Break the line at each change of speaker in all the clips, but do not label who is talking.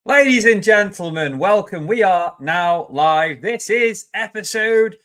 Ladies and gentlemen, welcome. We are now live. This is episode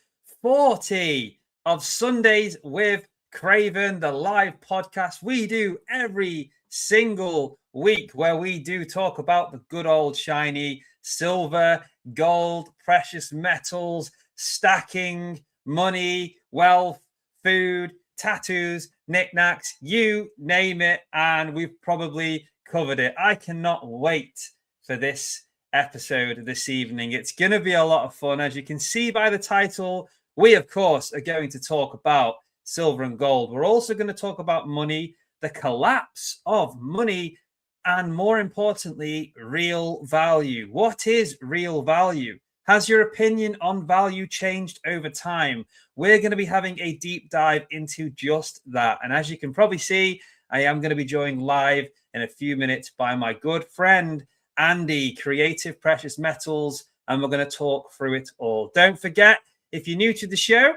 40 of Sundays with Craven, the live podcast we do every single week, where we do talk about the good old shiny silver, gold, precious metals, stacking, money, wealth, food, tattoos, knickknacks, you name it. And we've probably covered it. I cannot wait for this episode this evening. It's going to be a lot of fun. As you can see by the title, we, of course, are going to talk about silver and gold. We're also going to talk about money, the collapse of money, and more importantly, real value. What is real value? Has your opinion on value changed over time? We're going to be having a deep dive into just that. And as you can probably see, I am going to be joined live in a few minutes by my good friend, Andy, Creative Precious Metals, and we're going to talk through it all. Don't forget, if you're new to the show,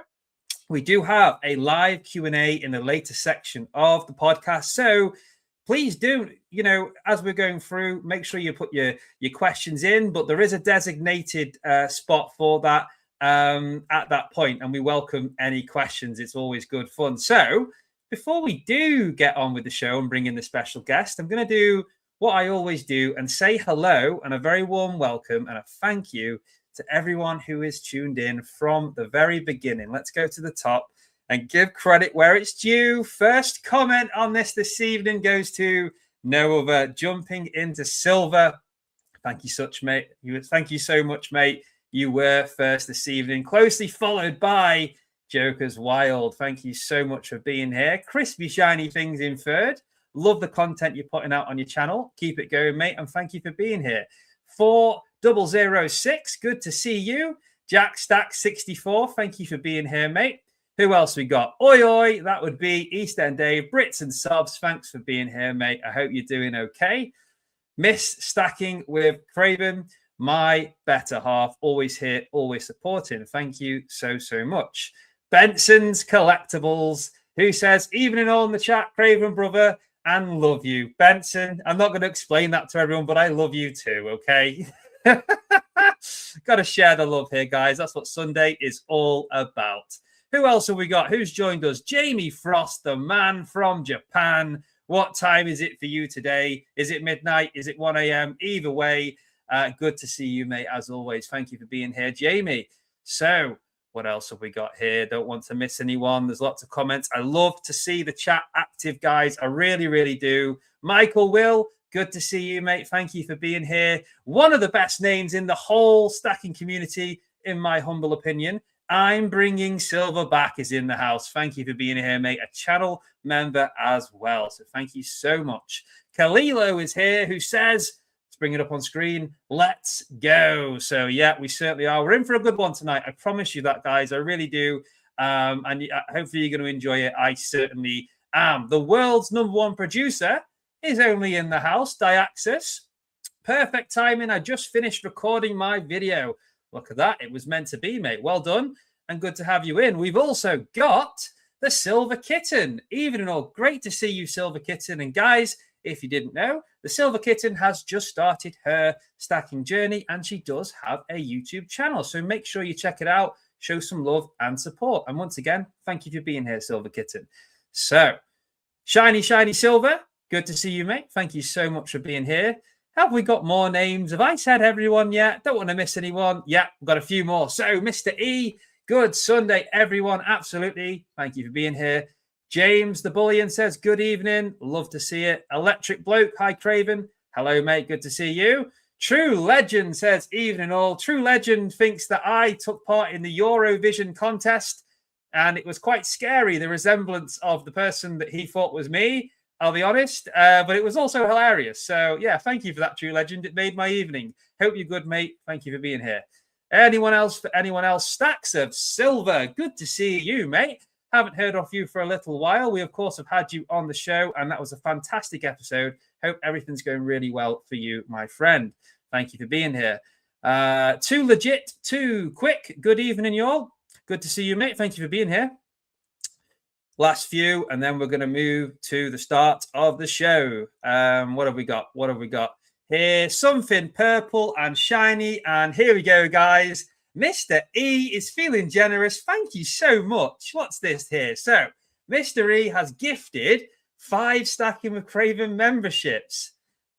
we do have a live Q&A in the later section of the podcast. So please do, as we're going through, make sure you put your questions in, but there is a designated spot for that at that point, and we welcome any questions. It's always good fun. So before we do get on with the show and bring in the special guest, I'm going to do what I always do and say hello and a very warm welcome and a thank you to everyone who is tuned in from the very beginning. Let's go to the top and give credit where it's due. First comment on this evening goes to no other, jumping into silver. Thank you Thank you so much, mate. You were first this evening, closely followed by Joker's Wild. Thank you so much for being here. Crispy shiny things in third. Love the content you're putting out on your channel. Keep it going, mate. And thank you for being here. 4006, good to see you. Jack Stack 64, thank you for being here, mate. Who else we got? Oi, oi, that would be East End Dave. Brits and subs, thanks for being here, mate. I hope you're doing okay. Miss Stacking with Craven, my better half. Always here, always supporting. Thank you so much. Benson's Collectibles, who says, evening all in the chat, Craven brother, and love you. Benson, I'm not going to explain that to everyone, but I love you too, okay? Got to share the love here, guys. That's what Sunday is all about. Who else have we got? Who's joined us? Jamie Frost, the man from Japan. What time is it for you today? Is it midnight? Is it 1 a.m.? Either way, good to see you, mate, as always. Thank you for being here, Jamie. So, what else have we got here? Don't want to miss anyone. There's lots of comments. I love to see the chat active, guys. I really, really do. Michael Will, good to see you, mate. Thank you for being here. One of the best names in the whole stacking community, in my humble opinion. I'm bringing silver back is in the house. Thank you for being here, mate. A channel member as well. So thank you so much. Kalilo is here, who says, let's bring it up on screen. Let's go. So, yeah, we certainly are. We're in for a good one tonight. I promise you that, guys. I really do. And hopefully you're going to enjoy it. I certainly am. The world's #1 producer is only in the house, Diaxis. Perfect timing. I just finished recording my video. Look at that. It was meant to be, mate. Well done. And good to have you in. We've also got the Silver Kitten. Evening all. Great to see you, Silver Kitten. And guys, if you didn't know, the Silver Kitten has just started her stacking journey, and she does have a YouTube channel. So make sure you check it out, show some love and support. And once again, thank you for being here, Silver Kitten. So, shiny silver. Good to see you, mate. Thank you so much for being here. Have we got more names? Have I said everyone yet? Don't want to miss anyone. Yeah, we've got a few more. So, Mr. E, good Sunday, everyone. Absolutely. Thank you for being here. James the Bullion says, good evening. Love to see it. Electric Bloke, hi, Craven. Hello, mate. Good to see you. True Legend says, evening all. True Legend thinks that I took part in the Eurovision contest, and it was quite scary, the resemblance of the person that he thought was me. I'll be honest, but it was also hilarious. So, yeah, thank you for that, True Legend. It made my evening. Hope you're good, mate. Thank you for being here. Anyone else? Stacks of silver. Good to see you, mate. Haven't heard of you for a little while. We, of course, have had you on the show, and that was a fantastic episode. Hope everything's going really well for you, my friend. Thank you for being here. Too legit, too quick. Good evening, y'all. Good to see you, mate. Thank you for being here. Last few, and then we're going to move to the start of the show. What have we got? Here's something purple and shiny. And here we go, guys. Mr. E is feeling generous. Thank you so much. What's this here? So, Mr. E has gifted 5 Stacking with Craven memberships.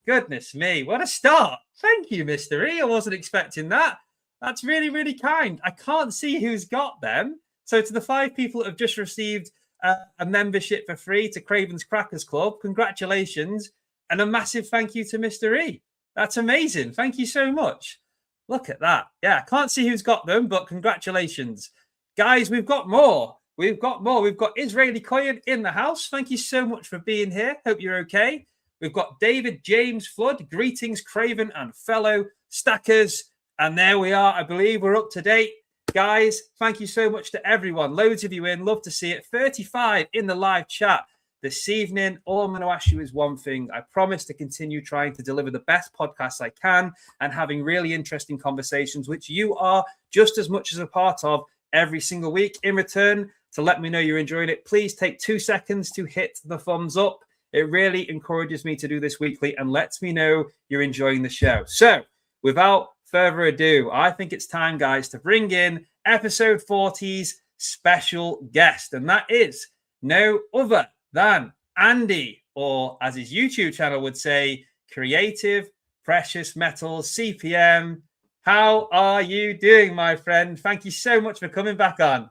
Goodness me, what a start. Thank you, Mr. E. I wasn't expecting that. That's really, really kind. I can't see who's got them. So to the 5 people that have just received a membership for free to Craven's Crackers Club, congratulations. And a massive thank you to Mr. E. That's amazing. Thank you so much. Look at that. Yeah, I can't see who's got them, but congratulations. Guys, we've got more. We've got Israeli Koyan in the house. Thank you so much for being here. Hope you're okay. We've got David James Flood. Greetings, Craven and fellow stackers. And there we are. I believe we're up to date. Guys, thank you so much to everyone. Loads of you in. Love to see it. 35 in the live chat this evening. All I'm going to ask you is one thing. I promise to continue trying to deliver the best podcasts I can and having really interesting conversations, which you are just as much as a part of every single week. In return, to let me know you're enjoying it, please take 2 seconds to hit the thumbs up. It really encourages me to do this weekly and lets me know you're enjoying the show. So without further ado, I think it's time, guys, to bring in episode 40's special guest. And that is no other than Andy, or as his YouTube channel would say, Creative Precious Metals, C.P.M. How are you doing, my friend? Thank you so much for coming back on.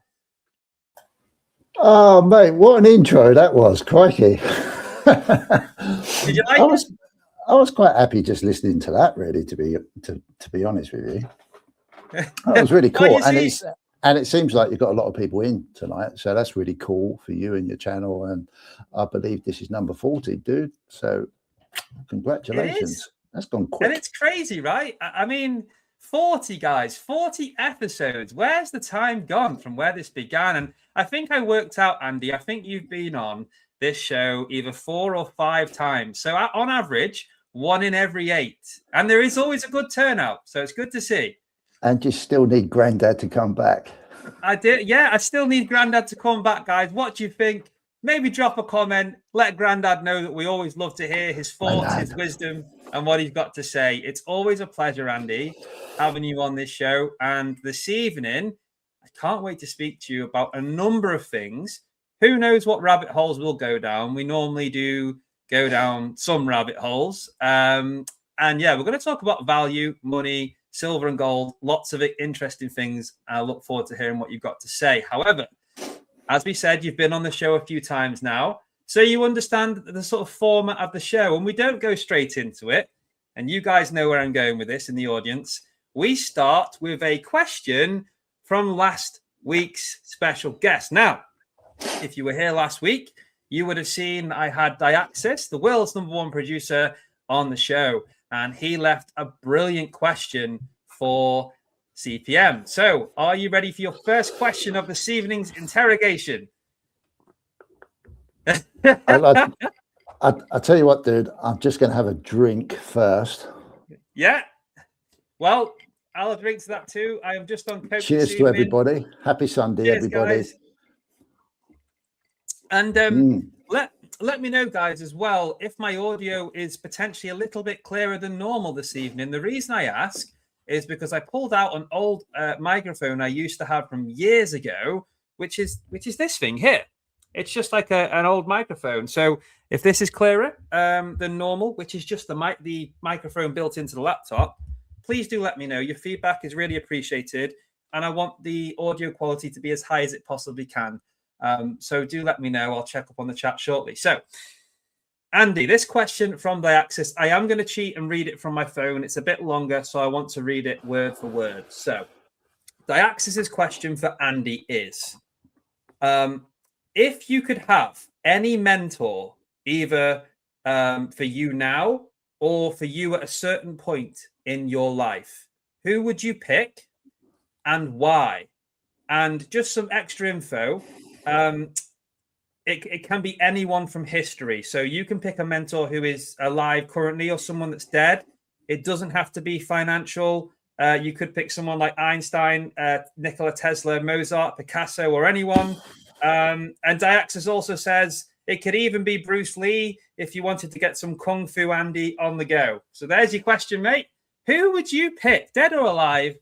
Oh, mate, what an intro that was. Crikey.
Did you like it?
I was quite happy just listening to that, really, to be honest with you. That was really cool. And it seems like you've got a lot of people in tonight. So that's really cool for you and your channel. And I believe this is number 40, dude. So congratulations. That's gone quick.
And it's crazy, right? I mean, 40, guys, 40 episodes. Where's the time gone from where this began? And I think I worked out, Andy, I think you've been on this show either 4 or 5 times. So on average, 1 in every 8. And there is always a good turnout. So it's good to see.
And you still need Grandad to come back.
I did. Yeah, I still need Grandad to come back, guys. What do you think? Maybe drop a comment. Let Grandad know that we always love to hear his thoughts, his wisdom, and what he's got to say. It's always a pleasure, Andy, having you on this show. And this evening, I can't wait to speak to you about a number of things. Who knows what rabbit holes we'll go down? We normally do go down some rabbit holes. And yeah, we're going to talk about value, money, silver and gold, lots of interesting things. I look forward to hearing what you've got to say. However, as we said, you've been on the show a few times now, so you understand the sort of format of the show, and we don't go straight into it. And you guys know where I'm going with this in the audience. We start with a question from last week's special guest. Now, if you were here last week, you would have seen I had Diaxis, the world's #1 producer, on the show. And he left a brilliant question for C.P.M. So, are you ready for your first question of this evening's interrogation?
I'll tell you what, dude. I'm just going to have a drink first.
Yeah. Well, I'll have drinks to that too. I am just on Coke.
Cheers to everybody. Happy Sunday, cheers, everybody.
Guys. And let me know, guys, as well, if my audio is potentially a little bit clearer than normal this evening. The reason I ask is because I pulled out an old microphone I used to have from years ago, which is this thing here. It's just like an old microphone. So if this is clearer than normal, which is just the microphone built into the laptop, please do let me know. Your feedback is really appreciated, and I want the audio quality to be as high as it possibly can. So do let me know. I'll check up on the chat shortly. So, Andy, this question from Diaxis, I am going to cheat and read it from my phone. It's a bit longer, so I want to read it word for word. So, Diaxis's question for Andy is, if you could have any mentor, either for you now or for you at a certain point in your life, who would you pick and why? And just some extra info. It can be anyone from history. So you can pick a mentor who is alive currently or someone that's dead. It doesn't have to be financial. You could pick someone like Einstein, Nikola Tesla, Mozart, Picasso, or anyone. And Diaxis also says It could even be Bruce Lee if you wanted to get some Kung Fu Andy on the go. So there's your question, mate. Who would you pick, dead or alive,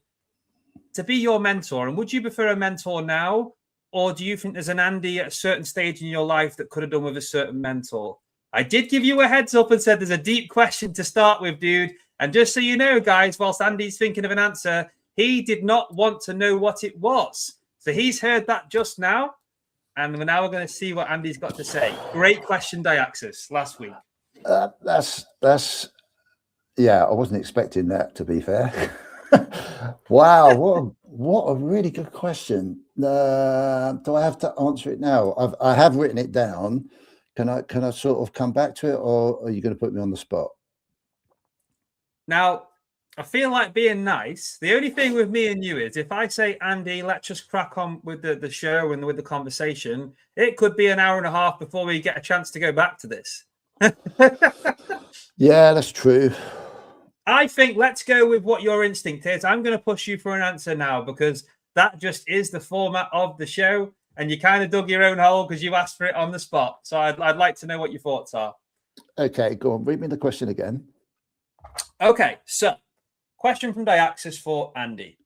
to be your mentor? And would you prefer a mentor now, or do you think there's an Andy at a certain stage in your life that could have done with a certain mentor? I did give you a heads up and said there's a deep question to start with, dude. And just so you know, guys, whilst Andy's thinking of an answer, he did not want to know what it was. So he's heard that just now. And now we're going to see what Andy's got to say. Great question, Diaxis, last week.
Yeah, I wasn't expecting that, to be fair. Wow, what a really good question. Do I have to answer it now? I have written it down. Can I sort of come back to it, or are you going to put me on the spot?
Now, I feel like being nice. The only thing with me and you is if I say, Andy, let's just crack on with the show and with the conversation, it could be an hour and a half before we get a chance to go back to this.
Yeah, that's true.
I think let's go with what your instinct is. I'm going to push you for an answer now because that just is the format of the show. And you kind of dug your own hole because you asked for it on the spot. So I'd like to know what your thoughts are.
Okay, go on. Read me the question again.
Okay, so question from Diaxis for Andy.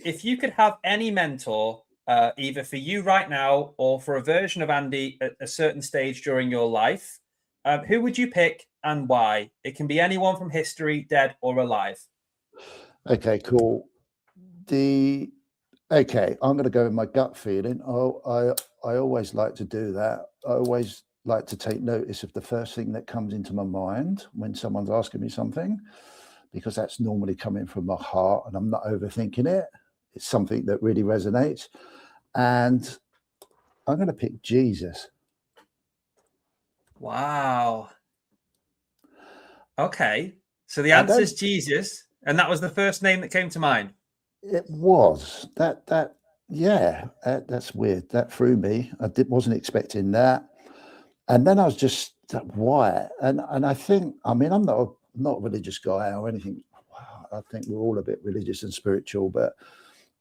If you could have any mentor, either for you right now or for a version of Andy at a certain stage during your life, who would you pick and why? It can be anyone from history, dead or alive.
Okay, cool. Okay, I'm going to go with my gut feeling. I always like to do that. I always like to take notice of the first thing that comes into my mind when someone's asking me something, because that's normally coming from my heart and I'm not overthinking it. It's something that really resonates. And I'm going to pick Jesus.
Wow. Okay. So the answer is Jesus. And that was the first name that came to mind.
It was that's weird. That threw me. Wasn't expecting that. And then I was just, why? And I think, I mean, I'm not a religious guy or anything. I think we're all a bit religious and spiritual, but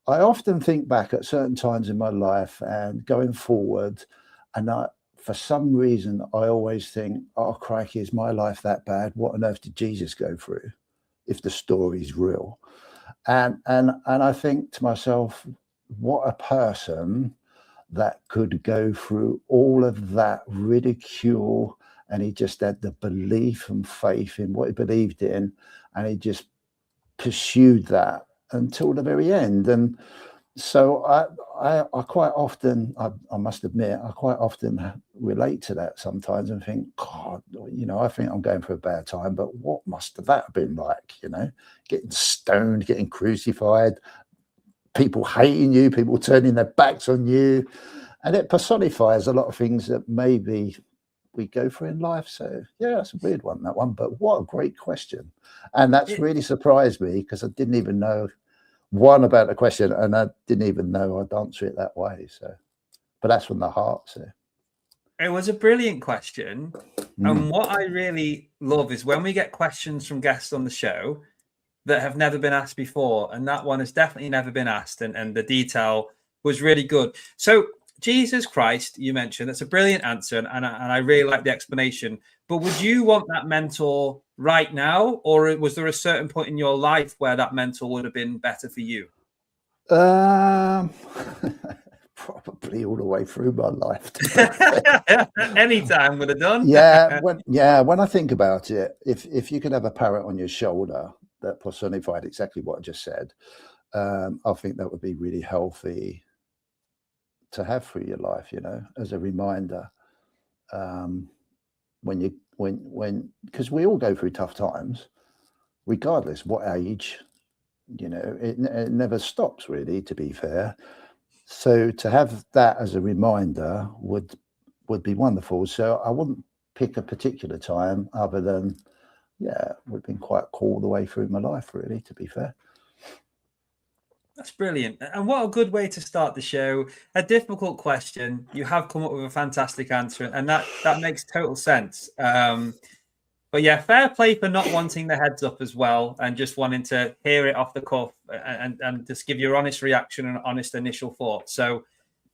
I often think back at certain times in my life and going forward, and for some reason, I always think, oh, crikey, is my life that bad? What on earth did Jesus go through if the story's real? And I think to myself, what a person that could go through all of that ridicule, and he just had the belief and faith in what he believed in, and he just pursued that until the very end. And so I quite often, I must admit, I quite often relate to that sometimes and think, God, I think I'm going through a bad time, but what must that have been like, getting stoned, getting crucified, people hating you, people turning their backs on you. And it personifies a lot of things that maybe we go through in life. So yeah, it's a weird one, that one, but what a great question. And that's really surprised me because I didn't even know about the question, and I didn't even know I'd answer it that way. So, but that's from the heart. So
it was a brilliant question. And what I really love is when we get questions from guests on the show that have never been asked before. And that one has definitely never been asked. And the detail was really good. So Jesus Christ, you mentioned, that's a brilliant answer. And I really like the explanation. But would you want that mentor right now? Or was there a certain point in your life where that mentor would have been better for you?
Probably all the way through my life.
Anytime would have done.
When I think about it, if you could have a parrot on your shoulder that personified exactly what I just said, I think that would be really healthy to have through your life, as a reminder. Because we all go through tough times, regardless what age, it never stops, really, to be fair. So to have that as a reminder would be wonderful. So I wouldn't pick a particular time other than, we've been quite cool the way through my life, really, to be fair.
That's brilliant. And what a good way to start the show. A difficult question. You have come up with a fantastic answer, and that makes total sense. But yeah, fair play for not wanting the heads up as well and just wanting to hear it off the cuff and just give your honest reaction and honest initial thoughts. So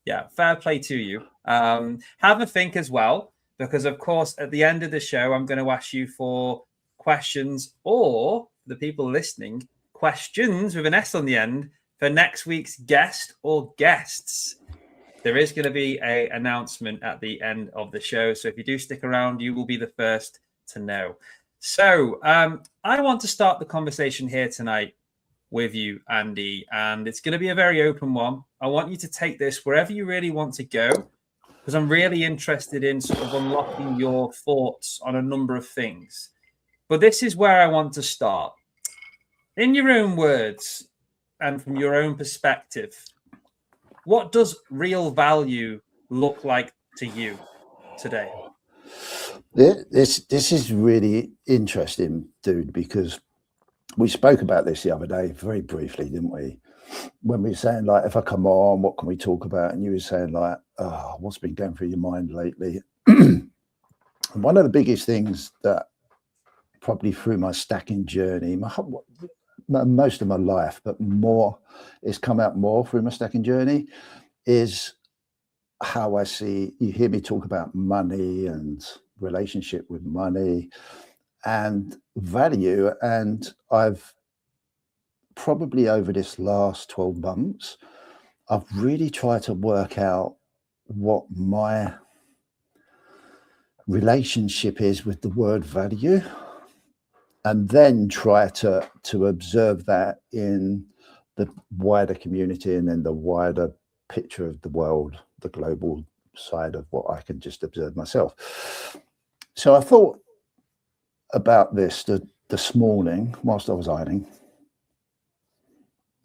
Yeah, fair play to you. Have a think as well, because of course, at the end of the show, I'm going to ask you for questions, or the people listening, questions with an S on the end for next week's guest or guests. There is going to be an announcement at the end of the show. So if you do stick around, you will be the first to know. So I want to start the conversation here tonight with you, Andy, and it's going to be a very open one. I want you to take this wherever you really want to go, because I'm really interested in sort of unlocking your thoughts on a number of things. But this is where I want to start. In your own words and from your own perspective, what does real value look like to you today?
This is really interesting, dude, because we spoke about this the other day very briefly, didn't we? When we were saying, like, if I come on, what can we talk about? And you were saying, like, oh, what's been going through your mind lately? And one of the biggest things that probably through my stacking journey, most of my life, but more, it's come out more through my stacking journey, is how I see, you hear me talk about money and relationship with money and value. And I've probably over this last 12 months, I've really tried to work out what my relationship is with the word value, and then try to observe that in the wider community and in the wider picture of the world, the global side of what I can just observe myself. So I thought about this this morning whilst I was ironing.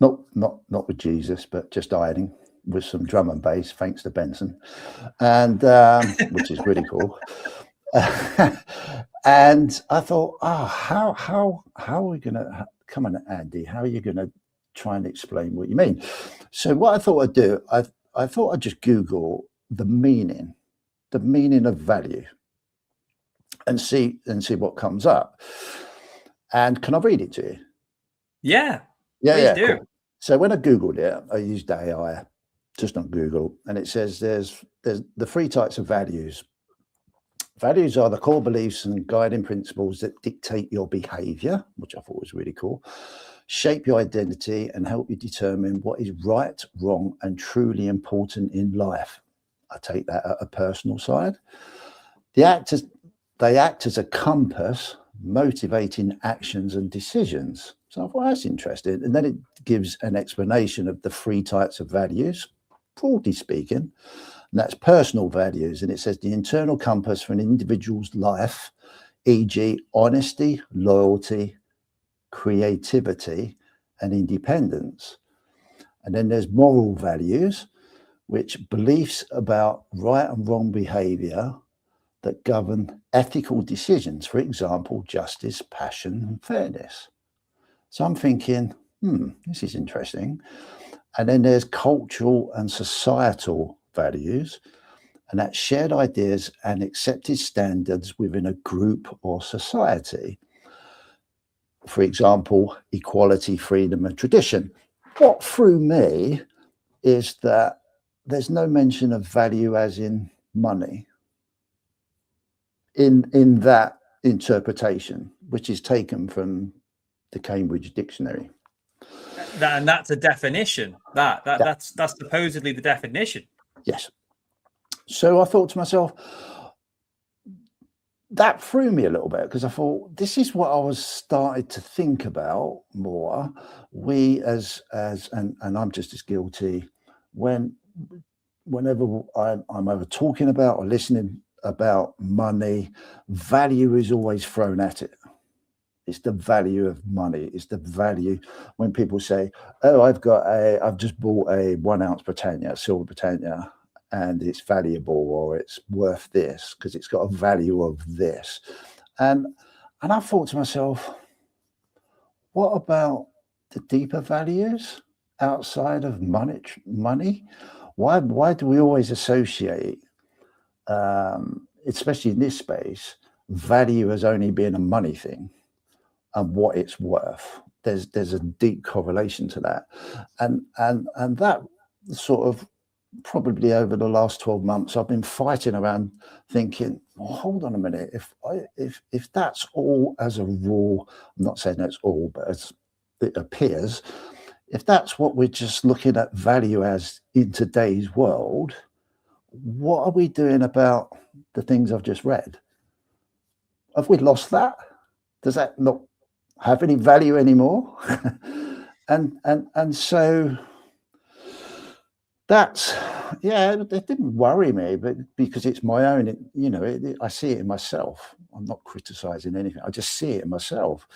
Not with Jesus, but just ironing with some drum and bass, thanks to Benson, and which is really cool. And I thought, how are we going to come on, Andy? How are you going to try and explain what you mean? So what I thought I'd do, I thought I'd just Google the meaning of value, and see what comes up. And can I read it to you?
Yeah.
Yeah,
do.
Cool. So when I Googled it, I used AI just on Google, and it says there's the 3 types of values. Values are the core beliefs and guiding principles that dictate your behavior, which I thought was really cool, shape your identity, and help you determine what is right, wrong, and truly important in life. I take that at a personal side. They act as a compass, motivating actions and decisions. So I thought that's interesting. And then it gives an explanation of the 3 types of values, broadly speaking. And that's personal values. And it says the internal compass for an individual's life, e.g., honesty, loyalty, creativity, and independence. And then there's moral values, which beliefs about right and wrong behavior that govern ethical decisions, for example, justice, passion, and fairness. So I'm thinking, this is interesting. And then there's cultural and societal values, and that's shared ideas and accepted standards within a group or society. For example, equality, freedom, and tradition. What threw me is that there's no mention of value as in money in that interpretation, which is taken from the Cambridge Dictionary.
And that's a definition. That's supposedly the definition.
Yes. So I thought to myself, that threw me a little bit, because I thought this is what I was started to think about more. We as and I'm just as guilty whenever I'm over talking about or listening about money, value is always thrown at it. It's the value of money. It's the value when people say, "Oh, I've just bought a 1 ounce Britannia, silver Britannia, and it's valuable, or it's worth this because it's got a value of this." And I thought to myself, what about the deeper values outside of money? Why do we always associate, especially in this space, value as only being a money thing and what it's worth? There's a deep correlation to that, and that sort of probably over the last 12 months, I've been fighting around thinking, well, hold on a minute, if that's all as a rule, I'm not saying that's all, but as it appears, if that's what we're just looking at value as in today's world, what are we doing about the things I've just read? Have we lost that? Does that not have any value anymore? and so that's, yeah, it didn't worry me, but because it's my own, I see it in myself. I'm not criticizing anything. I just see it in myself.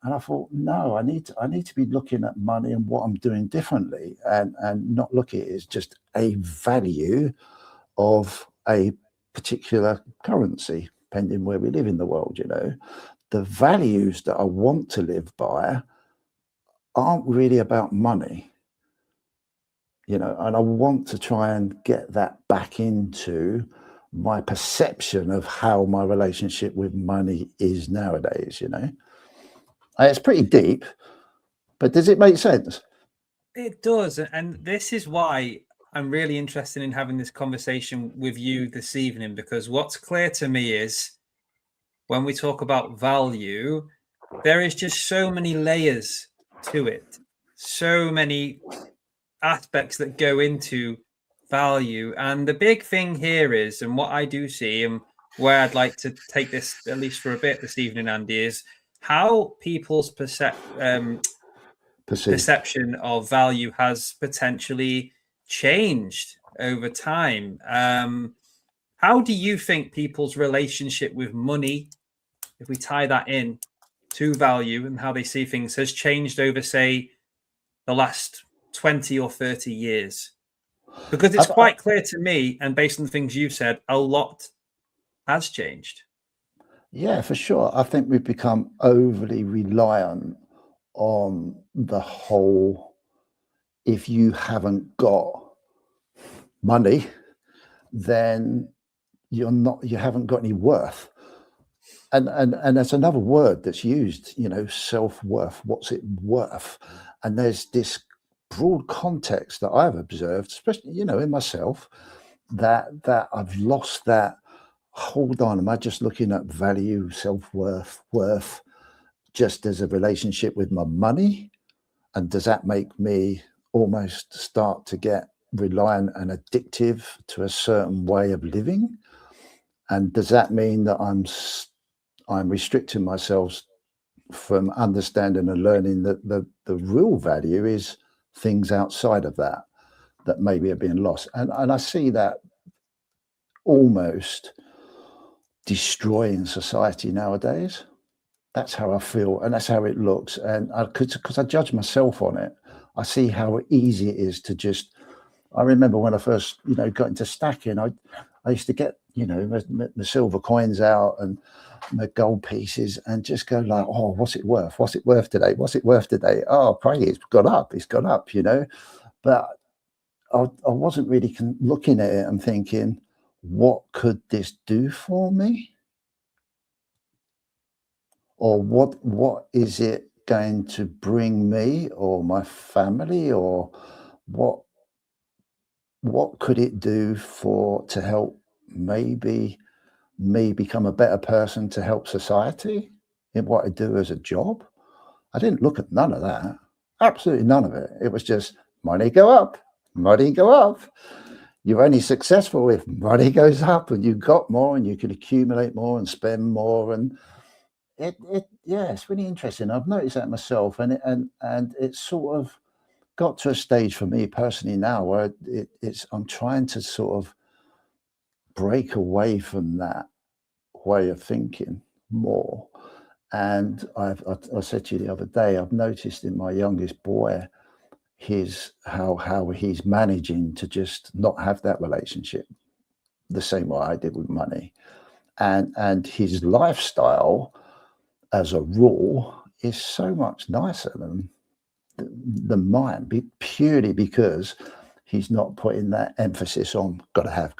And I thought, no, I need to be looking at money and what I'm doing differently, and not look at it as just a value of a particular currency, depending where we live in the world. The values that I want to live by aren't really about money, and I want to try and get that back into my perception of how my relationship with money is nowadays. It's pretty deep, but does it make sense?
It does. And this is why I'm really interested in having this conversation with you this evening, because what's clear to me is when we talk about value, there is just so many layers to it, so many aspects that go into value. And the big thing here is, and what I do see, and where I'd like to take this, at least for a bit this evening, Andy, is how people's perception of value has potentially changed over time. How do you think people's relationship with money, if we tie that in to value and how they see things, has changed over, say, the last 20 or 30 years? Because it's quite clear to me, and based on the things you've said, a lot has changed.
Yeah, for sure. I think we've become overly reliant on the whole, if you haven't got money, then you haven't got any worth. And there's another word that's used, self-worth. What's it worth? And there's this broad context that I've observed, especially, in myself, that I've lost that. Hold on, am I just looking at value, self-worth, worth, just as a relationship with my money? And does that make me almost start to get reliant and addictive to a certain way of living? And does that mean that I'm restricting myself from understanding and learning that the real value is things outside of that maybe are being lost? And I see that almost destroying society nowadays. That's how I feel, and that's how it looks. And because I judge myself on it, I see how easy it is to just. I remember when I first, got into stacking, I used to get, my silver coins out and my gold pieces, and just go like, oh, what's it worth? What's it worth today? What's it worth today? Oh, pray it's gone up. It's gone up, But I wasn't really looking at it and thinking, what could this do for me? Or what is it going to bring me or my family, or what could it do to help maybe me become a better person, to help society in what I do as a job? I didn't look at none of that. Absolutely none of it. It was just money go up, money go up. You're only successful if money goes up and you got more and you can accumulate more and spend more. And it's really interesting. I've noticed that myself, and it's sort of got to a stage for me personally now where I'm trying to sort of break away from that way of thinking more. And I said to you the other day, I've noticed in my youngest boy, how he's managing to just not have that relationship the same way I did with money, and his lifestyle as a rule is so much nicer than mine, purely because he's not putting that emphasis on gotta have.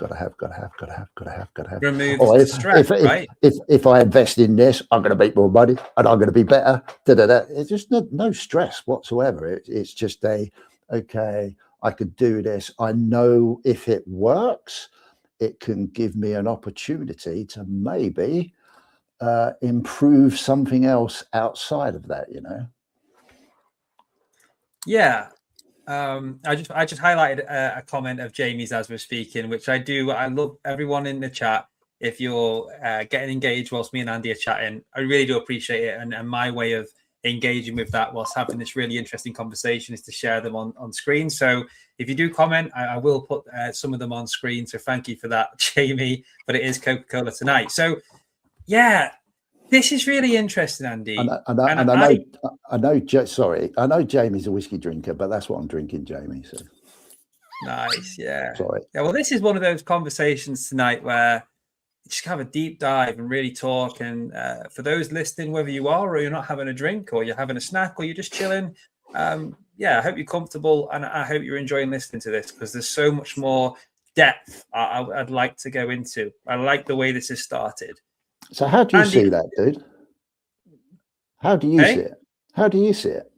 Removes the stress, right?
If I invest in this, I'm going to make more money and I'm going to be better. It's just no stress whatsoever. It's just okay, I could do this. I know if it works, it can give me an opportunity to maybe improve something else outside of that, you know?
Yeah. I just highlighted a comment of Jamie's as we're speaking, which I do. I love everyone in the chat. If you're getting engaged whilst me and Andy are chatting, I really do appreciate it. And my way of engaging with that whilst having this really interesting conversation is to share them on screen. So if you do comment, I will put some of them on screen. So thank you for that, Jamie. But it is Coca-Cola tonight. So yeah, this is really interesting, Andy.
I know Jamie's a whiskey drinker, but that's what I'm drinking, Jamie. So
nice, yeah.
Sorry.
Yeah, well, this is one of those conversations tonight where you just have a deep dive and really talk. And for those listening, whether you are or you're not having a drink or you're having a snack or you're just chilling, yeah, I hope you're comfortable and I hope you're enjoying listening to this because there's so much more depth I'd like to go into. I like the way this has started.
So how do you see that, dude? How do you see it? How do you see it?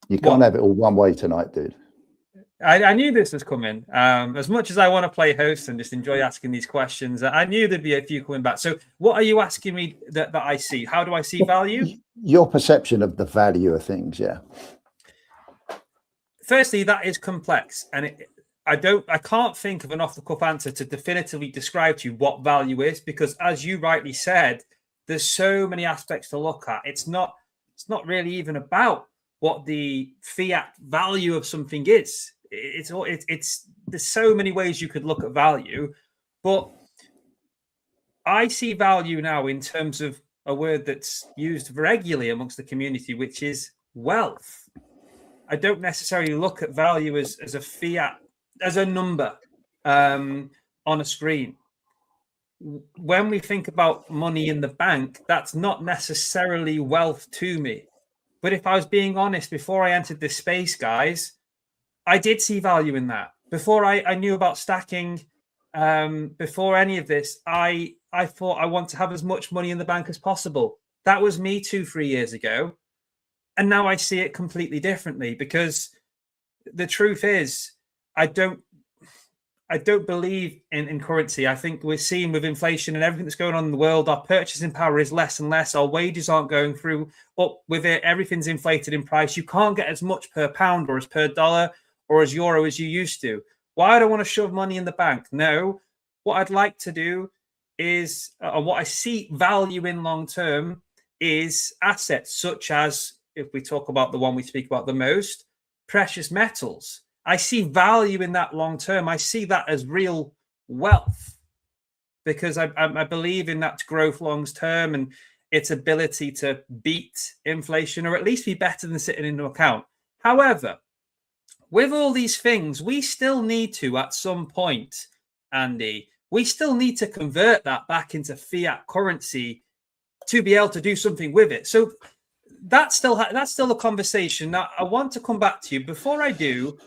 You can't have it all one way tonight, dude.
I knew this was coming. As much as I want to play host and just enjoy asking these questions, I knew there'd be a few coming back. So what are you asking me that I see? How do I see value?
Your perception of the value of things, yeah.
Firstly, that is complex. And I can't think of an off-the-cuff answer to definitively describe to you what value is, because as you rightly said, there's so many aspects to look at. It's not really even about what the fiat value of something is. It's there's so many ways you could look at value, but I see value now in terms of a word that's used regularly amongst the community, which is wealth. I don't necessarily look at value as a fiat, as a number on a screen. When we think about money in the bank, that's not necessarily wealth to me. But if I was being honest, before I entered this space, guys, I did see value in that. Before I knew about stacking, before any of this, I thought I want to have as much money in the bank as possible. That was me 2-3 years ago. And now I see it completely differently, because the truth is, I don't believe in currency. I think we're seeing with inflation and everything that's going on in the world, our purchasing power is less and less. Our wages aren't going through up with it. Everything's inflated in price. You can't get as much per pound or as per dollar or as euro as you used to. Why I don't want to shove money in the bank? No. What I'd like to do is, or what I see value in long term, is assets such as, if we talk about the one we speak about the most, precious metals. I see value in that long term. I see that as real wealth, because I believe in that growth long term and its ability to beat inflation, or at least be better than sitting in an account. However, with all these things, we still need to, at some point, Andy, we still need to convert that back into fiat currency to be able to do something with it. So that's still a conversation. Now, I want to come back to you. Before I do,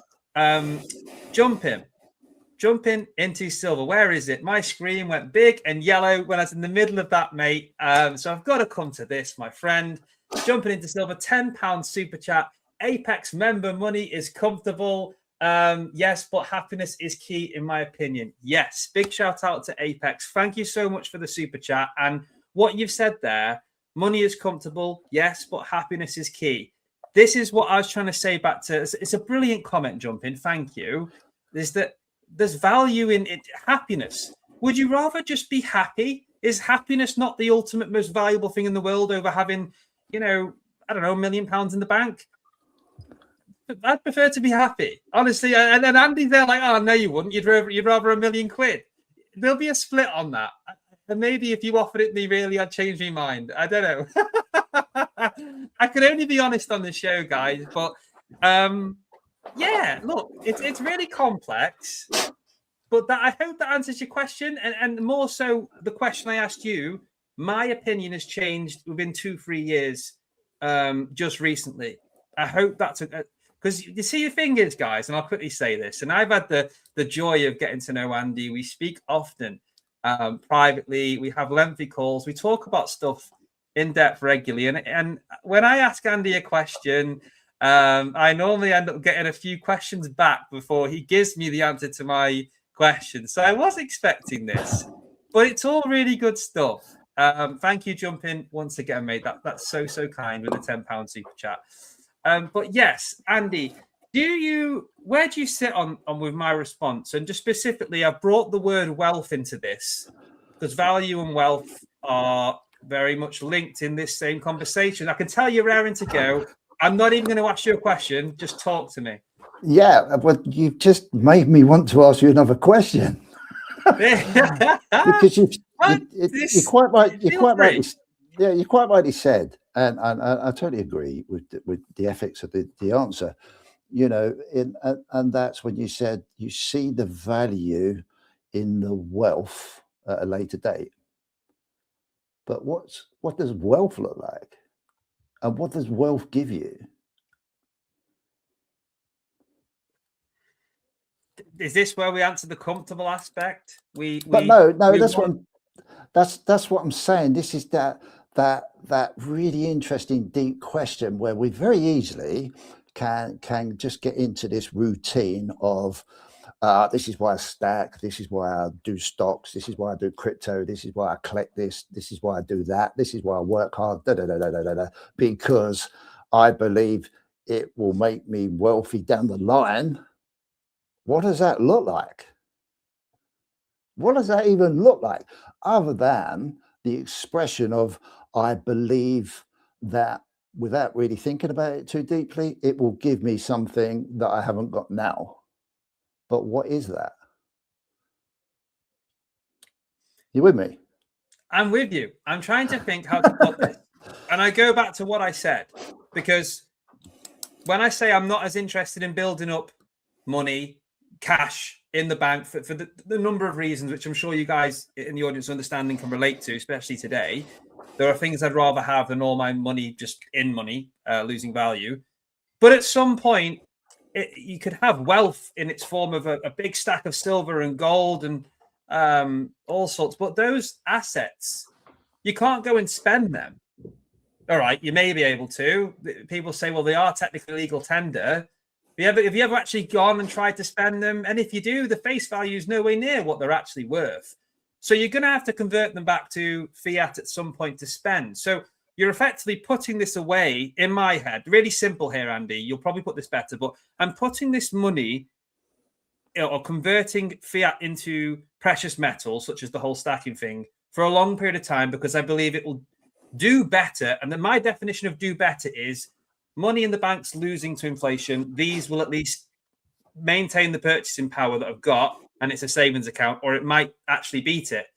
jump in into silver. Where is it? My screen went big and yellow when I was in the middle of that, mate. So I've got to come to this, my friend. Jumping into silver, £10 super chat. Apex member money is comfortable. Yes, but happiness is key, in my opinion. Yes, big shout out to Apex. Thank you so much for the super chat. And what you've said there, money is comfortable. Yes, but happiness is key. This is what I was trying to say back to. It's a brilliant comment, Jumping. Thank you. Is that there's value in it, happiness. Would you rather just be happy? Is happiness not the ultimate most valuable thing in the world over having, I don't know, £1 million in the bank? I'd prefer to be happy, honestly. And then Andy's there like, oh, no, you wouldn't. You'd rather £1 million. There'll be a split on that. And maybe if you offered it me, really, I'd change my mind. I don't know. I can only be honest on the show, guys. But yeah, look, it's really complex. But I hope that answers your question. And more so, the question I asked you, my opinion has changed within 2-3 years just recently. I hope that's because you see, the thing is, guys, and I'll quickly say this, and I've had the joy of getting to know Andy. We speak often privately. We have lengthy calls. We talk about stuff in depth regularly. And when I ask Andy a question, I normally end up getting a few questions back before he gives me the answer to my question. So I was expecting this, but it's all really good stuff. Thank you, jumping once again, mate. That's so kind with the £10 super chat. But yes, Andy, where do you sit on with my response? And just specifically, I've brought the word wealth into this because value and wealth are very much linked in this same conversation. I can tell you're raring to go. I'm not even going to ask you a question. Just talk to me.
Yeah, but you just made me want to ask you another question. Because you're quite right. You're quite right. Yeah, you quite rightly said, and I totally agree with the ethics of the answer. You know, and that's when you said you see the value in the wealth at a later date. But what does wealth look like, and what does wealth give you?
Is this where we answer the comfortable aspect?
But no, that's what I'm saying. This is that really interesting, deep question where we very easily can just get into this routine of this is why I stack, this is why I do stocks, this is why I do crypto, this is why I collect this is why I do that, this is why I work hard, because I believe it will make me wealthy down the line. What does that look like? What does that even look like, other than the expression of, I believe that, without really thinking about it too deeply, it will give me something that I haven't got now? But what is that? You with me?
I'm with you. I'm trying to think how to put this. And I go back to what I said, because when I say I'm not as interested in building up money, cash in the bank for the number of reasons, which I'm sure you guys in the audience understanding can relate to, especially today. There are things I'd rather have than all my money just in money, losing value. But at some point, you could have wealth in its form of a big stack of silver and gold and all sorts. But those assets, you can't go and spend them. All right, you may be able to. People say, well, they are technically legal tender. Have you ever actually gone and tried to spend them? And if you do, the face value is nowhere near what they're actually worth. So you're going to have to convert them back to fiat at some point to spend. So you're effectively putting this away in my head. Really simple here, Andy. You'll probably put this better, but I'm putting this money or converting fiat into precious metals, such as the whole stacking thing, for a long period of time because I believe it will do better. And then my definition of do better is money in the bank's losing to inflation. These will at least maintain the purchasing power that I've got, and it's a savings account, or it might actually beat it.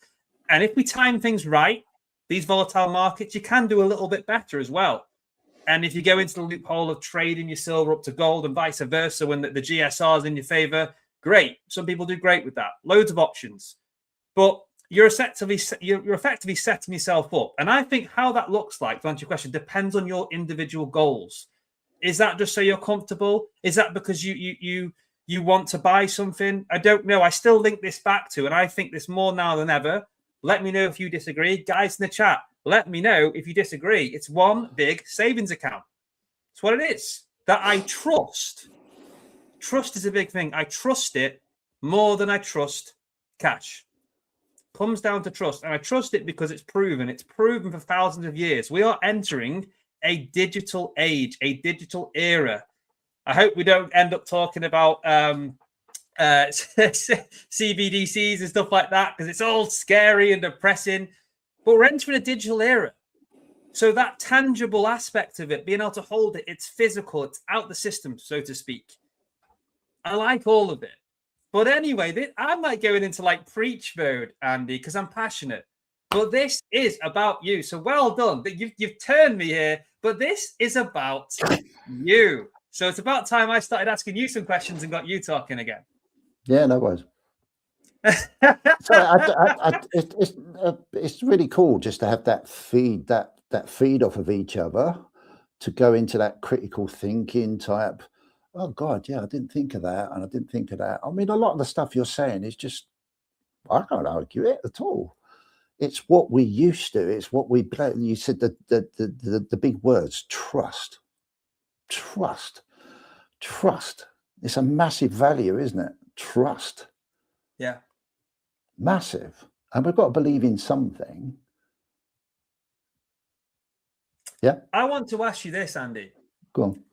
And if we time things right, these volatile markets, you can do a little bit better as well. And if you go into the loophole of trading your silver up to gold and vice versa, when the GSR is in your favor, great. Some people do great with that. Loads of options. But you're effectively setting yourself up. And I think how that looks like, to answer your question, depends on your individual goals. Is that just so you're comfortable? Is that because you want to buy something? I don't know. I still link this back to, and I think this more now than ever. Let me know if you disagree. Guys in the chat, let me know if you disagree. It's one big savings account. It's what it is. That I trust. Trust is a big thing. I trust it more than I trust cash. Comes down to trust, and I trust it because it's proven. It's proven for thousands of years. We are entering a digital age, a digital era. I hope we don't end up talking about CBDCs and stuff like that, because it's all scary and depressing. But we're entering a digital era. So that tangible aspect of it, being able to hold it, it's physical, it's out the system, so to speak. I like all of it. But anyway, I'm like going into like preach mode, Andy, because I'm passionate. But this is about you. So well done. You've turned me here, but this is about you. So it's about time I started asking you some questions and got you talking again.
Yeah, no worries. So it's really cool just to have that feed off of each other, to go into that critical thinking type. Oh God, yeah, I didn't think of that, and I didn't think of that. I mean, a lot of the stuff you're saying is just, I can't argue it at all. It's what we used to. It's what we play. You said the big words: trust. trust. It's a massive value, isn't it? Trust.
Yeah.
Massive. And we've got to believe in something. Yeah.
I want to ask you this, Andy.
Go on.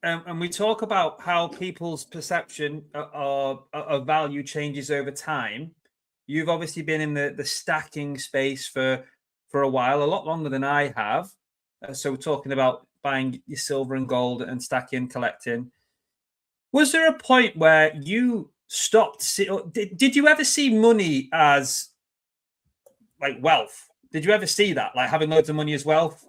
And we talk about how people's perception of value changes over time. You've obviously been in the stacking space for a while, a lot longer than I have. So we're talking about buying your silver and gold and stacking, collecting. Was there a point where you stopped? Did you ever see money as like wealth? Did you ever see that, like having loads of money as wealth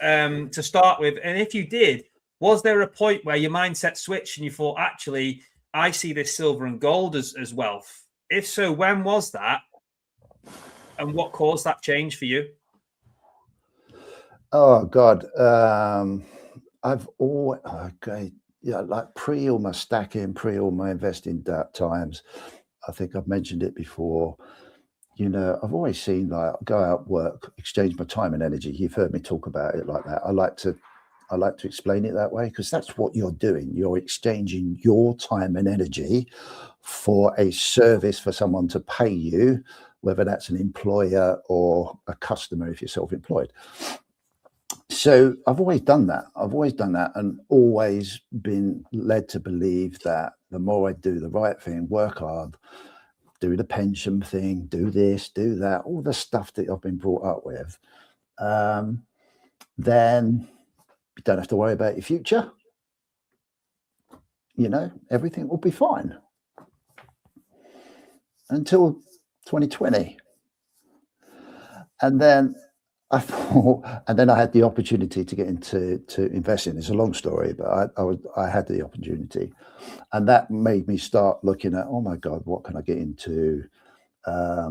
to start with? And if you did, was there a point where your mindset switched and you thought, actually, I see this silver and gold as wealth? If so, when was that? And what caused that change for you?
Oh, God. I've always, like pre all my stacking, pre all my investing times, I think I've mentioned it before. You know, I've always seen like go out, work, exchange my time and energy. You've heard me talk about it like that. I like to explain it that way because that's what you're doing. You're exchanging your time and energy for a service for someone to pay you, whether that's an employer or a customer if you're self-employed. So I've always done that. And always been led to believe that the more I do the right thing, work hard, do the pension thing, do this, do that, all the stuff that I've been brought up with, then you don't have to worry about your future. You know, everything will be fine until 2020. And then I thought, and then I had the opportunity to get into investing. It's a long story, but I had the opportunity, and that made me start looking at, oh my God, what can I get into? I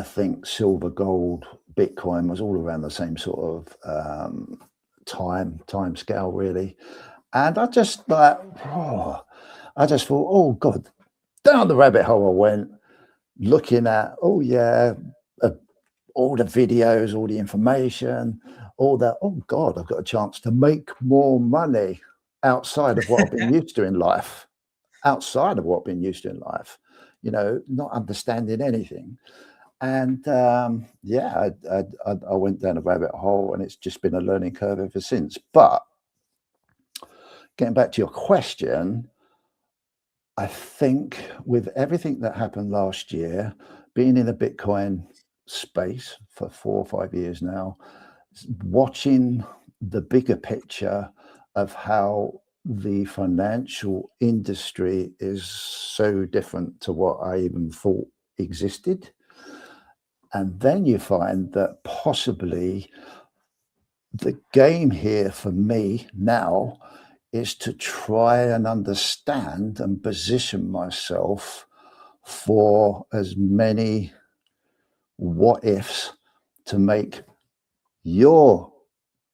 think silver, gold, Bitcoin was all around the same sort of time scale, really. And I just thought, oh God, down the rabbit hole I went, looking at, all the videos, all the information, all that. Oh God, I've got a chance to make more money outside of what I've been used to in life. You know, not understanding anything. And I went down a rabbit hole, and it's just been a learning curve ever since. But getting back to your question, I think with everything that happened last year, being in the Bitcoin space for 4 or 5 years now, watching the bigger picture of how the financial industry is so different to what I even thought existed. And then you find that possibly the game here for me now is to try and understand and position myself for as many what ifs to make your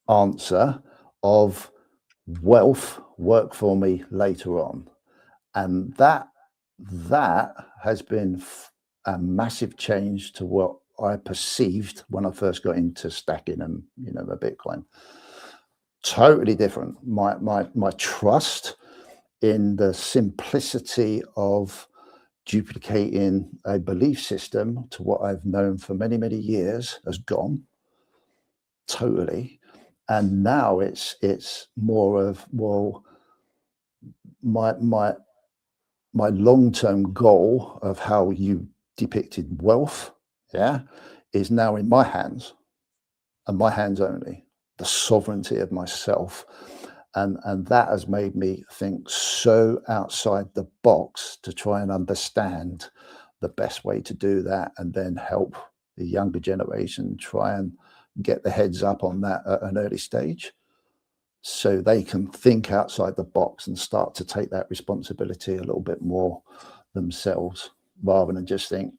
answer of wealth work for me later on. And that has been a massive change to what I perceived when I first got into stacking and, you know, the Bitcoin. Totally different. My trust in the simplicity of duplicating a belief system to what I've known for many, many years has gone totally. And now it's more of, well, my long-term goal of how you depicted wealth, is now in my hands, and my hands only, the sovereignty of myself. And that has made me think so outside the box to try and understand the best way to do that, and then help the younger generation try and get their heads up on that at an early stage, so they can think outside the box and start to take that responsibility a little bit more themselves, rather than just think,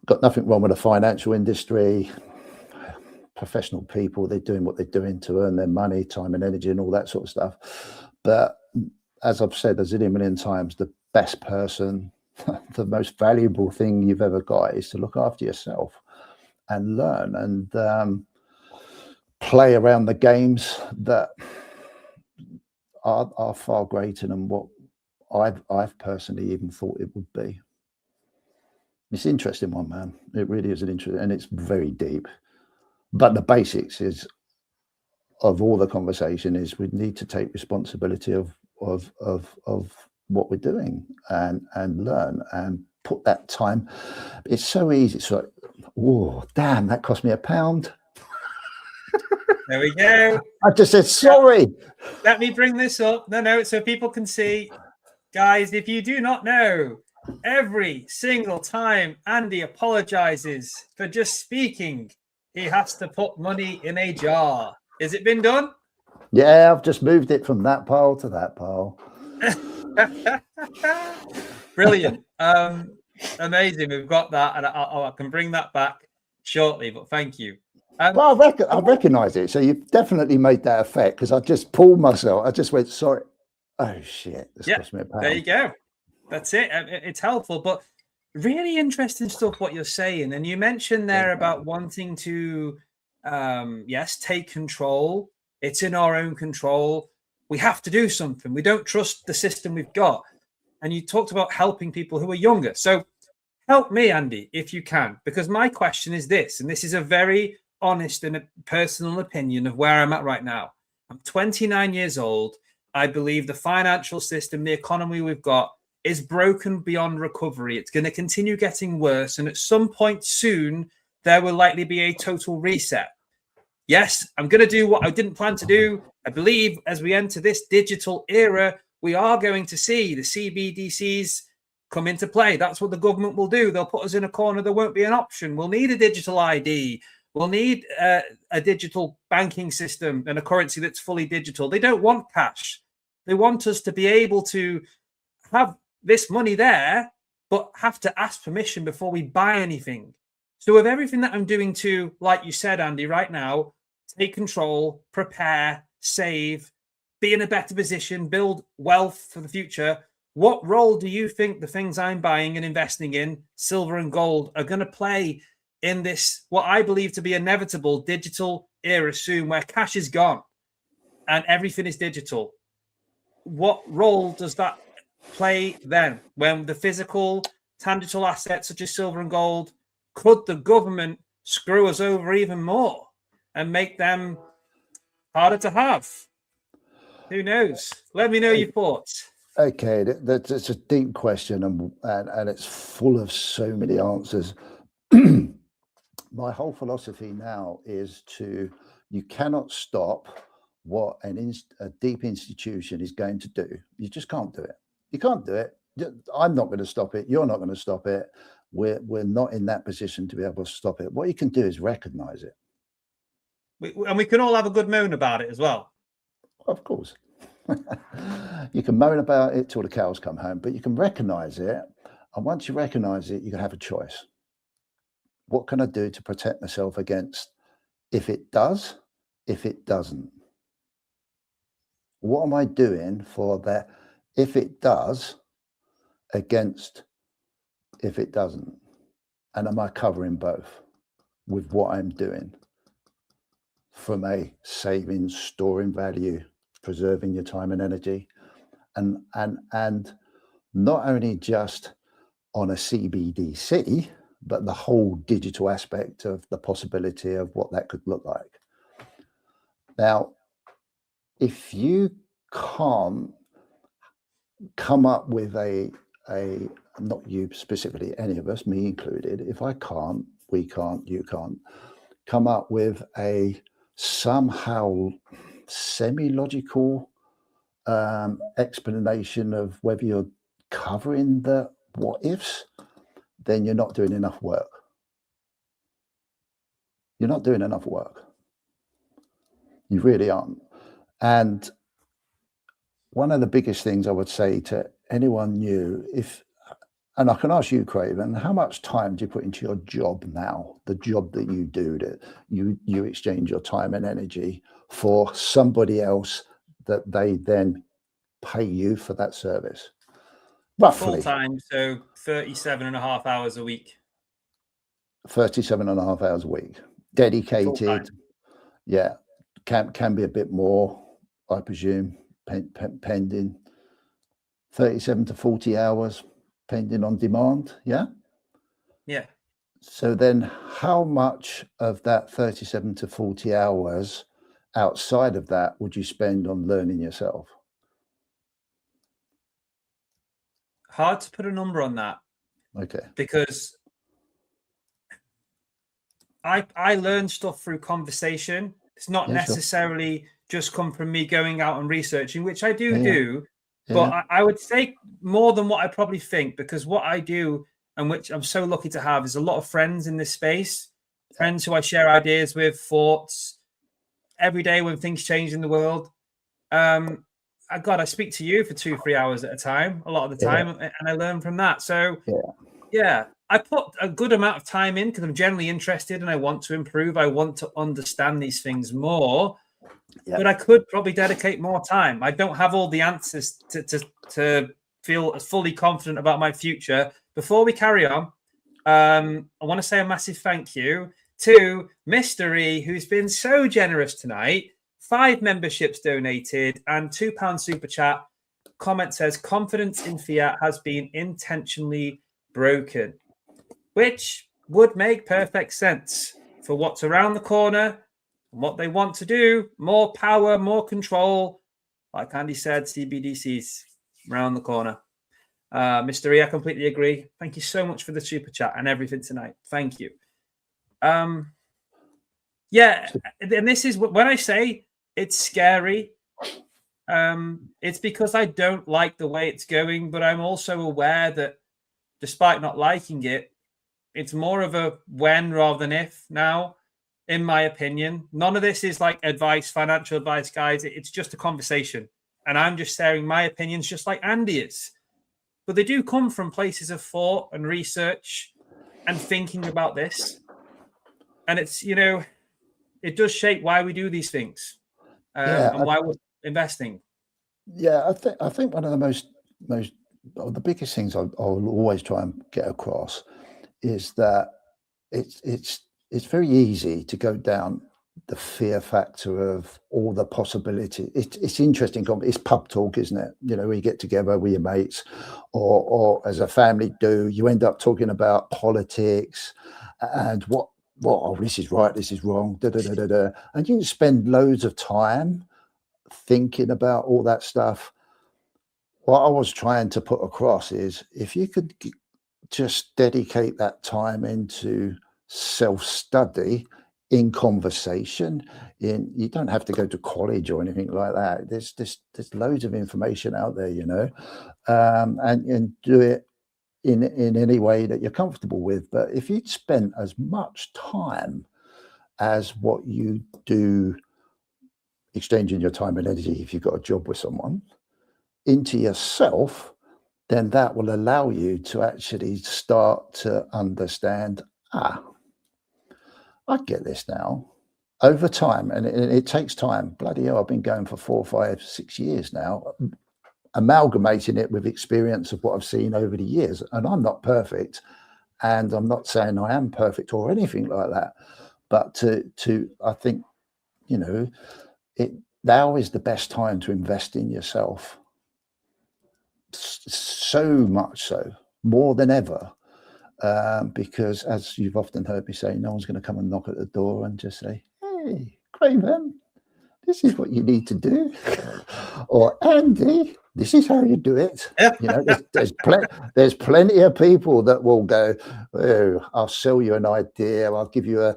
got nothing wrong with the financial industry, professional people, they're doing what they're doing to earn their money, time and energy and all that sort of stuff. But as I've said a zillion million times, the best person, the most valuable thing you've ever got is to look after yourself and learn. And play around the games that are far greater than what I've personally even thought it would be. It's an interesting one, man. It really is an interesting, and it's very deep. But the basics is of all the conversation is we need to take responsibility of what we're doing and learn and put that time. It's so easy. It's like, oh, damn, that cost me £1.
There we go.
I just said sorry.
Let me bring this up. No, so people can see. Guys, if you do not know, every single time Andy apologizes for just speaking, he has to put money in a jar. Has it been done?
Yeah, I've just moved it from that pile to that pile.
Brilliant. Amazing. We've got that, and I can bring that back shortly, but thank you.
Well, I recognize it. So you've definitely made that effect, because I just pulled myself. I just went, sorry. Oh, shit. This cost me £1.
There you go. That's it. It's helpful, but really interesting stuff what you're saying. And you mentioned there about wanting to, yes, take control. It's in our own control. We have to do something. We don't trust the system we've got. And you talked about helping people who are younger. So help me, Andy, if you can, because my question is this, and this is a very honest and a personal opinion of where I'm at right now. I'm 29 years old. I believe the financial system, the economy we've got is broken beyond recovery. It's going to continue getting worse. And at some point soon, there will likely be a total reset. Yes, I'm going to do what I didn't plan to do. I believe as we enter this digital era, we are going to see the CBDCs come into play. That's what the government will do. They'll put us in a corner. There won't be an option. We'll need a digital ID. We'll need a digital banking system and a currency that's fully digital. They don't want cash. They want us to be able to have this money there, but have to ask permission before we buy anything. So with everything that I'm doing to, like you said, Andy, right now, take control, prepare, save, be in a better position, build wealth for the future, what role do you think the things I'm buying and investing in, silver and gold, are going to play in this, what I believe to be inevitable digital era soon, where cash is gone and everything is digital? What role does that play then when the physical, tangible assets such as silver and gold, could the government screw us over even more and make them harder to have? Who knows? Let me know your thoughts.
Okay, that's a deep question, and it's full of so many answers. My whole philosophy now is you cannot stop what a deep institution is going to do. You just can't do it. You can't do it. I'm not going to stop it. You're not going to stop it. We're not in that position to be able to stop it. What you can do is recognize it.
And we can all have a good moan about it as well.
Of course. You can moan about it till the cows come home, but you can recognize it. And once you recognize it, you can have a choice. What can I do to protect myself against if it does, if it doesn't? What am I doing for that if it does against if it doesn't? And am I covering both with what I'm doing from a saving, storing value, preserving your time and energy, and not only just on a CBDC, but the whole digital aspect of the possibility of what that could look like. Now, if you can't come up with a not you specifically, any of us, me included, if I can't, we can't, you can't come up with a somehow semi-logical explanation of whether you're covering the what ifs, then you're not doing enough work. You're not doing enough work. You really aren't. And one of the biggest things I would say to anyone new, and I can ask you, Craven, how much time do you put into your job now, the job that you do, that you exchange your time and energy for somebody else that they then pay you for that service? Roughly.
Full time, so 37.5 hours a week.
37.5 hours a week. Dedicated. Yeah. can be a bit more, I presume, pending 37 to 40 hours, pending on demand. Yeah.
Yeah.
So then how much of that 37 to 40 hours outside of that would you spend on learning yourself?
Hard to put a number on that.
Okay.
Because I learn stuff through conversation. It's not necessarily just come from me going out and researching, which I do. But I would say more than what I probably think, because what I do, and which I'm so lucky to have, is a lot of friends in this space, friends who I share ideas with, thoughts every day when things change in the world. I speak to you for 2-3 hours at a time, a lot of the time, and I learn from that. So yeah, I put a good amount of time in because I'm generally interested and I want to improve. I want to understand these things more, but I could probably dedicate more time. I don't have all the answers to feel fully confident about my future. Before we carry on, I want to say a massive thank you to Mystery, who's been so generous tonight. 5 memberships donated and £2 super chat. Comment says, confidence in fiat has been intentionally broken, which would make perfect sense for what's around the corner and what they want to do. More power, more control. Like Andy said, CBDC's around the corner. Mr. E, I completely agree. Thank you so much for the super chat and everything tonight. Thank you. Yeah, and this is when I say it's scary. It's because I don't like the way it's going, but I'm also aware that despite not liking it, it's more of a when rather than if now, in my opinion. None of this is like advice, financial advice, guys. It's just a conversation. And I'm just sharing my opinions just like Andy is. But they do come from places of thought and research and thinking about this. And it's, it does shape why we do these things and why we're investing.
Yeah, I think one of the biggest things I'll always try and get across is that it's very easy to go down the fear factor of all the possibility. It's interesting. It's pub talk, isn't it? We get together with your mates, or as a family do. You end up talking about politics and what. Oh, this is right. This is wrong. And you spend loads of time thinking about all that stuff. What I was trying to put across is if you could just dedicate that time into self-study in conversation, you don't have to go to college or anything like that. There's loads of information out there, and do it in any way that you're comfortable with. But if you'd spent as much time as what you do exchanging your time and energy, if you've got a job with someone, into yourself, then that will allow you to actually start to understand, I get this now. Over time, and it takes time. Bloody hell, I've been going for 4, 5, 6 years now, amalgamating it with experience of what I've seen over the years. And I'm not perfect, and I'm not saying I am perfect or anything like that. But I think, now is the best time to invest in yourself. So much so, more than ever, because as you've often heard me say, no one's going to come and knock at the door and just say, hey, Craven, this is what you need to do. Or Andy, this is how you do it. There's plenty of people that will go, oh, I'll sell you an idea. I'll give you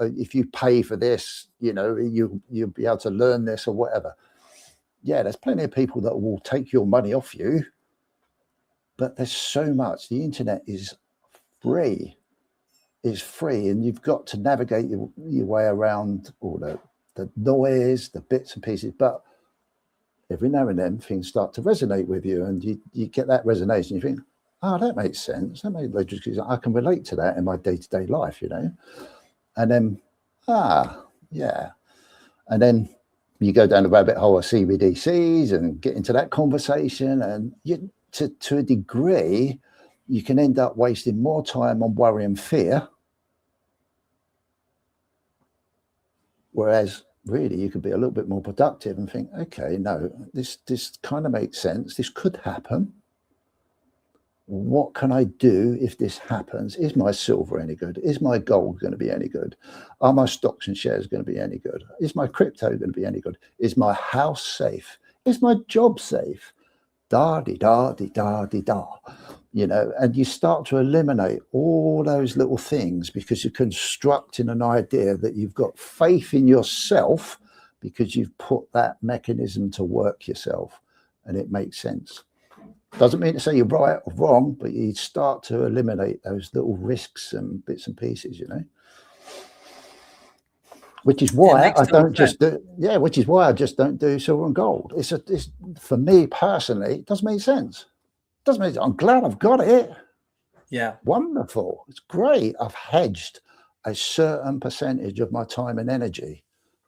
if you pay for this, you'll be able to learn this or whatever. Yeah, there's plenty of people that will take your money off you, but there's so much. The internet is free. It's free, and you've got to navigate your way around all the noise, the bits and pieces. But every now and then things start to resonate with you, and you get that resonation. You think, oh, that makes sense. That makes logical sense. I can relate to that in my day-to-day life, And then, yeah. And then you go down the rabbit hole of CBDCs and get into that conversation, and to a degree, you can end up wasting more time on worry and fear. Whereas really you could be a little bit more productive and think, okay, no, this kind of makes sense. This could happen. What can I do if this happens? Is my silver any good? Is my gold going to be any good? Are my stocks and shares going to be any good? Is my crypto going to be any good? Is my house safe? Is my job safe? Da-di-da-di-da-di-da. You know, and you start to eliminate all those little things because you're constructing an idea that you've got faith in yourself because you've put that mechanism to work yourself, and it makes sense. Doesn't mean to say you're right or wrong, but you start to eliminate those little risks and bits and pieces, you know. Which is why I don't just do, which is why I just don't do silver and gold. It's for me personally, it doesn't make sense. Doesn't mean I'm glad I've got it.
Yeah.
Wonderful. It's great. I've hedged a certain percentage of my time and energy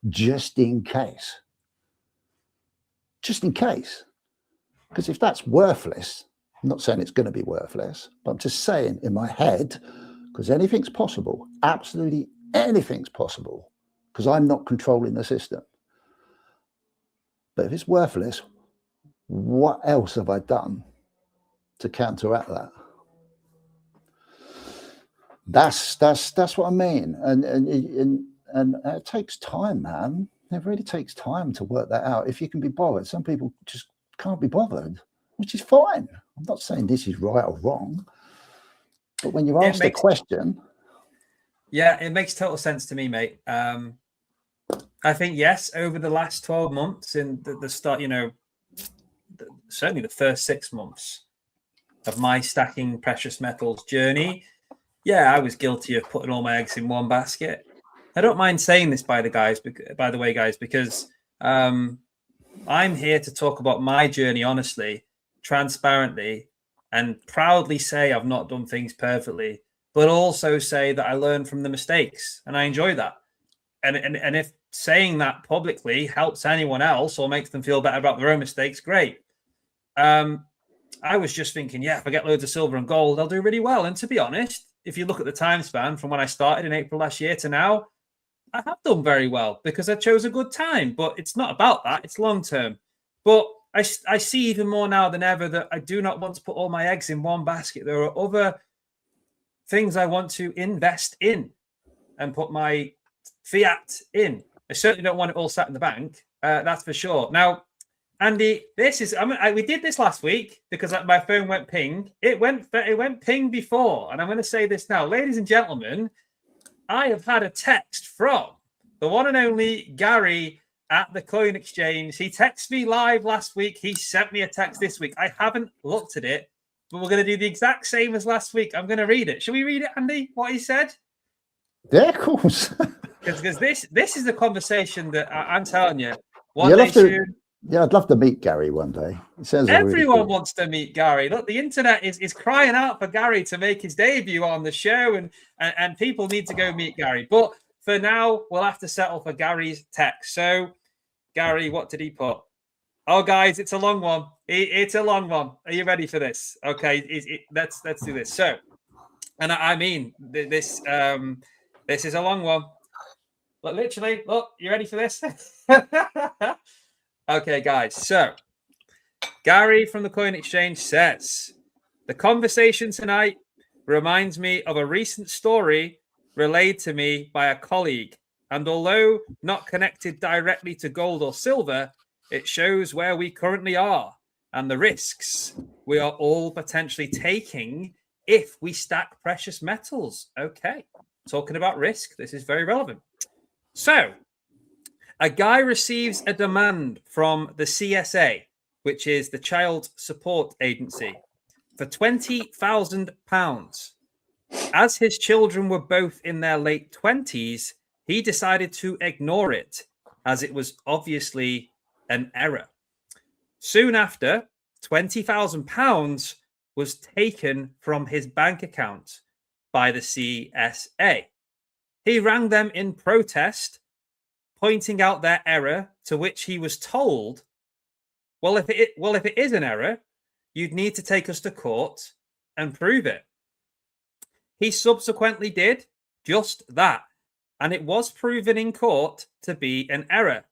just in case. Just in case. Because if that's worthless, I'm not saying it's going to be worthless, but I'm just saying in my head, because anything's possible, absolutely anything's possible, because I'm not controlling the system. But if it's worthless, what else have I done to counteract that? That's what I mean. And it takes time, man. It really takes time to work that out. If you can be bothered, some people just can't be bothered, which is fine. I'm not saying this is right or wrong, but when you ask the question,
it makes total sense to me, mate. I think yes, over the last 12 months, in the start, you know, certainly the first 6 months of my stacking precious metals journey, I was guilty of putting all my eggs in one basket. I don't mind saying this, by the way, guys, because I'm here to talk about my journey honestly, transparently, and proudly say I've not done things perfectly, but also say that I learned from the mistakes, and I enjoy that. And if saying that publicly helps anyone else or makes them feel better about their own mistakes, great. I was just thinking, if I get loads of silver and gold, I'll do really well. And to be honest, if you look at the time span from when I started in April last year to now, I have done very well because I chose a good time, but it's not about that. It's long term. But I see even more now than ever that I do not want to put all my eggs in one basket. There are other things I want to invest in and put my fiat in. I certainly don't want it all sat in the bank. That's for sure. Now, Andy, we did this last week because my phone went ping. It went ping before, and I'm going to say this now, ladies and gentlemen. I have had a text from the one and only Gary at the Coin Exchange. He texted me live last week. He sent me a text this week. I haven't looked at it, but we're going to do the exact same as last week. I'm going to read it. Shall we read it, Andy, what he said?
Yeah, of course.
Because this is the conversation that I'm telling you.
I'd love to meet Gary one day.
Everyone
really cool.
wants to meet Gary. Look, the internet is crying out for Gary to make his debut on the show, and people need to go meet Gary. But for now, we'll have to settle for Gary's text. So, Gary, what did he put? Oh, guys, it's a long one. It's a long one. Are you ready for this? Okay, let's do this. So, and I mean this. This is a long one. Look, literally. Look, you ready for this? Okay, guys. So, Gary from the Coin Exchange says, the conversation tonight reminds me of a recent story relayed to me by a colleague. And although not connected directly to gold or silver, it shows where we currently are and the risks we are all potentially taking if we stack precious metals. Okay, talking about risk, this is very relevant. So, a guy receives a demand from the CSA, which is the Child Support Agency, for £20,000. As his children were both in their late 20s, he decided to ignore it, as it was obviously an error. Soon after, £20,000 was taken from his bank account by the CSA. He rang them in protest, pointing out their error, to which he was told, well, if it is an error, you'd need to take us to court and prove it. He subsequently did just that and it was proven in court to be an error,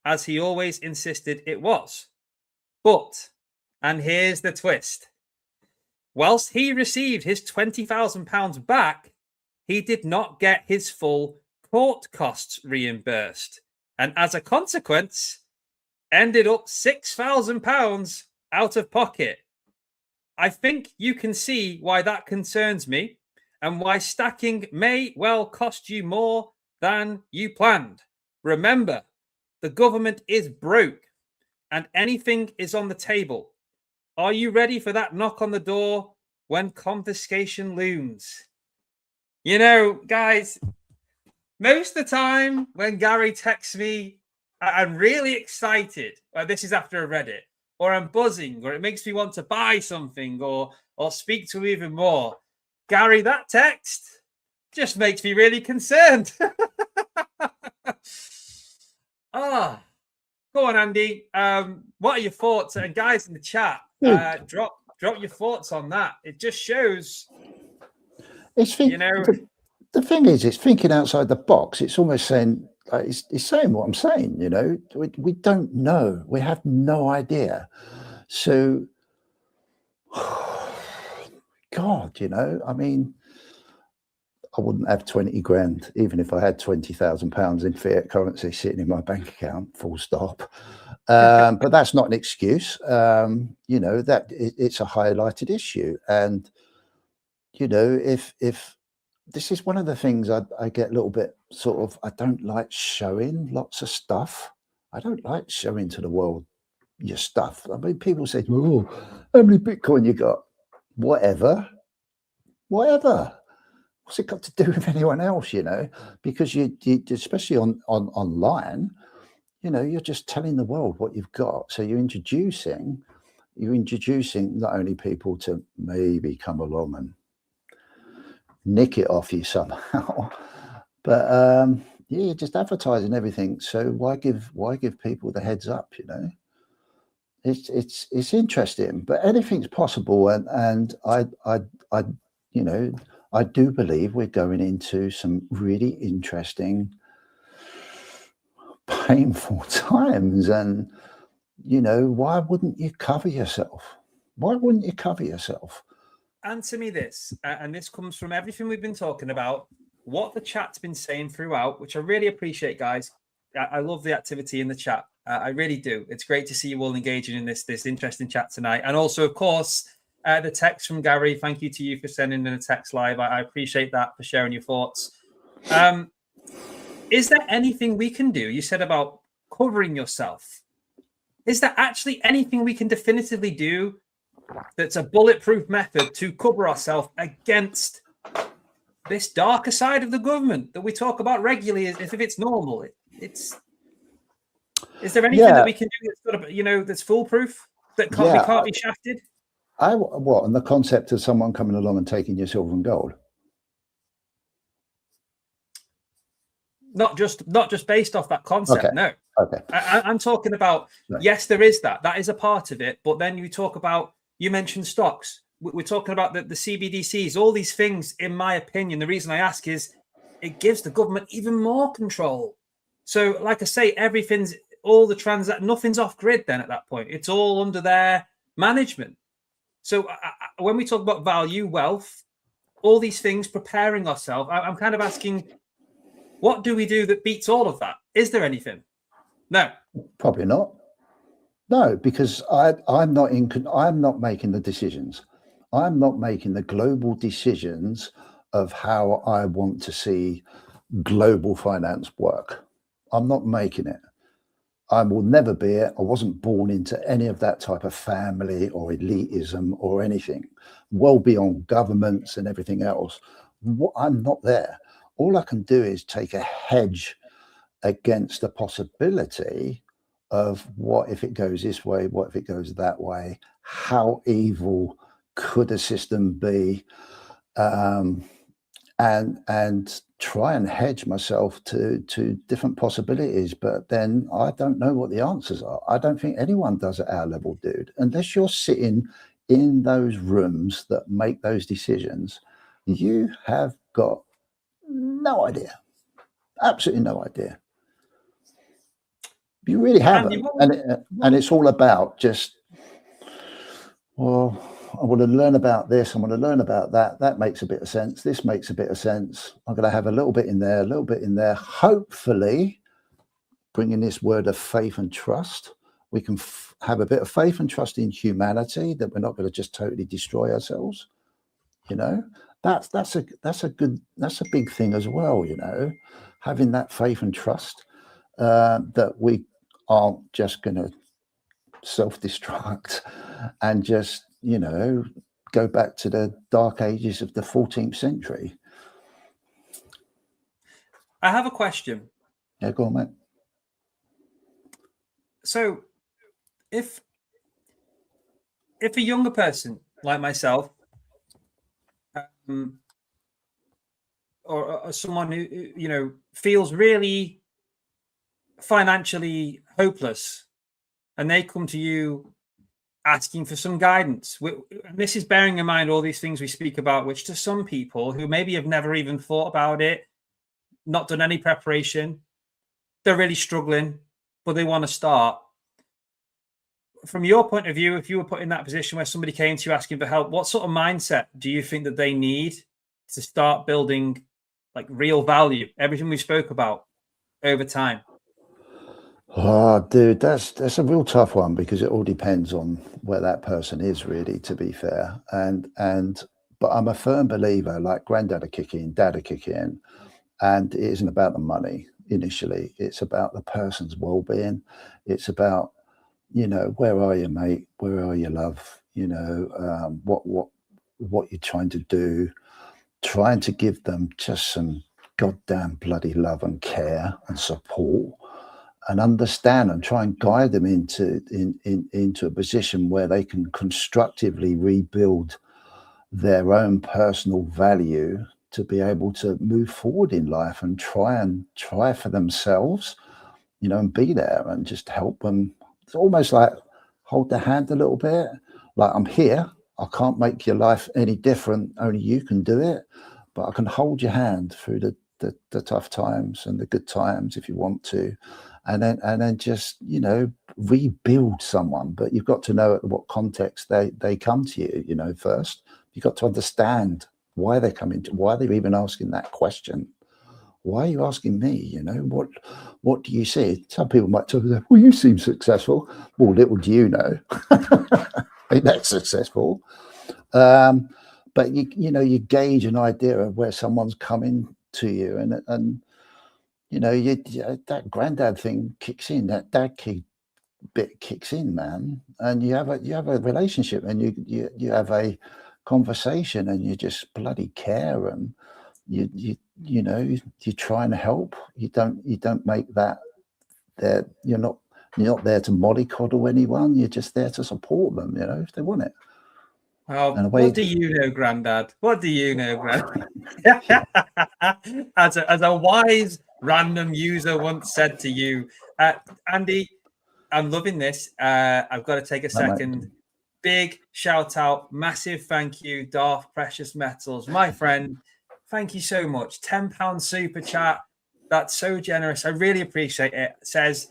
as he always insisted it was. But, and here's the twist, whilst he received his £20,000 back, he did not get his full court costs reimbursed, and as a consequence, ended up £6,000 out of pocket. I think you can see why that concerns me, and why stacking may well cost you more than you planned. Remember, the government is broke, and anything is on the table. Are you ready for that knock on the door when confiscation looms? You know, guys, most of the time when Gary texts me, I'm really excited. This is after I read it, or I'm buzzing, or it makes me want to buy something, or speak to him even more. Gary, that text just makes me really concerned. Go on, Andy. What are your thoughts? And guys in the chat, drop your thoughts on that. It just shows.
The thing is, it's thinking outside the box. It's almost saying, it's saying what I'm saying. You know, we don't know. We have no idea. So, God, you know, I mean, I wouldn't have 20 grand, even if I had £20,000 in fiat currency sitting in my bank account, full stop. But that's not an excuse. You know, that it's a highlighted issue. And, you know, if this is one of the things I get a little bit sort of, I don't like showing lots of stuff. I don't like showing to the world your stuff. I mean, people say, oh, how many Bitcoin you got? Whatever. What's it got to do with anyone else, you know? Because you especially on online, you know, you're just telling the world what you've got. So you're introducing not only people to maybe come along and nick it off you somehow, but yeah, you're just advertising everything. So why give people the heads up, you know? It's interesting, but anything's possible, and I you know, I do believe we're going into some really interesting, painful times. And, you know, why wouldn't you cover yourself? Why wouldn't you cover yourself?
Answer me this, and this comes from everything we've been talking about, what the chat's been saying throughout, which I really appreciate, guys. I love the activity in the chat. I really do. It's great to see you all engaging in this interesting chat tonight. And also, of course, the text from Gary. Thank you to you for sending in a text live. I appreciate that, for sharing your thoughts. Is there anything we can do? You said about covering yourself. Is there actually anything we can definitively do that's a bulletproof method to cover ourselves against this darker side of the government that we talk about regularly as if it's normal? Is there anything that we can do that's sort of, you know, that's foolproof, that can't be shafted?
What, and the concept of someone coming along and taking your silver and gold?
Not just based off that concept.
Okay.
No.
Okay.
I'm talking about, yes, there is that. That is a part of it. But then you talk about, you mentioned stocks. We're talking about the CBDCs, all these things, in my opinion. The reason I ask is it gives the government even more control. So, like I say, nothing's off grid then at that point. It's all under their management. So when we talk about value, wealth, all these things, preparing ourselves, I'm kind of asking, what do we do that beats all of that? Is there anything? No.
Probably not. No, because I'm not making the decisions. I'm not making the global decisions of how I want to see global finance work. I'm not making it. I will never be it. I wasn't born into any of that type of family or elitism or anything, well beyond governments and everything else. I'm not there. All I can do is take a hedge against the possibility of what if it goes this way, what if it goes that way, how evil could a system be, and try and hedge myself to different possibilities. But then I don't know what the answers are. I don't think anyone does at our level, dude, unless you're sitting in those rooms that make those decisions. You have got no idea. Absolutely no idea. You really haven't. And it's all about just, well, I want to learn about this. I want to learn about that. That makes a bit of sense. This makes a bit of sense. I'm going to have a little bit in there, a little bit in there. Hopefully, bringing this word of faith and trust, we can have a bit of faith and trust in humanity, that we're not going to just totally destroy ourselves. You know, that's a big thing as well. You know, having that faith and trust that we aren't just going to self-destruct and just, you know, go back to the dark ages of the 14th century.
I have a question.
Yeah, go on, mate.
So if a younger person like myself, or someone who, you know, feels really financially hopeless, and they come to you asking for some guidance, and this is bearing in mind all these things we speak about, which to some people who maybe have never even thought about it, not done any preparation, they're really struggling, but they want to start. From your point of view, if you were put in that position where somebody came to you asking for help, what sort of mindset do you think that they need to start building like real value, everything we spoke about, over time?
Oh, dude, that's a real tough one, because it all depends on where that person is, really, to be fair. But I'm a firm believer, like granddad will kick in, dad will kick in, and it isn't about the money initially. It's about the person's well-being. It's about, you know, where are you, mate? Where are you, love? You know, what you're trying to do, trying to give them just some goddamn bloody love and care and support, and understand and try and guide them into a position where they can constructively rebuild their own personal value to be able to move forward in life and try for themselves, you know, and be there and just help them. It's almost like hold their hand a little bit, like, I'm here. I can't make your life any different. Only you can do it. But I can hold your hand through the tough times and the good times if you want to. And then just, you know, rebuild someone. But you've got to know at what context they come to you, you know, first. You've got to understand why they're coming to, why they're even asking that question. Why are you asking me? You know, what do you see? Some people might tell you, well, you seem successful. Well, little do you know, ain't that successful? But you know, you gauge an idea of where someone's coming to you, and you know, that granddad thing kicks in, that dad bit kicks in, man, and you have a relationship, and you have a conversation, and you just bloody care, and you know, you try and help. You don't make that you're not there to mollycoddle anyone. You're just there to support them, you know, if they want it.
Oh, what do you know, Grandad? What do you know, Grandad? As a wise random user once said to you, Andy, I'm loving this. I've got to take a second. Big shout out, massive thank you, Darth Precious Metals, my friend. Thank you so much. £10 super chat. That's so generous. I really appreciate it. It says,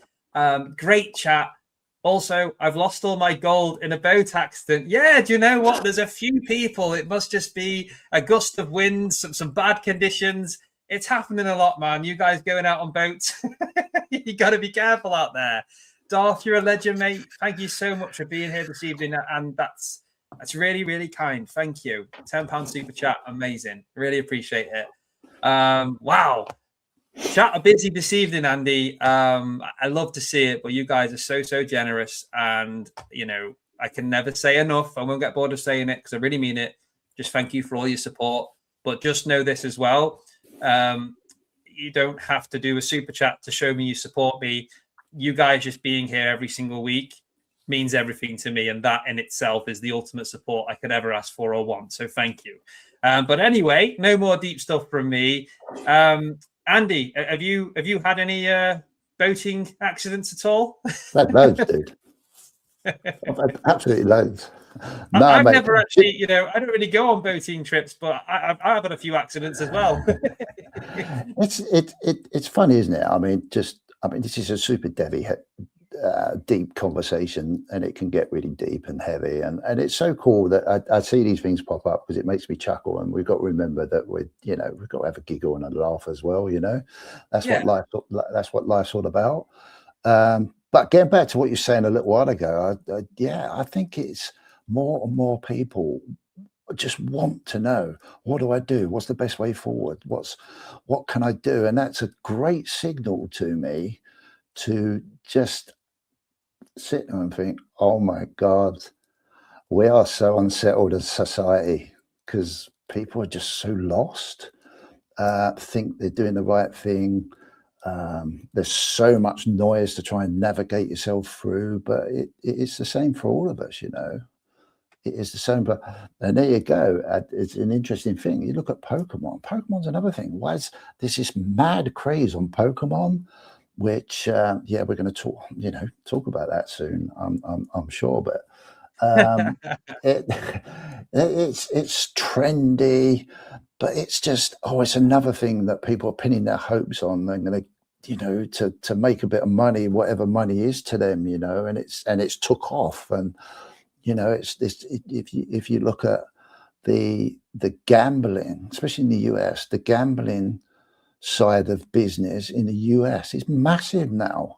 great chat. Also, I've lost all my gold in a boat accident. Yeah, do you know what? There's a few people. It must just be a gust of wind, some bad conditions. It's happening a lot, man. You guys going out on boats. You got to be careful out there. Darth, you're a legend, mate. Thank you so much for being here this evening. And that's really, really kind. Thank you. £10 super chat. Amazing. Really appreciate it. Wow. Chat are busy this evening, Andy. I love to see it, but you guys are so generous, and you know, I can never say enough. I won't get bored of saying it because I really mean it. Just thank you for all your support. But just know this as well. You don't have to do a super chat to show me you support me. You guys just being here every single week means everything to me, and that in itself is the ultimate support I could ever ask for or want. So thank you. But anyway, no more deep stuff from me. Andy, have you had any boating accidents at all?
That loads, dude. I've had absolutely loads. No,
I've
mate.
never actually, I don't really go on boating trips, but I've had a few accidents as well.
It's funny, isn't it? I mean, this is a super deep conversation, and it can get really deep and heavy, and it's so cool that I see these things pop up because it makes me chuckle, and we've got to remember that we've got to have a giggle and a laugh as well. That's what life's all about. But getting back to what you're saying a little while ago, I think it's more and more people just want to know, what do I do? What's the best way forward? What can I do? And that's a great signal to me to just sit there and think, oh my God, we are so unsettled as society because people are just so lost, think they're doing the right thing. There's so much noise to try and navigate yourself through, but it's the same for all of us, It is the same, and there you go. It's an interesting thing. You look at Pokemon. Pokemon's another thing. Why is this mad craze on Pokemon? Which, we're going to talk about that soon. I'm sure, but it's trendy, but it's just it's another thing that people are pinning their hopes on. They're going to to make a bit of money, whatever money is to them, and it's took off. And it's this. If you look at the gambling, especially in the US, the gambling side of business in the US is massive now.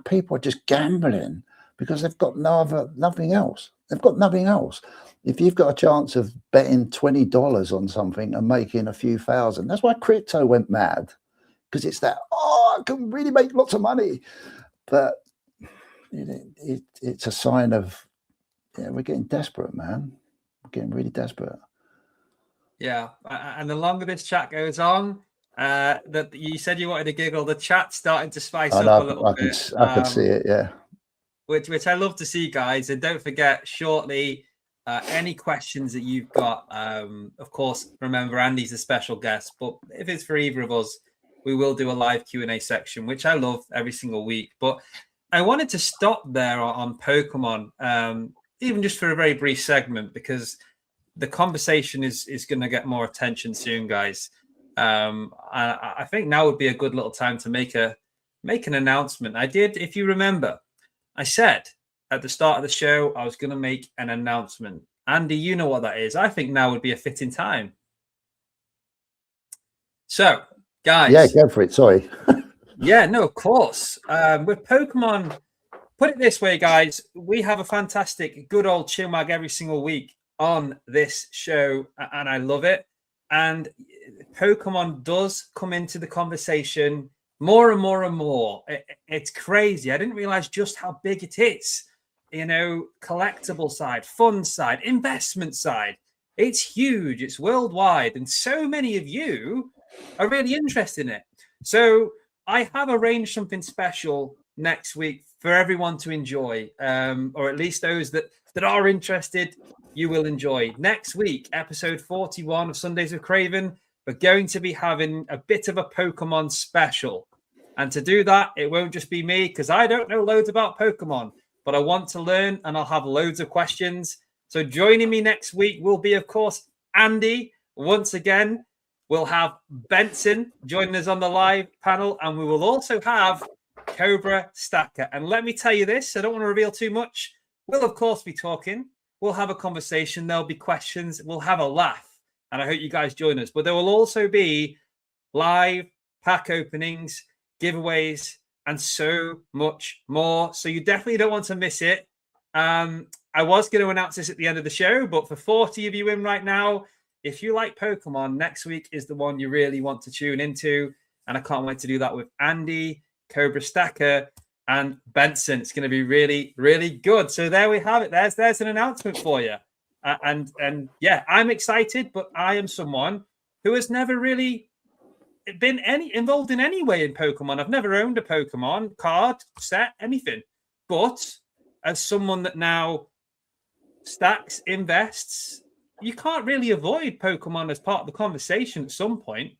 People are just gambling because they've got nothing else. They've got nothing else. If you've got a chance of betting $20 on something and making a few thousand, that's why crypto went mad, because it's that, I can really make lots of money. But it's a sign of, we're getting desperate, man. We're getting really desperate.
Yeah, and the longer this chat goes on, that you said you wanted to giggle, the chat's starting to spice up a little bit.
I can see it, yeah.
Which I love to see, guys. And don't forget, shortly, any questions that you've got, of course, remember Andy's a special guest, but if it's for either of us, we will do a live Q&A section, which I love every single week. But I wanted to stop there on Pokemon, even just for a very brief segment, because the conversation is going to get more attention soon, guys. I think now would be a good little time to make an announcement. I did, if you remember, I said at the start of the show I was going to make an announcement. Andy, you know what that is. I think now would be a fitting time. So, guys.
Yeah, go for it. Sorry.
Yeah, no, of course. With Pokemon, put it this way, guys. We have a fantastic, good old chinwag every single week on this show, and I love it. And Pokemon does come into the conversation more and more and more. It's crazy. I didn't realize just how big it is. Collectible side, fun side, investment side. It's huge. It's worldwide. And so many of you are really interested in it. So I have arranged something special next week for everyone to enjoy, or at least those that are interested, you will enjoy. Next week, episode 41 of Sundays with Craven, we're going to be having a bit of a Pokemon special. And to do that, it won't just be me, because I don't know loads about Pokemon, but I want to learn, and I'll have loads of questions. So joining me next week will be, of course, Andy. Once again, we'll have Benson joining us on the live panel, and we will also have Cobra Stacker. And let me tell you this, I don't want to reveal too much. We'll, of course, be talking. We'll have a conversation. There'll be questions. We'll have a laugh. And I hope you guys join us. But there will also be live pack openings, giveaways, and so much more. So you definitely don't want to miss it. I was going to announce this at the end of the show, but for 40 of you in right now, if you like Pokemon, next week is the one you really want to tune into. And I can't wait to do that with Andy, Cobra Stacker, and Benson. It's going to be really, really good. So there we have it. There's an announcement for you. And yeah, I'm excited, but I am someone who has never really been involved in any way in Pokemon. I've never owned a Pokemon card, set, anything. But as someone that now stacks, invests, you can't really avoid Pokemon as part of the conversation at some point,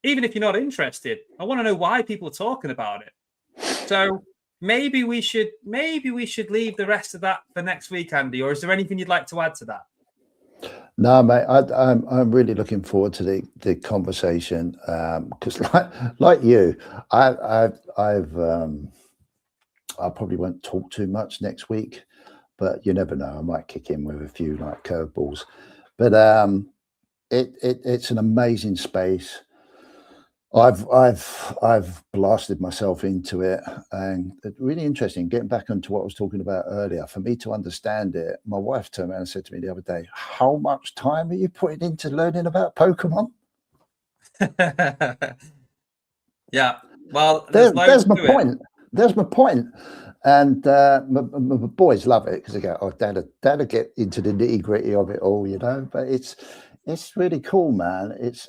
even if you're not interested. I want to know why people are talking about it. So maybe we should leave the rest of that for next week, Andy. Or is there anything you'd like to add to that?
No, mate, I'm really looking forward to the conversation because, like you, I probably won't talk too much next week, but you never know. I might kick in with a few like curveballs, but it's an amazing space. I've blasted myself into it, and it's really interesting. Getting back onto what I was talking about earlier, for me to understand it, my wife turned around and said to me the other day, "How much time are you putting into learning about Pokemon?"
Yeah, well,
there's my point. There's my point. And my boys love it because they go, "Oh, Dad, get into the nitty gritty of it all," you know. But it's really cool, man. It's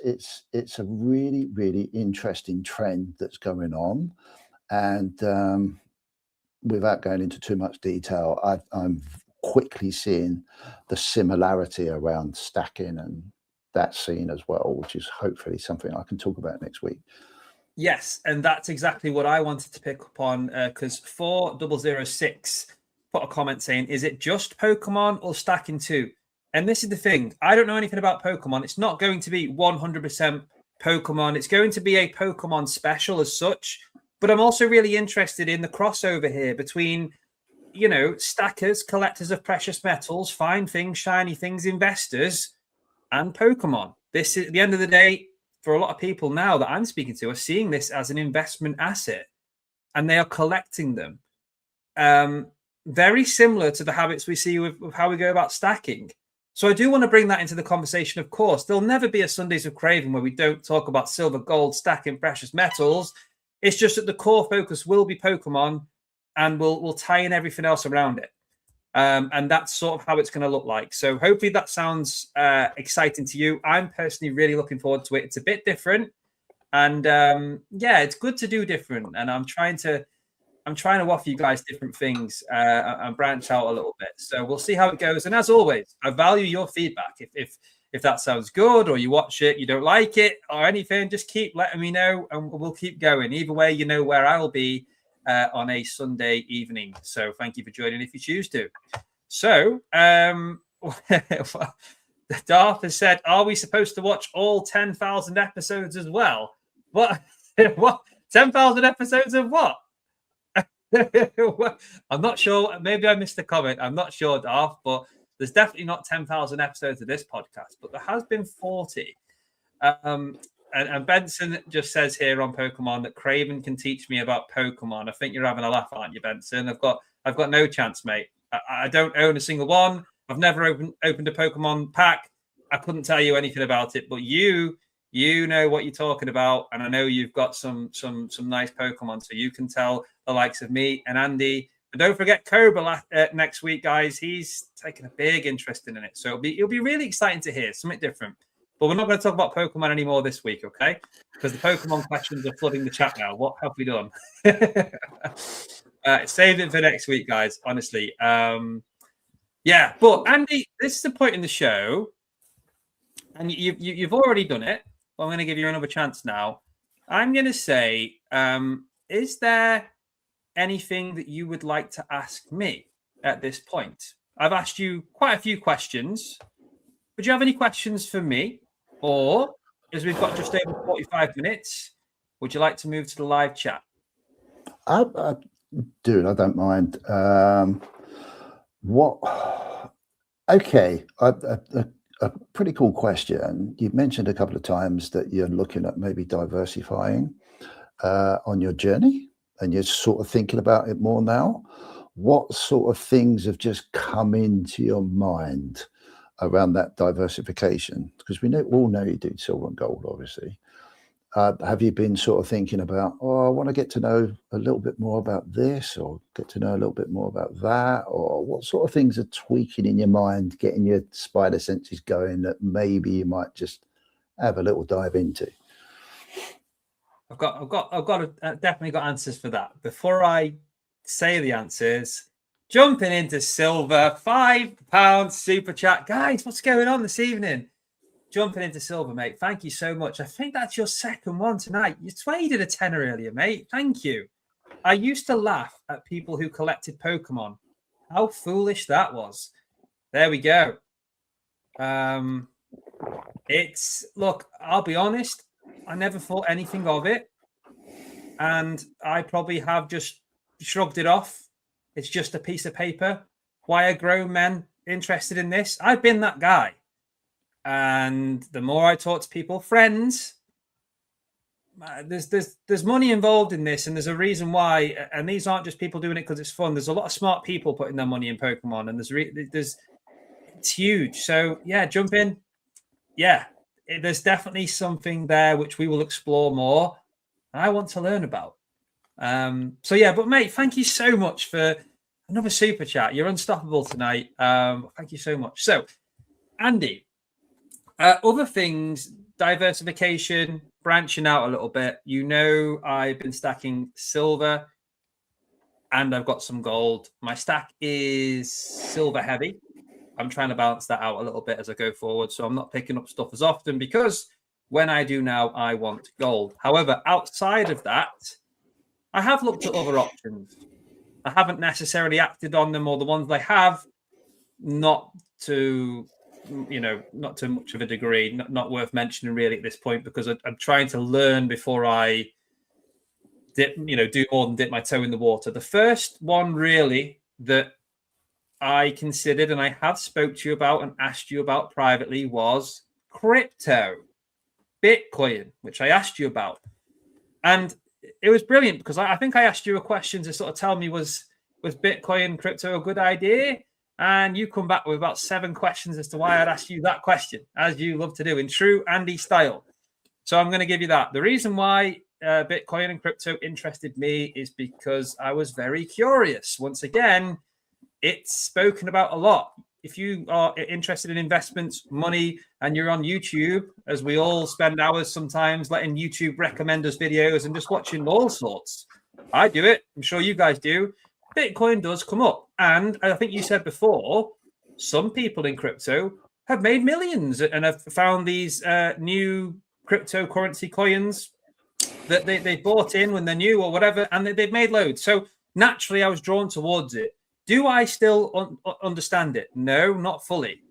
a really, really interesting trend that's going on. And without going into too much detail, I'm quickly seeing the similarity around stacking and that scene as well, which is hopefully something I can talk about next week.
Yes, and that's exactly what I wanted to pick up on because 4006 put a comment saying, "Is it just Pokemon or stacking too?" And this is the thing. I don't know anything about Pokemon. It's not going to be 100% Pokemon. It's going to be a Pokemon special as such. But I'm also really interested in the crossover here between, you know, stackers, collectors of precious metals, fine things, shiny things, investors, and Pokemon. This is, at the end of the day, for a lot of people now that I'm speaking to, are seeing this as an investment asset, and they are collecting them. Very similar to the habits we see with how we go about stacking. So I do want to bring that into the conversation, of course. There'll never be a Sundays of Craven where we don't talk about silver, gold, stacking precious metals. It's just that the core focus will be Pokemon, and we'll tie in everything else around it. And that's sort of how it's going to look like. So hopefully that sounds exciting to you. I'm personally really looking forward to it. It's a bit different. And yeah, it's good to do different. And I'm trying to offer you guys different things and branch out a little bit. So we'll see how it goes. And as always, I value your feedback. If that sounds good, or you watch it, you don't like it, or anything, just keep letting me know, and we'll keep going. Either way, you know where I'll be on a Sunday evening. So thank you for joining if you choose to. So Darth has said, "Are we supposed to watch all 10,000 episodes as well?" What? What? 10,000 episodes of what? I'm not sure. Maybe I missed the comment. I'm not sure, Darth, but there's definitely not 10,000 episodes of this podcast, but there has been 40. And Benson just says here on Pokemon that Craven can teach me about Pokemon. I think you're having a laugh, aren't you, Benson? I've got no chance, mate. I don't own a single one. I've never opened a Pokemon pack. I couldn't tell you anything about it, but you know what you're talking about, and I know you've got some nice Pokemon, so you can tell the likes of me and Andy. And don't forget Cobra next week, guys. He's taking a big interest in it, so it'll be really exciting to hear something different. But we're not going to talk about Pokemon anymore this week, okay? Because the Pokemon questions are flooding the chat now. What have we done? Save it for next week, guys. Honestly, yeah. But Andy, this is the point in the show, and you've already done it. But I'm going to give you another chance now. I'm going to say, is there anything that you would like to ask me at this point? I've asked you quite a few questions. Would you have any questions for me? Or, as we've got just over 45 minutes, would you like to move to the live chat?
Dude, I don't mind. Okay, a pretty cool question. You've mentioned a couple of times that you're looking at maybe diversifying on your journey, and you're sort of thinking about it more now. What sort of things have just come into your mind around that diversification? Because we all know you do silver and gold, obviously. Have you been sort of thinking about, I want to get to know a little bit more about this, or get to know a little bit more about that? Or what sort of things are tweaking in your mind, getting your spider senses going, that maybe you might just have a little dive into?
I've definitely got answers for that. Before I say the answers, jumping into silver, £5 super chat. Guys, what's going on this evening? Jumping into silver, mate. Thank you so much. I think that's your second one tonight. You swear you did a tenner earlier, mate. Thank you. I used to laugh at people who collected Pokemon. How foolish that was. There we go. Look, I'll be honest, I never thought anything of it. And I probably have just shrugged it off. It's just a piece of paper. Why are grown men interested in this? I've been that guy. And the more I talk to people, friends, there's money involved in this, and there's a reason why. And these aren't just people doing it because it's fun. There's a lot of smart people putting their money in Pokemon, and it's huge. So yeah, jump in. Yeah, there's definitely something there which we will explore more. I want to learn about. So yeah, but mate, thank you so much for another super chat. You're unstoppable tonight. Thank you so much. So, Andy, other things, diversification, branching out a little bit. You know, I've been stacking silver and I've got some gold. My stack is silver heavy. I'm trying to balance that out a little bit as I go forward. So I'm not picking up stuff as often because when I do now, I want gold. However, outside of that, I have looked at other options. I haven't necessarily acted on them, or the ones I have, not to much of a degree, not worth mentioning really at this point, because I'm trying to learn before I do more than dip my toe in the water. The first one really that I considered and I have spoke to you about and asked you about privately was crypto, Bitcoin, which I asked you about. And it was brilliant because I think I asked you a question to sort of tell me was Bitcoin crypto a good idea? And you come back with about 7 questions as to why I'd ask you that question, as you love to do in true Andy style. So I'm going to give you that. The reason why Bitcoin and crypto interested me is because I was very curious. Once again, it's spoken about a lot. If you are interested in investments, money, and you're on YouTube, as we all spend hours sometimes letting YouTube recommend us videos and just watching all sorts. I do it. I'm sure you guys do. Bitcoin does come up. And I think you said before, some people in crypto have made millions and have found these new cryptocurrency coins that they bought in when they're new or whatever, and they've made loads. So naturally, I was drawn towards it. Do I still understand it? No, not fully.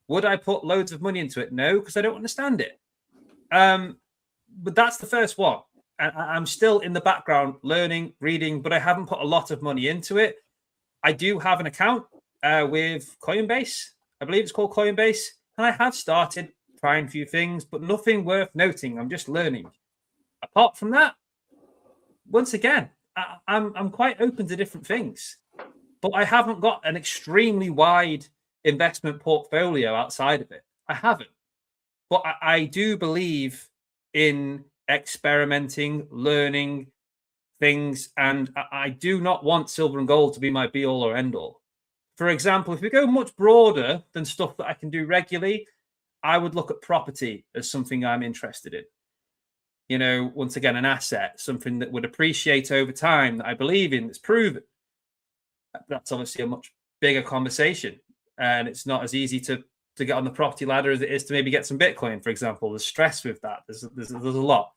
Would I put loads of money into it? No, because I don't understand it. But that's the first one. I'm still in the background learning, reading, but I haven't put a lot of money into it. I do have an account with Coinbase. I believe it's called Coinbase. And I have started trying a few things, but nothing worth noting. I'm just learning. Apart from that, once again, I'm quite open to different things. But I haven't got an extremely wide investment portfolio outside of it. I haven't. But I do believe in experimenting, learning things, and I do not want silver and gold to be my be all or end all. For example, if we go much broader than stuff that I can do regularly, I would look at property as something I'm interested in. You know, once again, an asset, something that would appreciate over time, that I believe in, that's proven. That's obviously a much bigger conversation, and it's not as easy to get on the property ladder as it is to maybe get some Bitcoin, for example. There's stress with that. There's a lot.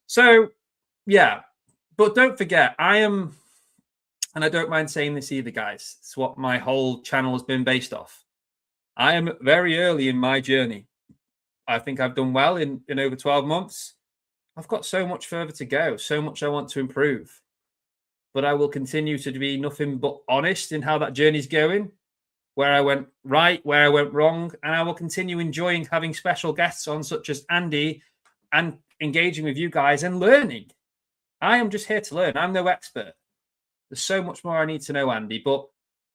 So, yeah, but don't forget, I am, and I don't mind saying this either, guys. It's what my whole channel has been based off. I am very early in my journey. I think I've done well in over 12 months. I've got so much further to go, so much I want to improve. But I will continue to be nothing but honest in how that journey's going, where I went right, where I went wrong, and I will continue enjoying having special guests on, such as Andy, and engaging with you guys and learning. I am just here to learn. I'm no expert. There's so much more I need to know, Andy. But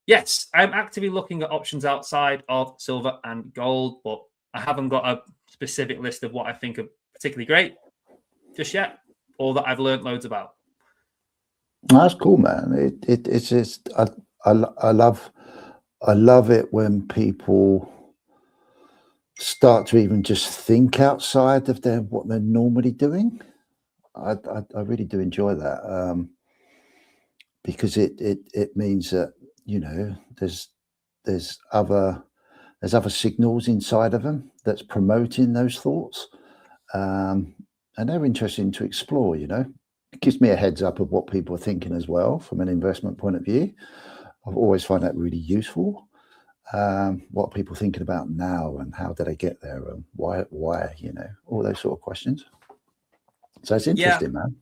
yes, I'm actively looking at options outside of silver and gold, but I haven't got a specific list of what I think are particularly great just yet, or that I've learned loads about.
That's cool, man. It's just I love it when people start to even just think outside of what they're normally doing. I really do enjoy that, because it means that, you know, there's other signals inside of them that's promoting those thoughts, and they're interesting to explore, you know. It gives me a heads up of what people are thinking as well from an investment point of view. I've always find that really useful. What are people thinking about now, and how did they get there, and why, all those sort of questions. So it's interesting, man.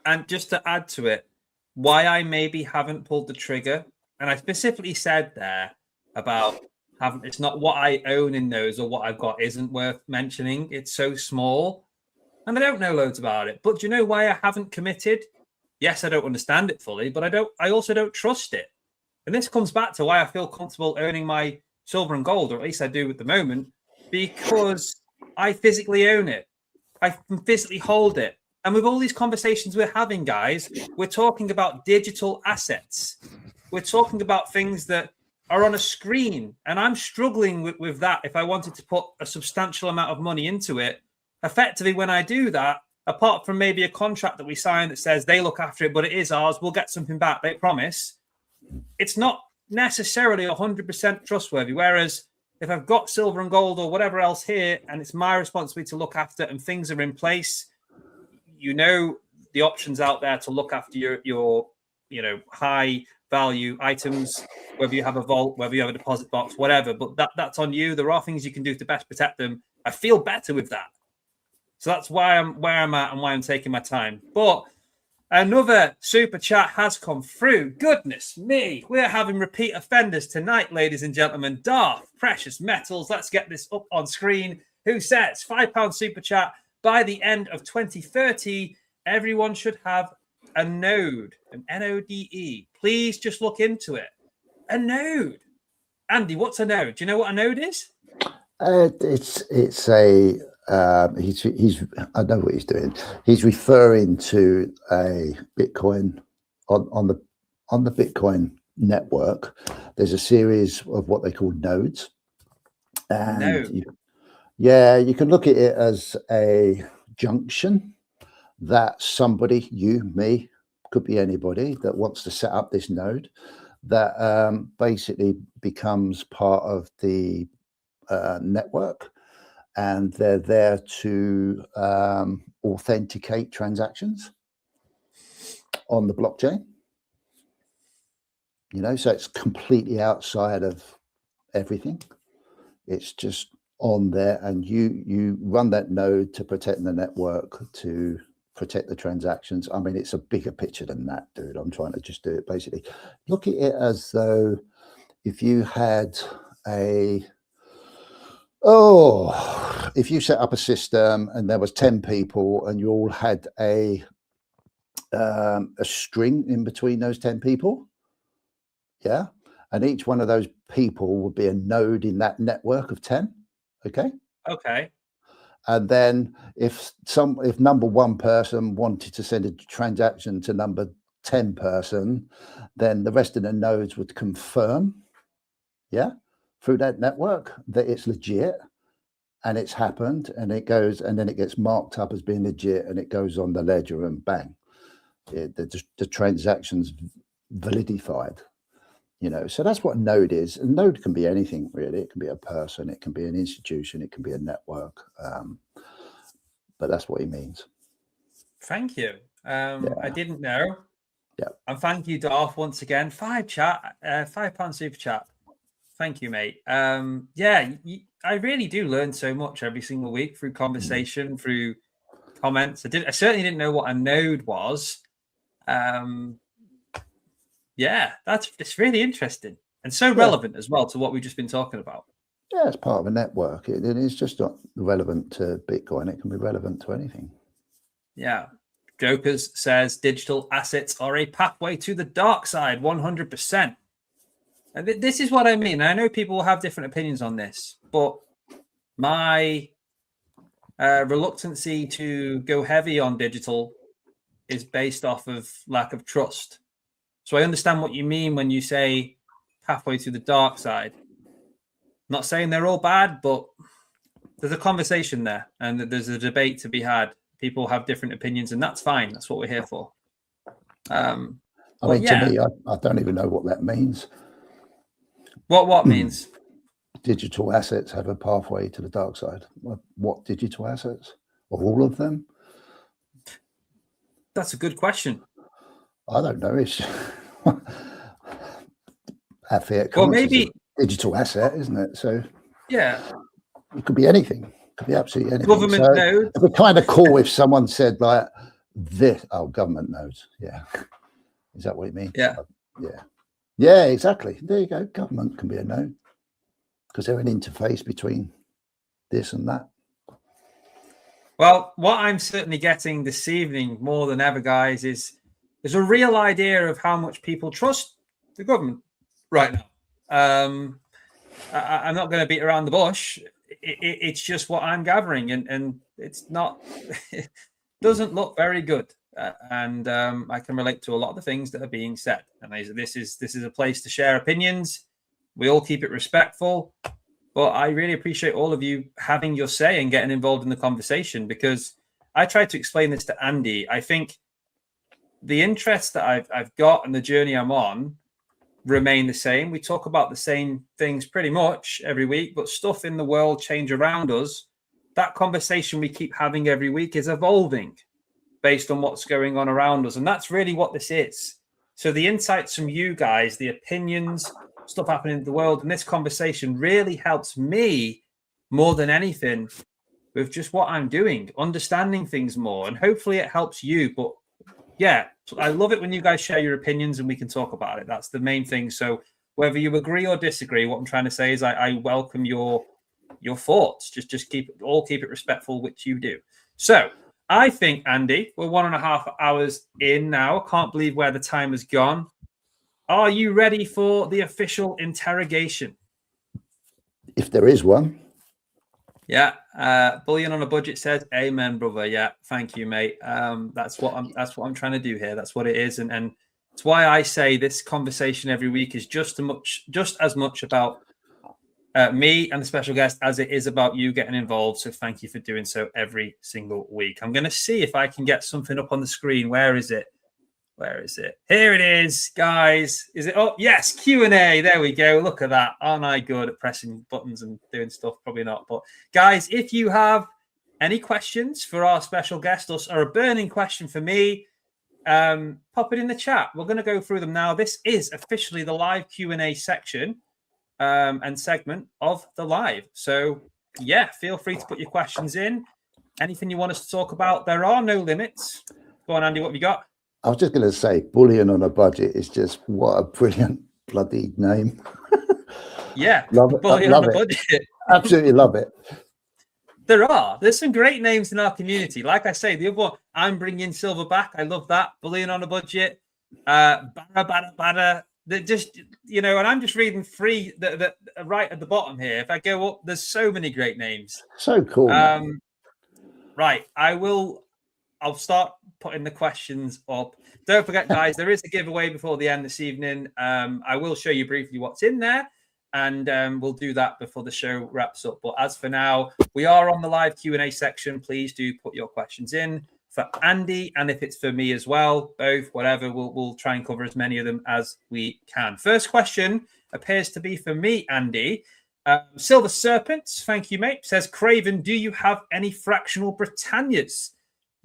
And just to add to it, why I maybe haven't pulled the trigger, and I specifically said there about it's not what I own in those or what I've got isn't worth mentioning. It's so small, and I don't know loads about it. But do you know why I haven't committed? Yes, I don't understand it fully, but I also don't trust it. And this comes back to why I feel comfortable owning my silver and gold, or at least I do at the moment, because I physically own it. I can physically hold it. And with all these conversations we're having, guys, we're talking about digital assets. We're talking about things that are on a screen. And I'm struggling with that. If I wanted to put a substantial amount of money into it, effectively, when I do that, apart from maybe a contract that we sign that says they look after it, but it is ours, we'll get something back, they promise. It's not necessarily 100% trustworthy. Whereas if I've got silver and gold or whatever else here, and it's my responsibility to look after, and things are in place, the options out there to look after your high value items, whether you have a vault, whether you have a deposit box, whatever. But that's on you. There are things you can do to best protect them. I feel better with that. So that's why I'm where I'm at and why I'm taking my time. But another super chat has come through. Goodness me. We're having repeat offenders tonight, ladies and gentlemen. Darth, Precious Metals. Let's get this up on screen. Who says £5 super chat? By the end of 2030, everyone should have a node, an NODE. Please just look into it. A node. Andy, what's a node? Do you know what a node is?
It's a he's I know what he's doing. He's referring to a Bitcoin on the Bitcoin network. There's a series of what they call nodes, and you can look at it as a junction that somebody, you, me, could be anybody that wants to set up this node that basically becomes part of the network, and they're there to authenticate transactions on the blockchain. So it's completely outside of everything. It's just on there, and you run that node to protect the network, to protect the transactions. I mean, it's a bigger picture than that, dude. I'm trying to just do it basically. Look at it as though if you had if you set up a system and there was 10 people and you all had a string in between those 10 people, and each one of those people would be a node in that network of 10. Okay. And then if number one person wanted to send a transaction to number 10 person, then the rest of the nodes would confirm, through that network that it's legit and it's happened, and it goes, and then it gets marked up as being legit, and it goes on the ledger, and bang, the transaction's validified. So that's what a node is. A node can be anything, really. It can be a person, it can be an institution, it can be a network, but that's what he means.
Thank you. I didn't know. And thank you, Darth, once again. £5 super chat. Thank you, mate. I really do learn so much every single week through conversation, through comments. I certainly didn't know what a node was. It's really interesting and so relevant as well to what we've just been talking about.
Yeah, it's part of a network. It is just not relevant to Bitcoin. It can be relevant to anything.
Yeah. Jokers says digital assets are a pathway to the dark side, 100%. And this is what I mean. I know people will have different opinions on this, but my reluctancy to go heavy on digital is based off of lack of trust. So I understand what you mean when you say pathway to the dark side. I'm not saying they're all bad, but there's a conversation there, and there's a debate to be had. People have different opinions, and that's fine. That's what we're here for.
To me, I don't even know what that means.
What means?
Digital assets have a pathway to the dark side. What digital assets? Of all of them?
That's a good question.
I don't know. It's our fiat
Well,
currency
maybe
is a digital asset, isn't it? So
yeah,
it could be anything. It could be absolutely anything.
government
So
nodes.
it'd be kind of cool if someone said like this. Oh, government nodes. Yeah. Is that what you mean?
Yeah.
Yeah. Yeah, exactly. There you go. Government can be a node because they're an interface between this and that.
Well, what I'm certainly getting this evening more than ever, guys, is there's a real idea of how much people trust the government right now. I'm not going to beat around the bush. It's just what I'm gathering, and it's not. It doesn't look very good, and I can relate to a lot of the things that are being said. And this is a place to share opinions. We all keep it respectful. But I really appreciate all of you having your say and getting involved in the conversation, because I tried to explain this to Andy. I think the interest that I've got and the journey I'm on remain the same. We talk about the same things pretty much every week, but stuff in the world change around us. That conversation we keep having every week is evolving based on what's going on around us. And that's really what this is. So the insights from you guys, the opinions, stuff happening in the world, and this conversation really helps me more than anything with just what I'm doing, understanding things more, and hopefully it helps you. But yeah, I love it when you guys share your opinions and we can talk about it. That's the main thing. So whether you agree or disagree, what I'm trying to say is I welcome your thoughts. Just keep it respectful, which you do. So I think, Andy, we're 1.5 hours in now. I can't believe where the time has gone. Are you ready for the official interrogation?
If there is one.
Yeah. Bullion on a Budget says, "Amen, brother." Yeah, thank you, mate. That's what I'm trying to do here. That's what it is, and it's why I say this conversation every week is just as much about me and the special guest as it is about you getting involved. So thank you for doing so every single week. I'm going to see if I can get something up on the screen. Where is it? Here it is, guys. Is it? Oh, yes, Q&A. There we go. Look at that. Aren't I good at pressing buttons and doing stuff? Probably not. But guys, if you have any questions for our special guest or a burning question for me, pop it in the chat. We're going to go through them now. This is officially the live Q&A section and segment of the live. So yeah, feel free to put your questions in. Anything you want us to talk about. There are no limits. Go on, Andy. What have you got?
I was just going to say, Bullion on a Budget is just what a brilliant bloody name.
Yeah,
love it.
Bullion on a Budget.
Absolutely love it.
There's some great names in our community. Like I say, the other one, I'm bringing silver back. I love that. Bullion on a Budget. Bada. Just, and I'm just reading three that right at the bottom here. If I go up, there's so many great names.
So cool.
Right. I'll start putting the questions up. Don't forget, guys, there is a giveaway before the end this evening. I will show you briefly what's in there, and we'll do that before the show wraps up. But as for now, we are on the live Q&A section. Please do put your questions in for Andy, and if it's for me as well, both, whatever, we'll try and cover as many of them as we can. First question appears to be for me, Andy. Silver Serpents, thank you, mate, says, Craven, do you have any fractional Britannias?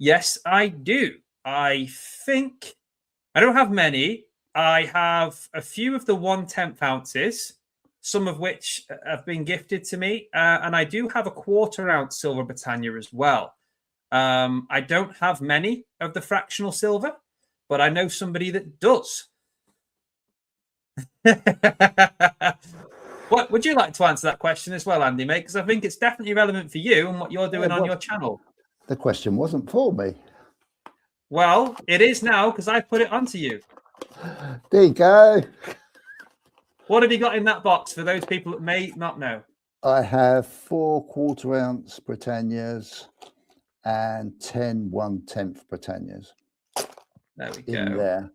Yes, I do. I think I don't have many. I have a few of the 1/10 ounces, some of which have been gifted to me. And I do have a 1/4 ounce silver Britannia as well. I don't have many of the fractional silver, but I know somebody that does. What would you like to answer that question as well, Andy, mate? Because I think it's definitely relevant for you and what you're doing on your channel.
The question wasn't for me.
Well, it is now because I put it onto you.
There you go.
What have you got in that box for those people that may not know?
I have 4 1/4 ounce Britannias and 10 1/10 Britannias.
There we go.
In there.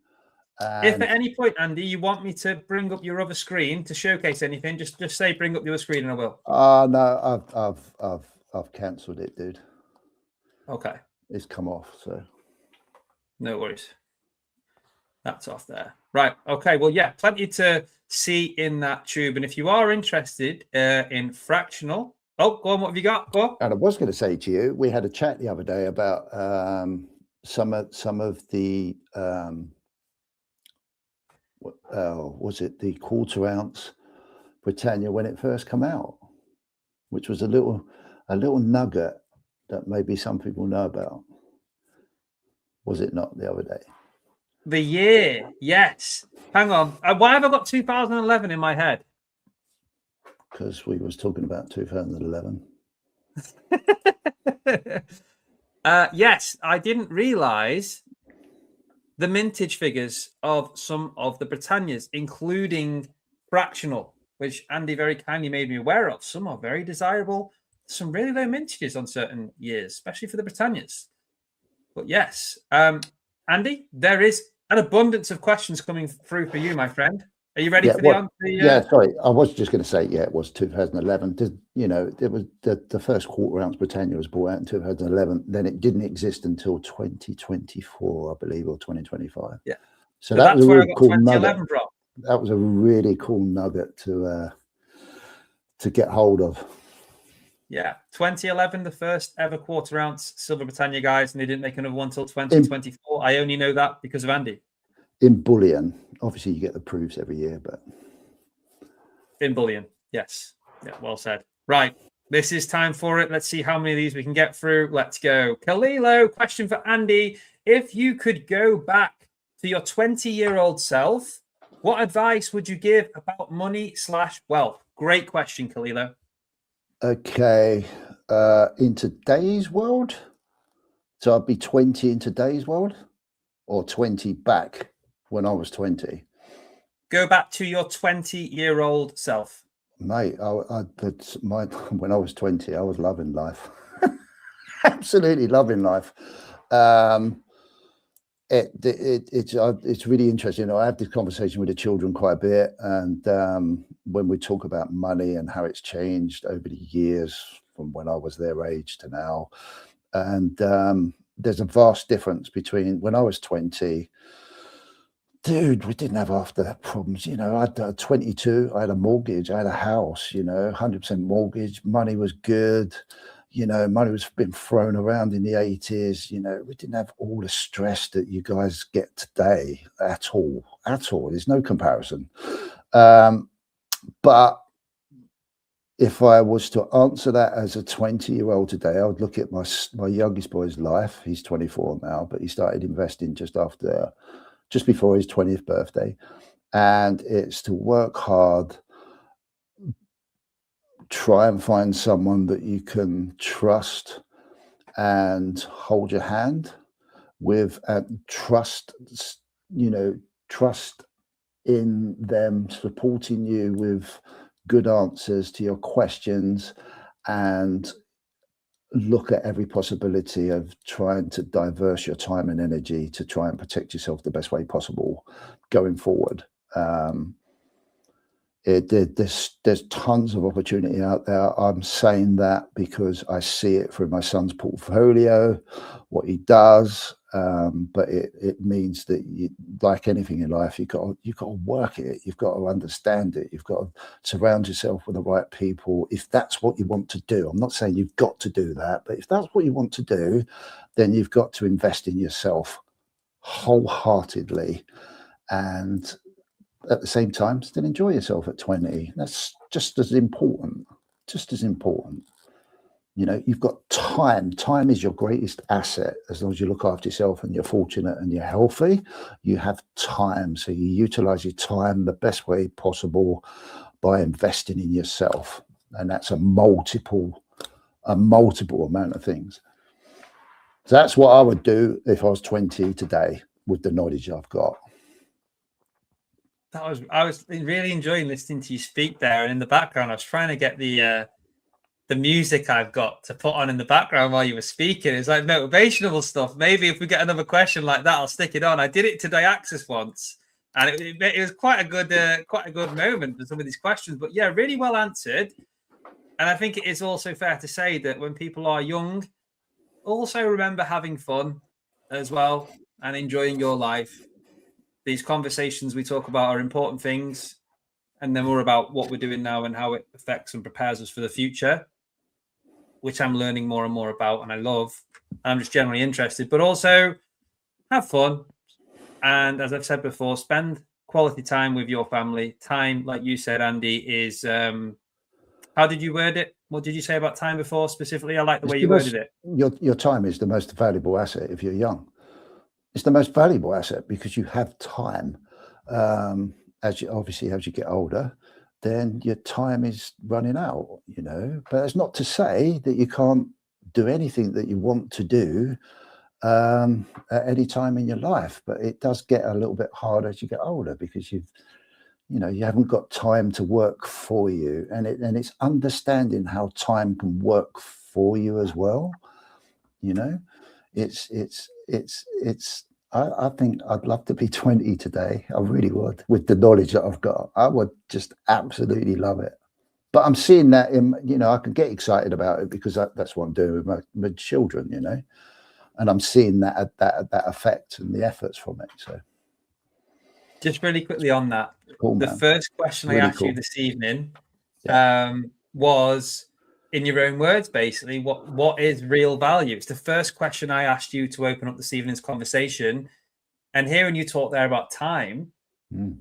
If at any point, Andy, you want me to bring up your other screen to showcase anything, just say bring up your screen and I will.
No, I've cancelled it, dude.
Okay.
It's come off, so.
No worries. That's off there. Right. Okay. Well, yeah, plenty to see in that tube. And if you are interested in fractional, go on. What have you got? Go on.
And I was going to say to you, we had a chat the other day about some of the was it the quarter ounce Britannia when it first came out, which was a little nugget that maybe some people know about. Was it not the other day?
The year, yes. Hang on. Why have I got 2011 in my head?
Because we was talking about 2011.
Yes, I didn't realise the mintage figures of some of the Britannias, including fractional, which Andy very kindly made me aware of. Some are very desirable. Some really low mintages on certain years, especially for the Britannias. But yes, Andy, there is an abundance of questions coming through for you, my friend. Are you ready for the answer?
Yeah, sorry. I was just going to say, yeah, it was 2011. You know, it was the first quarter ounce Britannia was brought out in 2011. Then it didn't exist until 2024, I believe, or 2025.
Yeah.
So that was a really cool nugget.
From.
That was a really cool nugget to get hold of.
Yeah, 2011, the first ever quarter ounce silver Britannia, guys, and they didn't make another one until 2024. I only know that because of Andy.
In bullion, obviously you get the proofs every year, but
in bullion, yes, yeah, well said. Right, this is time for it. Let's see how many of these we can get through. Let's go. Kalilo, question for Andy: if you could go back to your 20-year-old self, what advice would you give about money/wealth? Great question, Kalilo.
Okay, in today's world, so I'd be 20 in today's world, or 20 back when I was 20.
Go back to your 20-year-old self.
Mate, when I was 20, I was loving life. Absolutely loving life. It's really interesting. I have this conversation with the children quite a bit, and when we talk about money and how it's changed over the years from when I was their age to now, and there's a vast difference between when I was 20. Dude, we didn't have half the problems. You know, I'd 22, I had a mortgage, I had a house, 100% mortgage. Money was good. Money was been thrown around in the 80s. We didn't have all the stress that you guys get today at all. There's no comparison. But if I was to answer that as a 20-year-old today, I would look at my youngest boy's life. He's 24 now, but he started investing just before his 20th birthday. And it's to work hard, try and find someone that you can trust and hold your hand with, and trust in them supporting you with good answers to your questions, and look at every possibility of trying to diverse your time and energy to try and protect yourself the best way possible going forward. There's tons of opportunity out there. I'm saying that because I see it through my son's portfolio, what he does. But it means that like anything in life, you've got to work it. You've got to understand it. You've got to surround yourself with the right people. If that's what you want to do, I'm not saying you've got to do that, but if that's what you want to do, then you've got to invest in yourself wholeheartedly, and at the same time still enjoy yourself at 20. That's just as important. You've got time is your greatest asset. As long as you look after yourself and you're fortunate and you're healthy, you have time. So you utilize your time the best way possible by investing in yourself, and that's a multiple amount of things. So that's what I would do if I was 20 today with the knowledge I've got.
I was really enjoying listening to you speak there, and in the background I was trying to get the music I've got to put on in the background while you were speaking. It's like motivational stuff. Maybe if we get another question like that, I'll stick it on. I did it to Diaxis once, and it was quite a good moment for some of these questions. But yeah, really well answered. And I think it is also fair to say that when people are young, also remember having fun as well and enjoying your life. These conversations we talk about are important things, and they're more about what we're doing now and how it affects and prepares us for the future, which I'm learning more and more about, and I love. I'm just generally interested. But also, have fun, and as I've said before, spend quality time with your family. Time, like you said, Andy, is how did you word it? What did you say about time before specifically? I like the way you worded it.
Your time is the most valuable asset if you're young. It's the most valuable asset because you have time. As you get older, then your time is running out, But that's not to say that you can't do anything that you want to do at any time in your life. But it does get a little bit harder as you get older because you haven't got time to work for you, and it's understanding how time can work for you as well. I think I'd love to be 20 today. I really would, with the knowledge that I've got. I would just absolutely love it. But I'm seeing that I can get excited about it because that's what I'm doing with my children, and I'm seeing that effect and the efforts from it. So,
just really quickly on that,
cool,
the first question I asked you this evening was, in your own words, basically, what is real value? It's the first question I asked you to open up this evening's conversation. And hearing you talk there about time, it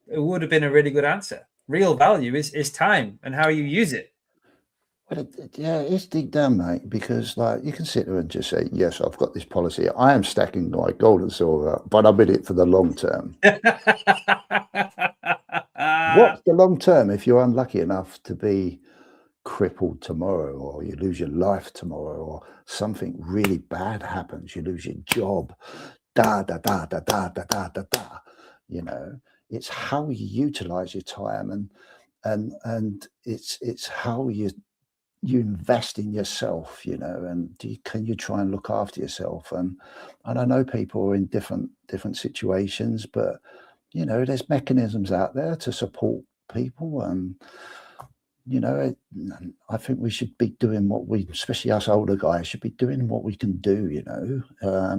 would have been a really good answer. Real value is time and how you use it.
Well, it's deep down, mate, because you can sit there and just say, yes, I've got this policy. I am stacking my gold and silver, but I'm in it for the long term. What's the long term if you're unlucky enough to be crippled tomorrow, or you lose your life tomorrow, or something really bad happens, you lose your job, it's how you utilize your time, and it's how you invest in yourself, and can you try and look after yourself, and I know people are in different situations, but there's mechanisms out there to support people, and I think we should be doing especially us older guys, should be doing what we can do,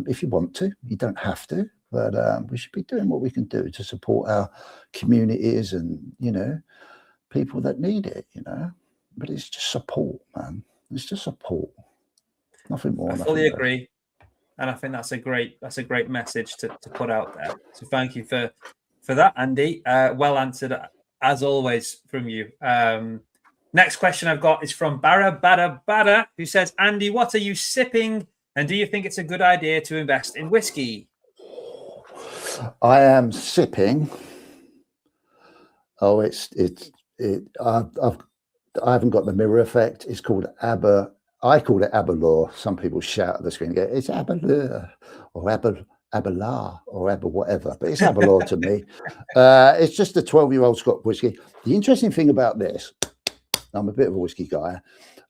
if you want to. You don't have to, but we should be doing what we can do to support our communities and, people that need it, But it's just support, man. It's just support. Nothing more.
I fully agree. And I think that's a great message to put out there. So thank you for that, Andy. Well answered, as always, from you. Next question I've got is from Bada, who says, Andy, what are you sipping? And do you think it's a good idea to invest in whiskey?
I am sipping. Oh, I haven't got the mirror effect. It's called I call it Aberlour. Some people shout at the screen and go, it's Aberlour or Aberlour or whatever, but it's Aberlour to me. It's just a 12-year-old Scotch whiskey. The interesting thing about this, I'm a bit of a whiskey guy.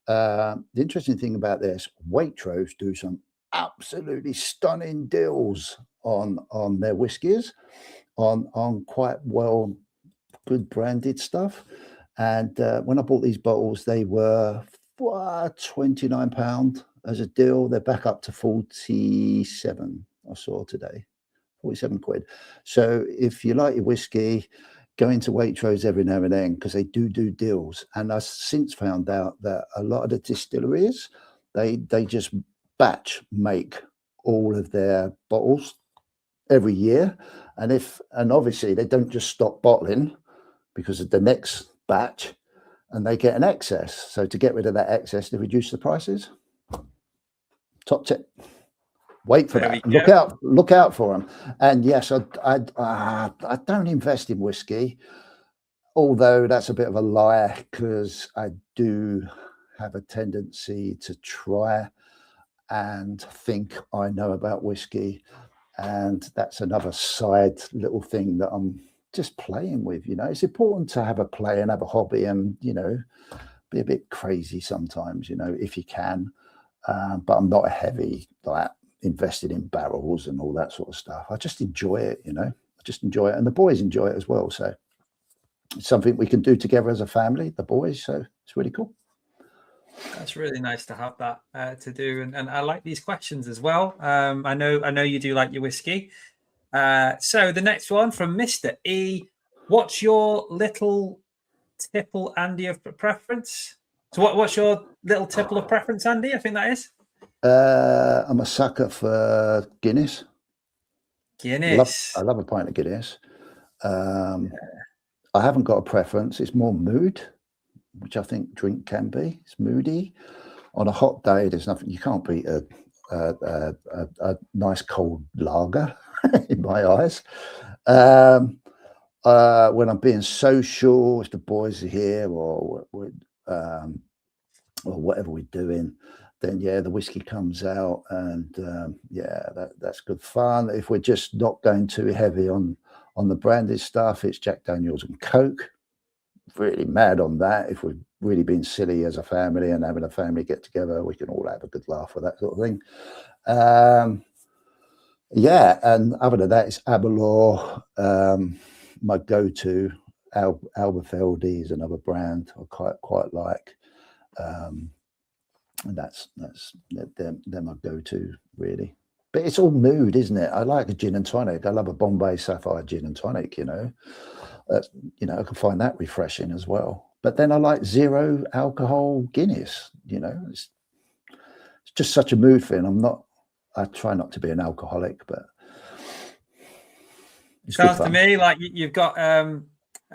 The interesting thing about this, Waitrose do some absolutely stunning deals on their whiskies, on quite good branded stuff. And when I bought these bottles, they were £29 as a deal. They're back up to 47. I saw today, 47 quid. So if you like your whiskey, go into Waitrose every now and then, because they do deals. And I've since found out that a lot of the distilleries, they just batch make all of their bottles every year. And obviously they don't just stop bottling because of the next batch, and they get an excess. So to get rid of that excess, they reduce the prices. Top tip. Wait for that. Look out for them. And yes, I don't invest in whiskey, although that's a bit of a lie, because I do have a tendency to try and think I know about whiskey, and that's another side little thing that I'm just playing with. It's important to have a play and have a hobby, and be a bit crazy sometimes, if you can. But I'm not a heavy invested in barrels and all that sort of stuff. I just enjoy it, I just enjoy it, and the boys enjoy it as well. So it's something we can do together as a family, the boys. So it's really cool.
That's really nice to have that to do, and I like these questions as well. I know you do like your whiskey. So the next one from Mr. E. What's your little tipple, Andy, of preference? So what's your little tipple of preference, Andy? I think that is.
I'm a sucker for Guinness.
Guinness.
I love a pint of Guinness. I haven't got a preference. It's more mood, which I think drink can be. It's moody. On a hot day, there's nothing. You can't beat a nice cold lager in my eyes. When I'm being social, if the boys are here or whatever we're doing, then yeah, the whiskey comes out, and yeah, that's good fun. If we're just not going too heavy on the branded stuff, it's Jack Daniels and Coke. Really mad on that. If we've really been silly as a family and having a family get together, we can all have a good laugh with that sort of thing. Yeah, and other than that, it's Aberlour. My go-to Alberfeldy is another brand I quite like. And that's they're my go-to really. But it's all mood, isn't it? I like a gin and tonic. I love a Bombay Sapphire gin and tonic. You know, I can find that refreshing as well. But then I like zero alcohol Guinness. You know, it's just such a mood thing. I try not to be an alcoholic, but
it sounds to me like you've got a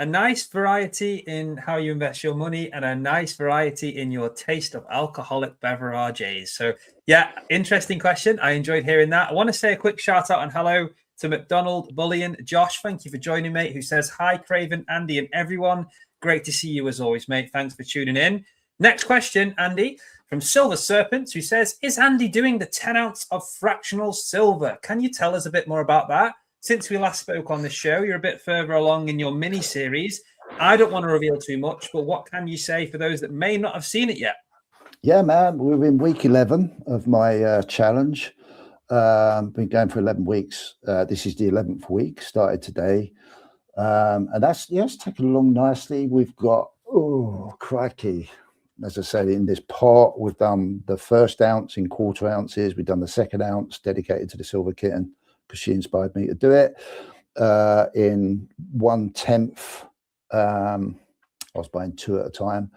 nice variety in how you invest your money and a nice variety in your taste of alcoholic beverages. So yeah, interesting question. I enjoyed hearing that. I want to say a quick shout out and hello to McDonald Bullion. Josh, thank you for joining, mate, who says, hi, Craven, Andy, and everyone. Great to see you as always, mate. Thanks for tuning in. Next question, Andy, from Silver Serpents, who says, is Andy doing the 10 ounce of fractional silver? Can you tell us a bit more about that? Since we last spoke on this show, you're a bit further along in your mini-series. I don't want to reveal too much, but what can you say for those that may not have seen it yet?
Yeah, man, we're in week 11 of my challenge. Been going for 11 weeks. This is the 11th week, started today. And it's taken along nicely. We've got, oh, crikey. As I said, in this pot, we've done the first ounce in quarter ounces. We've done the second ounce dedicated to the Silver Kitten, because she inspired me to do it, in 1/10. I was buying 2 at a time,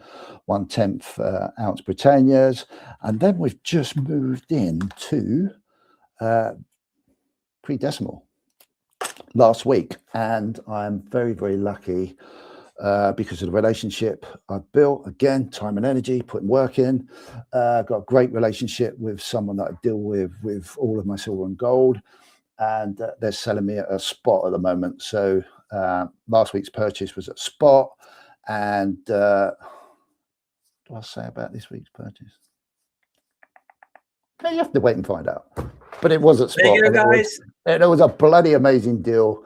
1/10 ounce Britannias, and then we've just moved into pre-decimal last week, and I'm very, very lucky because of the relationship I've built. Again, time and energy, putting work in. Got a great relationship with someone that I deal with all of my silver and gold. And they're selling me at a spot at the moment. So last week's purchase was at spot. And what do I say about this week's purchase? You have to wait and find out. But it was at spot.
There you go, guys.
It was a bloody amazing deal.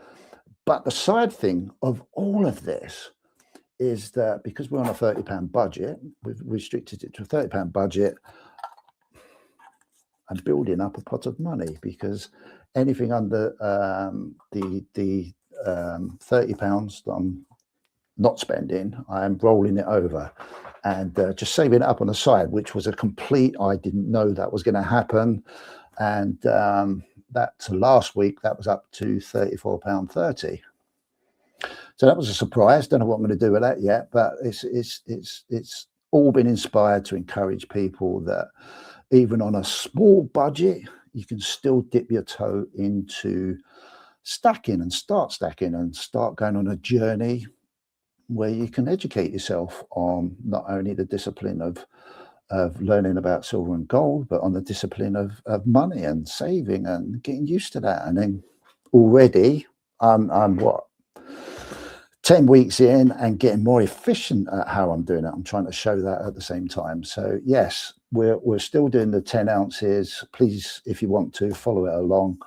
But the side thing of all of this is that because we're on a £30 budget, we've restricted it to a £30 budget. I'm building up a pot of money, because anything under the £30 that I'm not spending, I'm rolling it over and just saving it up on the side, which was a complete, I didn't know that was going to happen. And that last week, that was up to £34.30. So that was a surprise. Don't know what I'm going to do with that yet, but it's all been inspired to encourage people that even on a small budget, you can still dip your toe into stacking and start going on a journey where you can educate yourself on not only the discipline of learning about silver and gold, but on the discipline of money and saving and getting used to that. And then already I'm 10 weeks in and getting more efficient at how I'm doing it. I'm trying to show that at the same time. So yes, we're still doing the 10 ounces. Please, if you want to follow it along,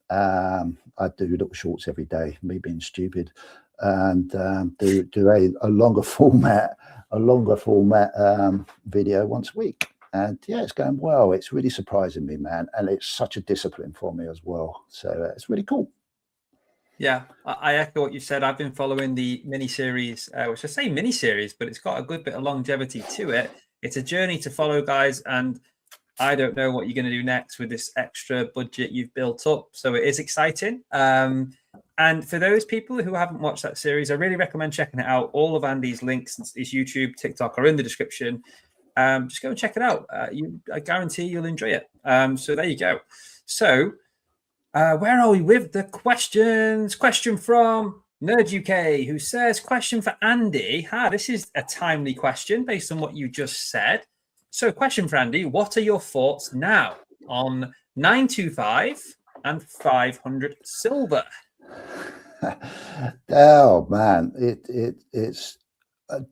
I do little shorts every day, me being stupid, and do a longer format video once a week. And yeah, it's going well. It's really surprising me, man. And it's such a discipline for me as well. So it's really cool.
Yeah, I echo what you said. I've been following the mini-series, which I say mini-series, but it's got a good bit of longevity to it. It's a journey to follow, guys, and I don't know what you're going to do next with this extra budget you've built up. So it is exciting. And for those people who haven't watched that series, I really recommend checking it out. All of Andy's links, his YouTube, TikTok are in the description. just go and check it out. I guarantee you'll enjoy it. So there you go. So where are we with the questions? Question from Nerd UK, who says, question for Andy. This is a timely question based on what you just said. So question for Andy, what are your thoughts now on 925 and 500 silver?
Oh man, it's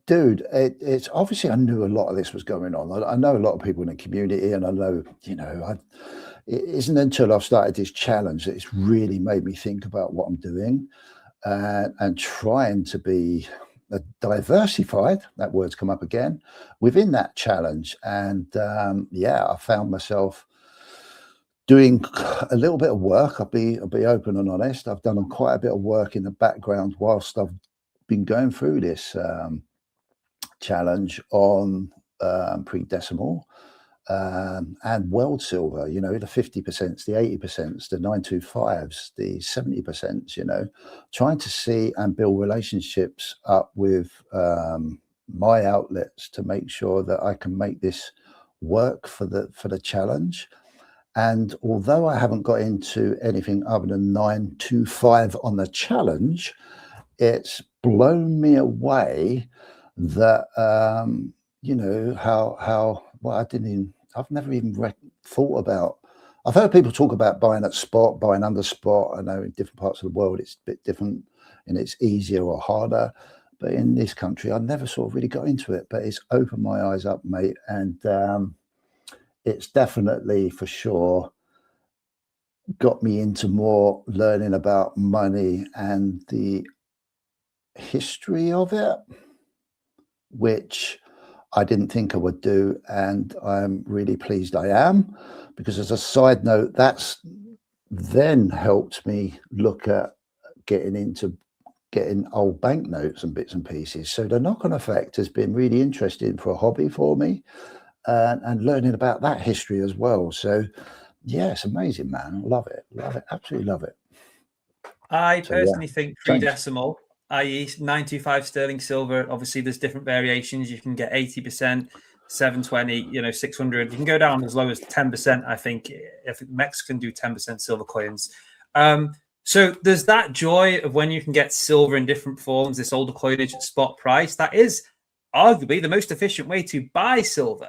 dude. It's obviously I knew a lot of this was going on. I know a lot of people in the community, and I know it isn't until I've started this challenge that it's really made me think about what I'm doing and trying to be diversified. That word's come up again within that challenge, and I found myself doing a little bit of work. I'll be open and honest. I've done quite a bit of work in the background whilst I've been going through this challenge on pre-decimal and world silver. The 50%, the 80%, the 925s, the 70%. Trying to see and build relationships up with my outlets to make sure that I can make this work for the challenge. And although I haven't got into anything other than 925 on the challenge, it's blown me away that I've never even thought about. I've heard people talk about buying at spot, buying under spot. I know in different parts of the world it's a bit different and it's easier or harder. But in this country, I never sort of really got into it. But it's opened my eyes up, mate, and it's definitely for sure got me into more learning about money and the history of it, which I didn't think I would do. And I'm really pleased I am, because as a side note, that's then helped me look at getting old banknotes and bits and pieces. So the knock-on effect has been really interesting for a hobby for me. And learning about that history as well. So, yeah, it's amazing, man. Love it. Absolutely love it.
I personally think pre-decimal, i.e. 925 sterling silver, obviously there's different variations. You can get 80%, 720, 600. You can go down as low as 10%, I think, if Mexico can do 10% silver coins. So there's that joy of when you can get silver in different forms, this older coinage at spot price. That is arguably the most efficient way to buy silver.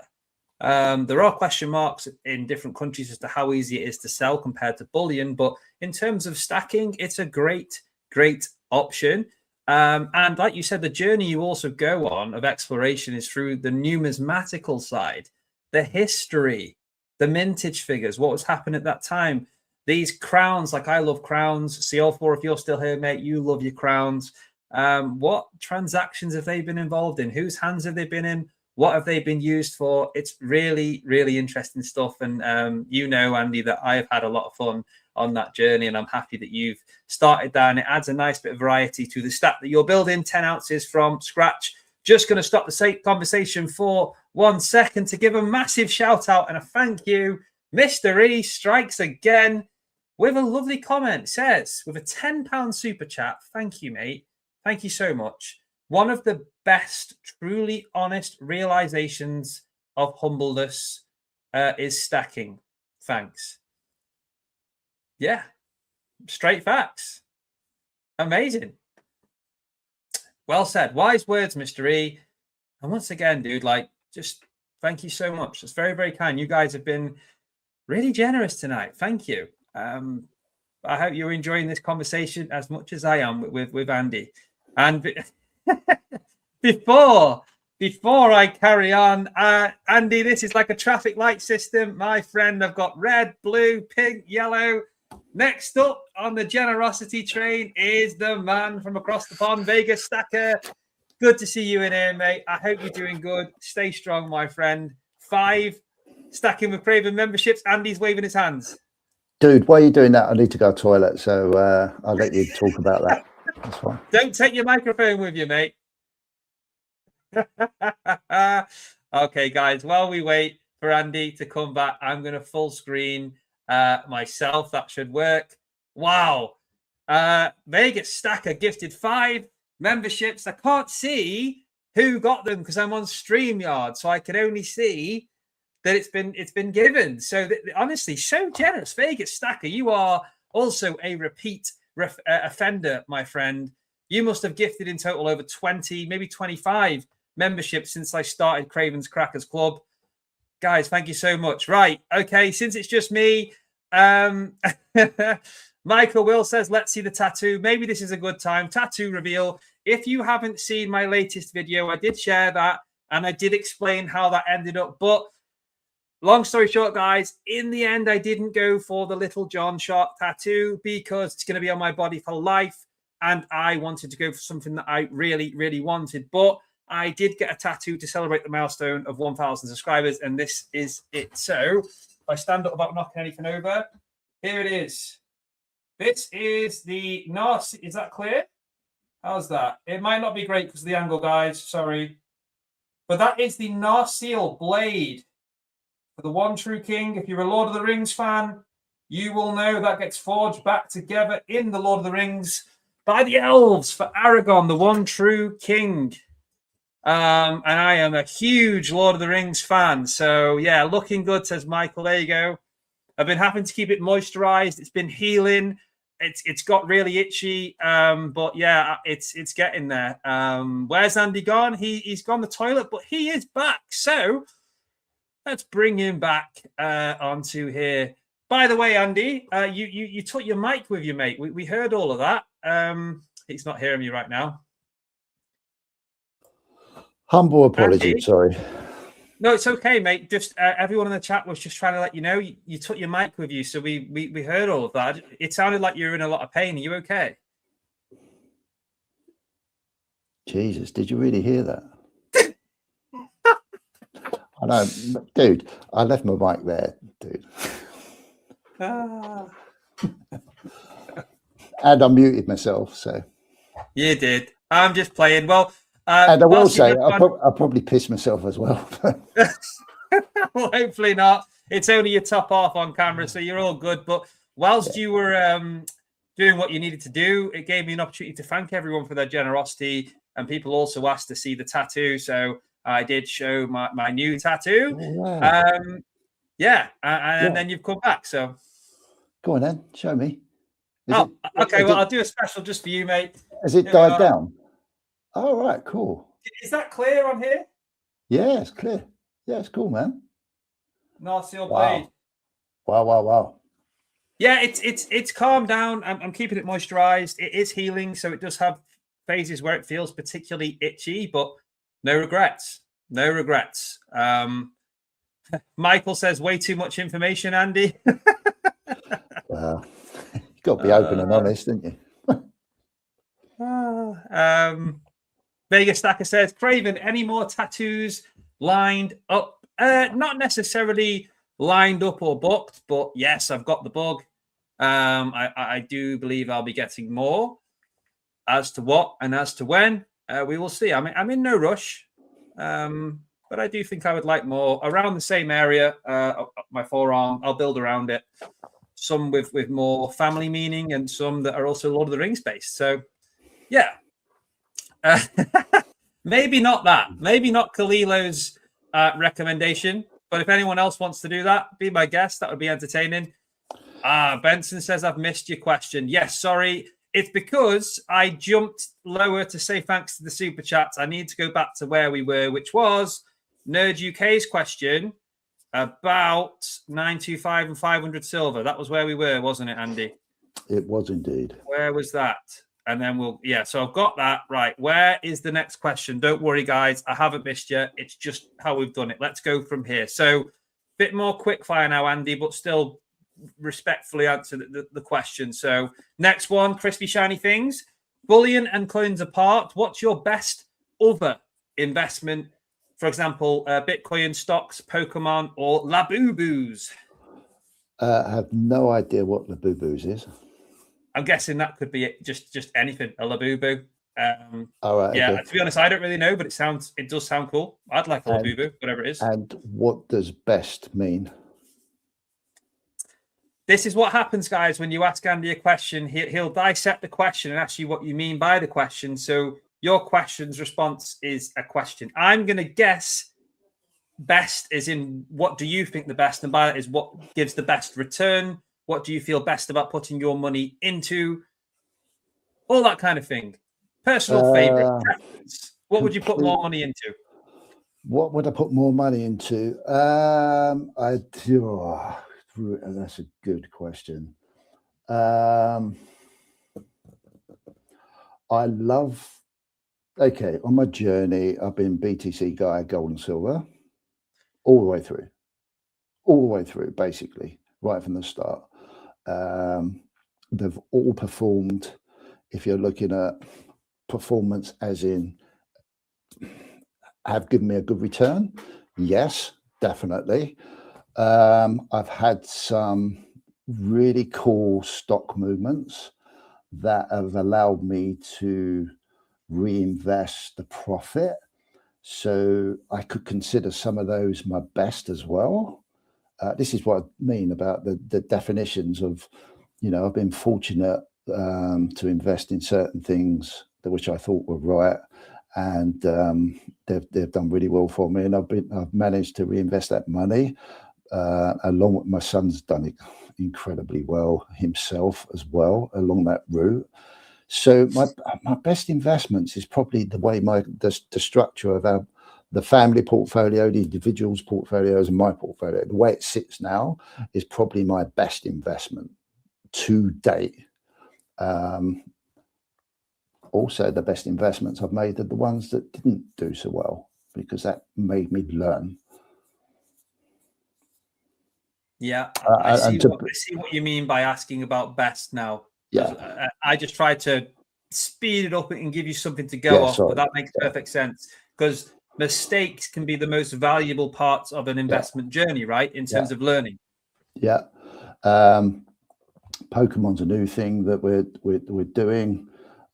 There are question marks in different countries as to how easy it is to sell compared to bullion, but in terms of stacking, it's a great option. And like you said, the journey you also go on of exploration is through the numismatical side, the history, the mintage figures, what was happening at that time. These crowns, like I love crowns. CL4, if you're still here, mate, you love your crowns. What transactions have they been involved in? Whose hands have they been in? What have they been used for? It's really, really interesting stuff. And Andy, that I have had a lot of fun on that journey, and I'm happy that you've started that. And it adds a nice bit of variety to the stack that you're building, 10 ounces from scratch. Just going to stop the conversation for 1 second to give a massive shout out and a thank you. Mr. E strikes again with a lovely comment. Says, with a £10 super chat, thank you, mate. Thank you so much. One of the best, truly honest realizations of humbleness is stacking. Thanks. Yeah, straight facts. Amazing. Well said. Wise words, Mr. E. And once again, dude, just thank you so much. It's very, very kind. You guys have been really generous tonight. Thank you. I hope you're enjoying this conversation as much as I am with Andy. And before I carry on, Andy, this is like a traffic light system. My friend, I've got red, blue, pink, yellow. Next up on the generosity train is the man from across the pond, Vegas Stacker. Good to see you in here, mate. I hope you're doing good. Stay strong, my friend. 5 stacking with Craven memberships. Andy's waving his hands.
Dude, while you're doing that, I need to go to the toilet, so I'll let you talk about that. That's fine.
Don't take your microphone with you, mate. Okay, guys, while we wait for Andy to come back, I'm going to full screen myself. That should work. Wow. Vegas Stacker gifted 5 memberships. I can't see who got them because I'm on StreamYard, so I can only see that it's been given. So honestly, so generous. Vegas Stacker, you are also a repeat offender, my friend. You must have gifted in total over 20, maybe 25 memberships since I started Craven's Crackers Club. Guys, thank you so much. Right. Okay. Since it's just me, Michael Will says, let's see the tattoo. Maybe this is a good time. Tattoo reveal. If you haven't seen my latest video, I did share that and I did explain how that ended up. But long story short, guys, in the end, I didn't go for the Little John Shark tattoo because it's going to be on my body for life. And I wanted to go for something that I really, really wanted. But I did get a tattoo to celebrate the milestone of 1,000 subscribers. And this is it. So if I stand up without knocking anything over, here it is. This is the Narc. Is that clear? How's that? It might not be great because of the angle, guys. Sorry. But that is the Narsil blade for the One True King. If you're a Lord of the Rings fan, you will know that gets forged back together in the Lord of the Rings by the elves for Aragorn, the One True King. And I am a huge Lord of the Rings fan. So, yeah, looking good, says Michael. There you go. I've been having to keep it moisturized. It's been healing. It's got really itchy, but yeah, it's getting there. Where's Andy gone? He's gone the toilet, but he is back. So let's bring him back onto here. By the way, Andy, you took your mic with you, mate. We heard all of that. He's not hearing me right now.
Humble apology.
Andy?
Sorry.
No, it's okay, mate. Just everyone in the chat was just trying to let you know you took your mic with you, so we heard all of that. It sounded like you were in a lot of pain. Are you okay?
Jesus, did you really hear that? I know, dude. I left my mic there, dude. And I muted myself, so.
You did. I'm just playing. Well.
And I will say, I'll probably piss myself as well.
Well, hopefully not. It's only your top half on camera, so you're all good. But whilst you were doing what you needed to do, it gave me an opportunity to thank everyone for their generosity. And people also asked to see the tattoo. So I did show my new tattoo.
Oh, wow.
And then you've come back. So
go on then, show me.
Okay. Well, I'll do a special just for you, mate.
Has it died down? Oh, right, cool.
Is that clear on here?
Yeah, it's clear. Yeah, it's cool, man.
Narsil blade.
Wow.
Yeah, it's calmed down. I'm keeping it moisturized. It is healing, so it does have phases where it feels particularly itchy, but no regrets. No regrets. Michael says way too much information, Andy.
Well, you got to be open and honest, didn't
you? Vegas Stacker says, Craven, any more tattoos lined up? Not necessarily lined up or booked, but yes, I've got the bug. I do believe I'll be getting more. As to what and as to when, we will see. I'm in no rush, but I do think I would like more around the same area. My forearm, I'll build around it. Some with more family meaning and some that are also Lord of the Rings based. So, yeah. Maybe not that. Maybe not Kalilo's recommendation. But if anyone else wants to do that, be my guest. That would be entertaining. Benson says, I've missed your question. Yes, sorry. It's because I jumped lower to say thanks to the super chats. I need to go back to where we were, which was Nerd UK's question about 925 and 500 silver. That was where we were, wasn't it, Andy?
It was indeed.
Where was that? And then so I've got that. Right. Where is the next question? Don't worry, guys. I haven't missed you. It's just how we've done it. Let's go from here. So bit more quick fire now, Andy, but still respectfully answer the question. So next one, crispy, shiny things. Bullion and coins apart. What's your best other investment? For example, Bitcoin, stocks, Pokemon, or Labubu's?
I have no idea what Labubu's is.
I'm guessing that could be just anything, a Labubu.
All right.
Yeah,
okay.
to be honest, I don't really know, but it does sound cool. I'd like a Labubu, whatever it is.
And what does best mean?
This is what happens, guys, when you ask Andy a question. He'll dissect the question and ask you what you mean by the question. So your question's response is a question. I'm going to guess best is in what do you think the best, and by that is what gives the best return. What do you feel best about putting your money into? All that kind of thing. Personal favorite. What would you put more money into?
What would I put more money into? That's a good question. I love, okay, on my journey, I've been BTC guy, gold and silver, all the way through, basically, right from the start. They've all performed, if you're looking at performance as in have given me a good return. Yes, definitely. I've had some really cool stock movements that have allowed me to reinvest the profit. So I could consider some of those my best as well. This is what I mean about the definitions of, I've been fortunate to invest in certain things which I thought were right, and they've done really well for me, and I've managed to reinvest that money along with my son's done it incredibly well himself as well along that route. So my best investments is probably the way the structure of the family portfolio, the individual's portfolios, and my portfolio, the way it sits now is probably my best investment to date. Also, the best investments I've made are the ones that didn't do so well, because that made me learn.
Yeah, I see what you mean by asking about best now.
Yeah,
I just tried to speed it up and give you something to go off, but that makes perfect sense, because mistakes can be the most valuable parts of an investment journey, right? In terms of learning.
Yeah. Pokemon's a new thing that we're doing,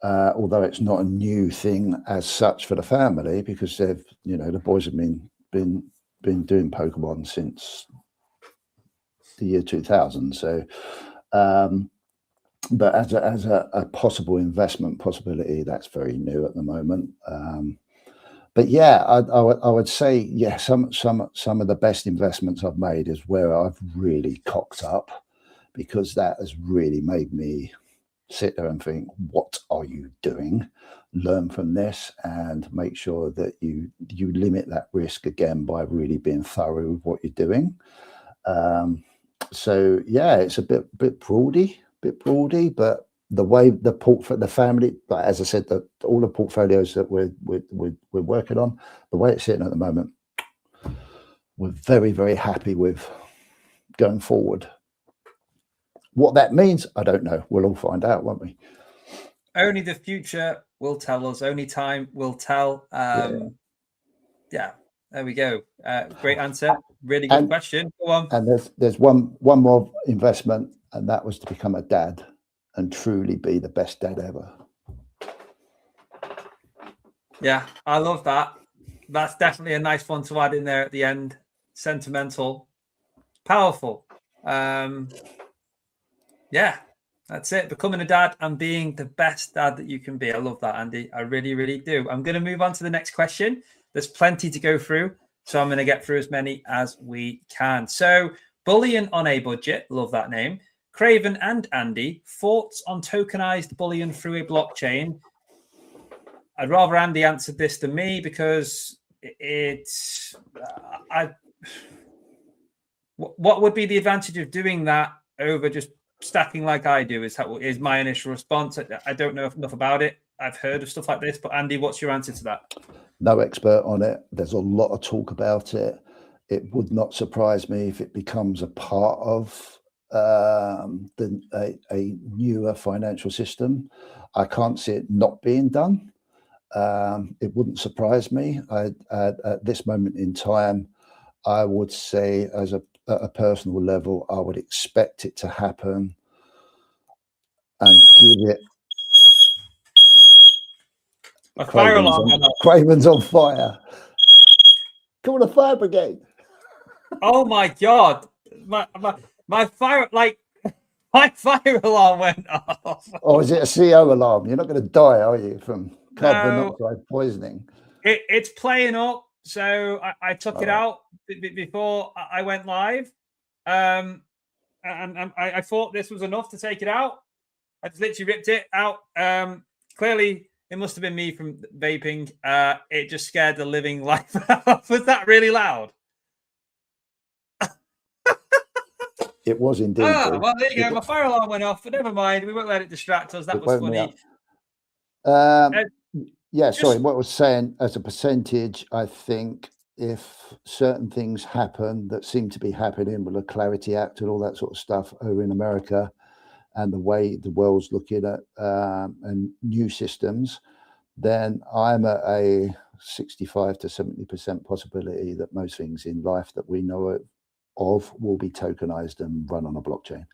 although it's not a new thing as such for the family, because they've, the boys have been doing Pokemon since the year 2000. So, but as a possible investment possibility, that's very new at the moment. But yeah, I would say, some of the best investments I've made is where I've really cocked up, because that has really made me sit there and think, what are you doing? Learn from this and make sure that you limit that risk again by really being thorough with what you're doing. So yeah, it's a bit broady, but the way the family, like as I said, all the portfolios that we're working on, the way it's sitting at the moment, we're very, very happy with going forward. What that means, I don't know. We'll all find out, won't we?
Only the future will tell us. Only time will tell. Yeah, there we go. Great answer. Really good question. Go on.
And there's one more investment, and that was to become a dad and truly be the best dad ever.
Yeah, I love that. That's definitely a nice one to add in there at the end. Sentimental, powerful. Yeah, that's it. Becoming a dad and being the best dad that you can be. I love that, Andy. I really, really do. I'm going to move on to the next question. There's plenty to go through, so I'm going to get through as many as we can. So, bullion on a budget. Love that name. Craven and Andy, thoughts on tokenized bullion through a blockchain? I'd rather Andy answered this than me, because it's... what would be the advantage of doing that over just stacking like I do, is my initial response. I don't know enough about it. I've heard of stuff like this, but Andy, what's your answer to that? No
expert on it. There's a lot of talk about it. It would not surprise me if it becomes a part of a newer financial system. I can't see it not being done. It wouldn't surprise me. At this moment in time, I would say, at a personal level, I would expect it to happen and give it. Craven's on fire. Call the fire brigade.
Oh my God. My fire, my fire alarm went off.
Oh, is it a CO alarm? You're not going to die, are you, from carbon
No,
monoxide poisoning.
it's playing up. So I took it out before I went live. And I thought this was enough to take it out. I just literally ripped it out. Clearly, it must have been me from vaping. It just scared the living life out. Was that really loud?
It was indeed.
Well, there you go. My fire alarm went off, but never mind. We won't let it distract us. That was funny.
Yeah, sorry. What I was saying, as a percentage, I think if certain things happen that seem to be happening with the Clarity Act and all that sort of stuff over in America, and the way the world's looking at and new systems, then I'm at a 65 to 70% possibility that most things in life that we know of will be tokenized and run on a blockchain.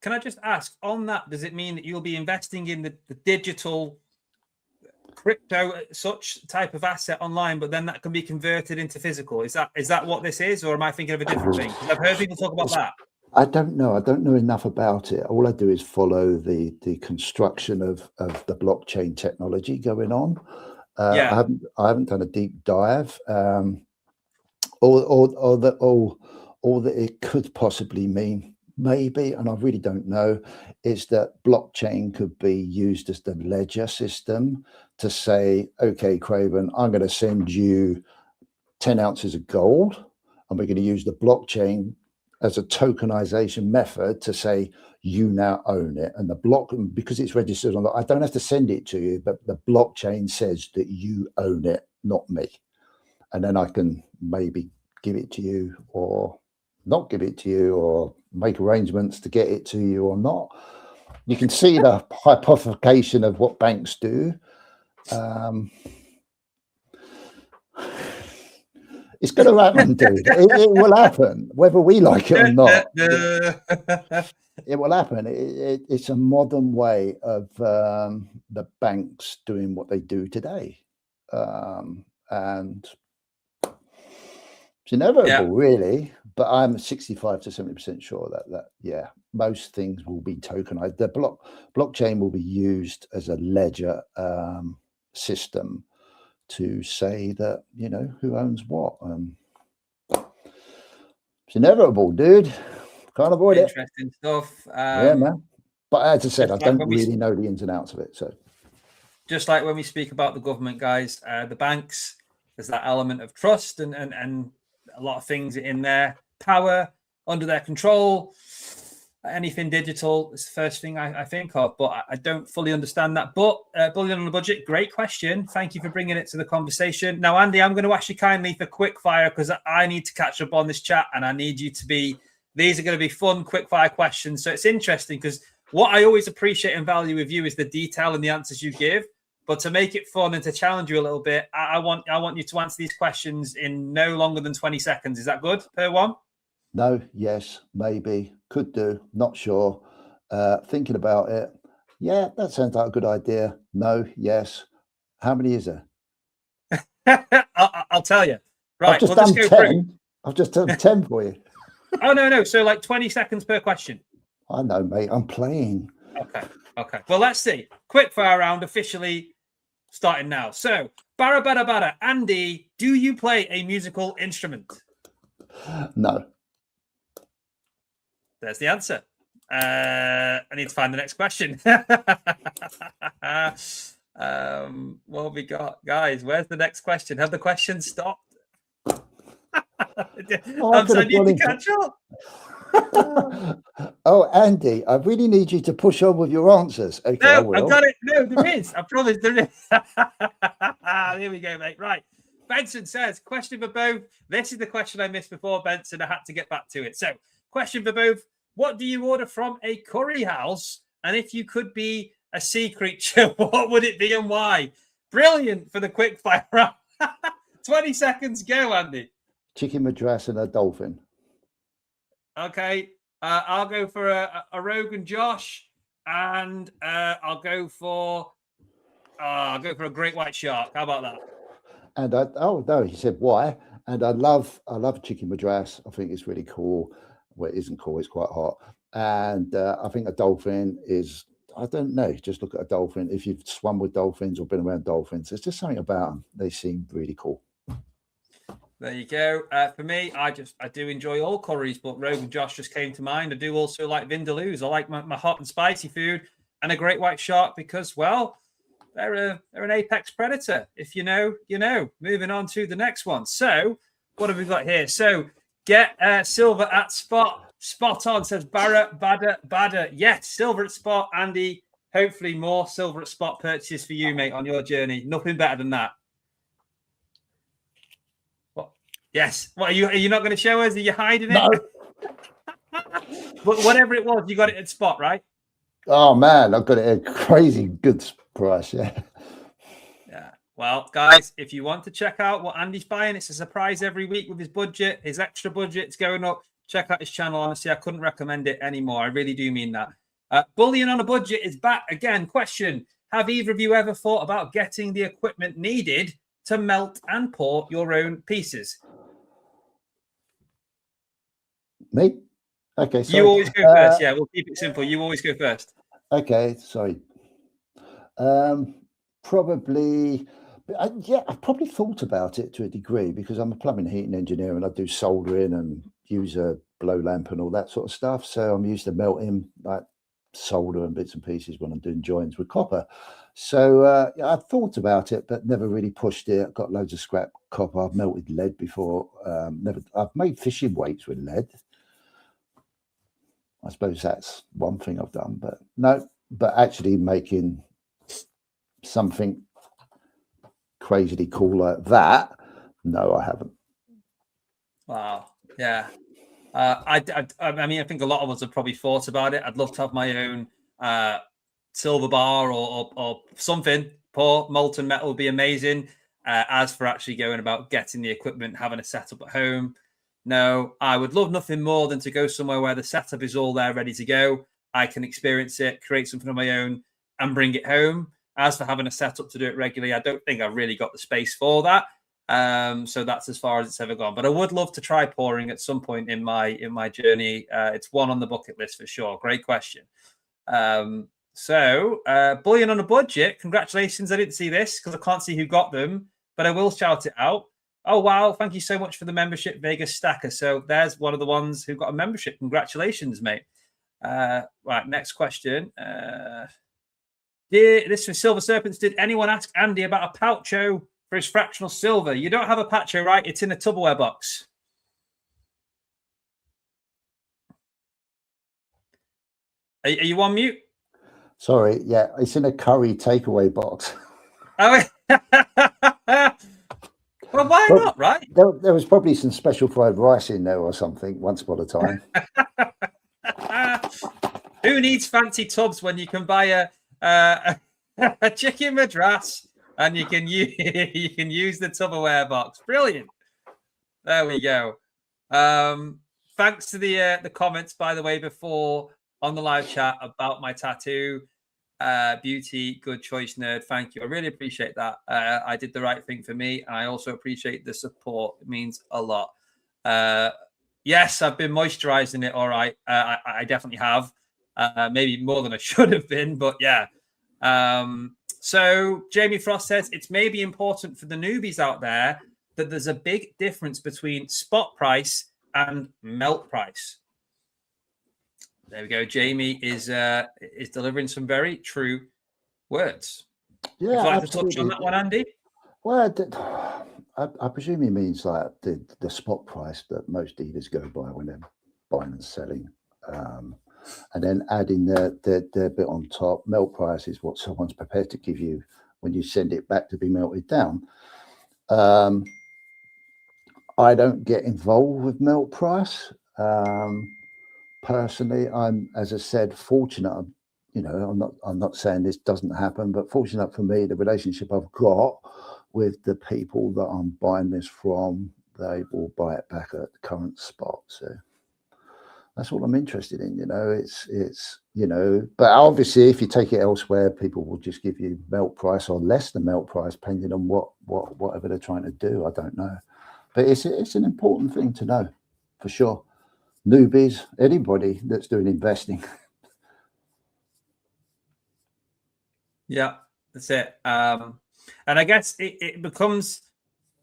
Can I just ask on that, does it mean that you'll be investing in the digital crypto, such type of asset online, but then that can be converted into physical? Is that what this is, or am I thinking of a different thing? Because I've heard people talk about that.
I don't know. I don't know enough about it. All I do is follow the construction of the blockchain technology going on. I haven't done a deep dive. All that it could possibly mean, maybe, and I really don't know, is that blockchain could be used as the ledger system to say, okay, Craven, I'm going to send you 10 ounces of gold, and we're going to use the blockchain as a tokenization method to say you now own it, and the block, because it's registered on I don't have to send it to you, but the blockchain says that you own it, not me, and then I can maybe give it to you or not give it to you, or make arrangements to get it to you or not. You can see the hypothecation of what banks do. It's going to happen, dude. It will happen, whether we like it or not. It will happen. It's a modern way of the banks doing what they do today. And it's inevitable, really. But I'm 65 to 70% sure that most things will be tokenized. The blockchain will be used as a ledger system to say that, you know, who owns what. It's inevitable, dude. Can't avoid it.
Interesting stuff.
Yeah, man. But as I said, I don't really know the ins and outs of it. So,
just like when we speak about the government, guys, the banks, there's that element of trust and a lot of things in there. Power under their control. Anything digital is the first thing I think of, but I don't fully understand that. But Bullion on the Budget, great question. Thank you for bringing it to the conversation. Now, Andy, I'm going to ask you kindly for quick fire, because I need to catch up on this chat, and I need you to be, these are going to be fun, quick fire questions. So it's interesting, because what I always appreciate and value with you is the detail and the answers you give. But to make it fun and to challenge you a little bit, I want you to answer these questions in no longer than 20 seconds. Is that good per one?
No, yes, maybe, could do, not sure. Thinking about it. Yeah, that sounds like a good idea. No, yes. How many is there?
I'll tell you. Right,
I've just done 10. I've just done 10 for you.
Oh, no. So like 20 seconds per question.
I know, mate. I'm playing.
Okay. Well, let's see. Quick fire round officially starting now. So, Bada. Andy, do you play a musical instrument?
No.
There's the answer. I need to find the next question. What have we got? Guys, where's the next question? Have the questions stopped? I need to catch up.
Oh, Andy, I really need you to push on with your answers. Okay,
no, I've got it. No, there is. I promise there is. Here we go, mate. Right. Benson says, question for both. This is the question I missed before, Benson. I had to get back to it. So, question for both. What do you order from a curry house? And if you could be a sea creature, what would it be and why? Brilliant for the quick fire round. 20 seconds, go, Andy.
Chicken madras and a dolphin.
Okay. I'll go for a Rogan Josh, and I'll go for a great white shark. How about that?
And he said why? And I love chicken madras. I think it's really cool. Well, it isn't cool, it's quite hot. And I think a dolphin is I don't know. Just look at a dolphin. If you've swum with dolphins or been around dolphins, there's just something about them. They seem really cool.
There you go. For me, I do enjoy all curries, but Rogan Josh just came to mind. I do also like vindaloos. I like my hot and spicy food, and a great white shark because, well, they're an apex predator. If you know, you know. Moving on to the next one. So, what have we got here? So, get silver at spot. Spot on, says Barra Badder. Yes, silver at spot, Andy. Hopefully, more silver at spot purchases for you, mate, on your journey. Nothing better than that. Yes. What are you not going to show us? Are you hiding it?
No.
But whatever it was, you got it at spot, right?
Oh man, I've got it at a crazy good price. Yeah.
Yeah. Well, guys, if you want to check out what Andy's buying, it's a surprise every week with his budget. His extra budget's going up. Check out his channel. Honestly, I couldn't recommend it anymore. I really do mean that. Bullion on a budget is back again. Question: have either of you ever thought about getting the equipment needed to melt and pour your own pieces?
Me? Okay. Sorry.
You always go first. Yeah, we'll keep it simple. You always go first.
Okay. Sorry. Probably. Yeah, I've probably thought about it to a degree because I'm a plumbing and heating engineer and I do soldering and use a blow lamp and all that sort of stuff. So I'm used to melting like solder and bits and pieces when I'm doing joins with copper. So yeah, I thought about it, but never really pushed it. I've got loads of scrap copper. I've melted lead before. I've made fishing weights with lead. I suppose that's one thing I've done, but no, but actually making something crazily cool like that, no, I haven't.
Wow. Yeah. I mean, I think a lot of us have probably thought about it. I'd love to have my own silver bar or something. Pour molten metal would be amazing. As for actually going about getting the equipment, having a setup at home, no, I would love nothing more than to go somewhere where the setup is all there ready to go. I can experience it, create something of my own, and bring it home. As for having a setup to do it regularly, I don't think I've really got the space for that. So that's as far as it's ever gone. But I would love to try pouring at some point in my journey. It's one on the bucket list for sure. Great question. So bullion on a budget. Congratulations. I didn't see this because I can't see who got them, but I will shout it out. Oh, wow. Thank you so much for the membership, Vegas Stacker. So there's one of the ones who got a membership. Congratulations, mate. Right, next question. This for Silver Serpents. Did anyone ask Andy about a poucho for his fractional silver? You don't have a poucho, right? It's in a Tupperware box. Are you on mute?
Sorry. Yeah, it's in a curry takeaway box.
Oh, well, why not, right?
There was probably some special fried rice in there or something once upon a time.
Who needs fancy tubs when you can buy a chicken madras and you can use the Tupperware box? Brilliant. There we go. Thanks to the comments, by the way, before on the live chat about my tattoo. Beauty, good choice, nerd. Thank you. I really appreciate that. I did the right thing for me. And I also appreciate the support. It means a lot. Yes, I've been moisturizing it. All right. I definitely have. Maybe more than I should have been, but yeah. So Jamie Frost says it's maybe important for the newbies out there that there's a big difference between spot price and melt price. There we go. Jamie is delivering some very true words.
Yeah,
would you like to touch on that one, Andy?
Well, I presume he means like the spot price that most dealers go by when they're buying and selling, and then adding their bit on top. Melt price is what someone's prepared to give you when you send it back to be melted down. I don't get involved with melt price. Personally, I'm, as I said, fortunate. You know, I'm not saying this doesn't happen, but fortunate for me, the relationship I've got with the people that I'm buying this from, they will buy it back at the current spot. So that's what I'm interested in. You know, it's you know, but obviously, if you take it elsewhere, people will just give you melt price or less than melt price, depending on whatever they're trying to do. I don't know, but it's an important thing to know for sure. Newbies, anybody that's doing investing.
Yeah, that's it. And I guess it becomes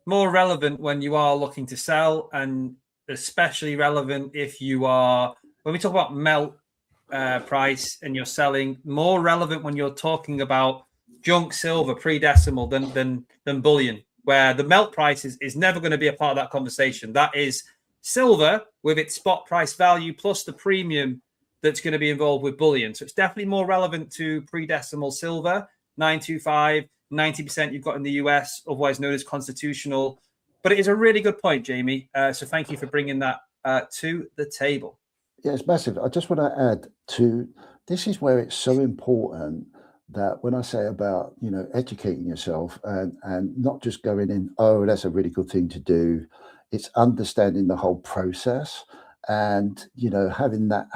more relevant when you are looking to sell, and especially relevant if you are, when we talk about melt price and you're selling, more relevant when you're talking about junk silver pre-decimal than bullion, where the melt price is never going to be a part of that conversation. That is silver with its spot price value plus the premium that's going to be involved with bullion. So it's definitely more relevant to pre-decimal silver, 925, 90% you've got in the US, otherwise known as constitutional. But it is a really good point, Jamie. So thank you for bringing that to the table.
Yeah, it's massive. I just want to add to, this is where it's so important that when I say about, educating yourself and not just going in, oh, that's a really good thing to do. It's understanding the whole process and, having that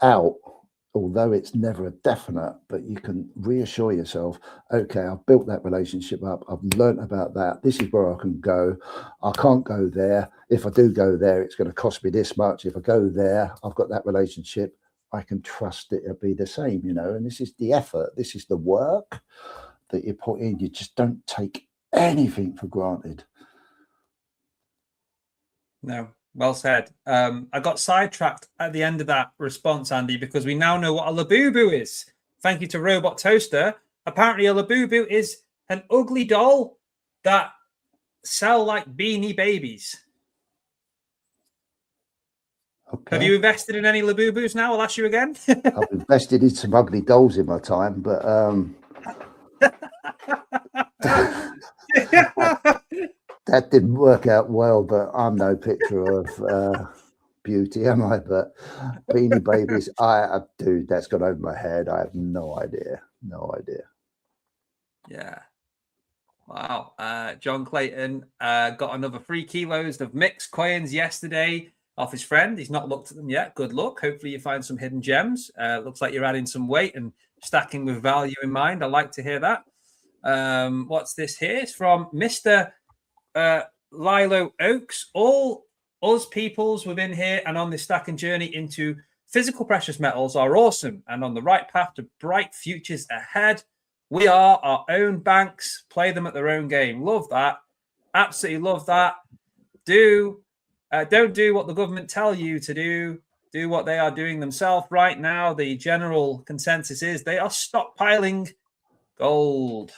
out, although it's never a definite, but you can reassure yourself, okay, I've built that relationship up. I've learned about that. This is where I can go. I can't go there. If I do go there, it's going to cost me this much. If I go there, I've got that relationship. I can trust it'll be the same, and this is the effort. This is the work that you put in. You just don't take anything for granted.
No. Well said. I got sidetracked at the end of that response, Andy, because we now know what a labubu is. Thank you to Robot Toaster. Apparently, a labubu is an ugly doll that sell like Beanie Babies. Okay. Have you invested in any labubus now? I'll ask you again.
I've invested in some ugly dolls in my time, but that didn't work out well, but I'm no picture of beauty, am I? But Beanie Babies, dude, that's gone over my head. I have no idea.
Yeah. Wow. John Clayton got another 3 kilos of mixed coins yesterday off his friend. He's not looked at them yet. Good luck. Hopefully you find some hidden gems. Looks like you're adding some weight and stacking with value in mind. I like to hear that. What's this here? It's from Mr. Lilo Oaks. All us peoples within here and on this stacking journey into physical precious metals are awesome and on the right path to bright futures ahead. We are our own banks. Play them at their own game. Love that. Absolutely love that. Don't do what the government tell you to do. Do what they are doing themselves right now. The general consensus is they are stockpiling gold.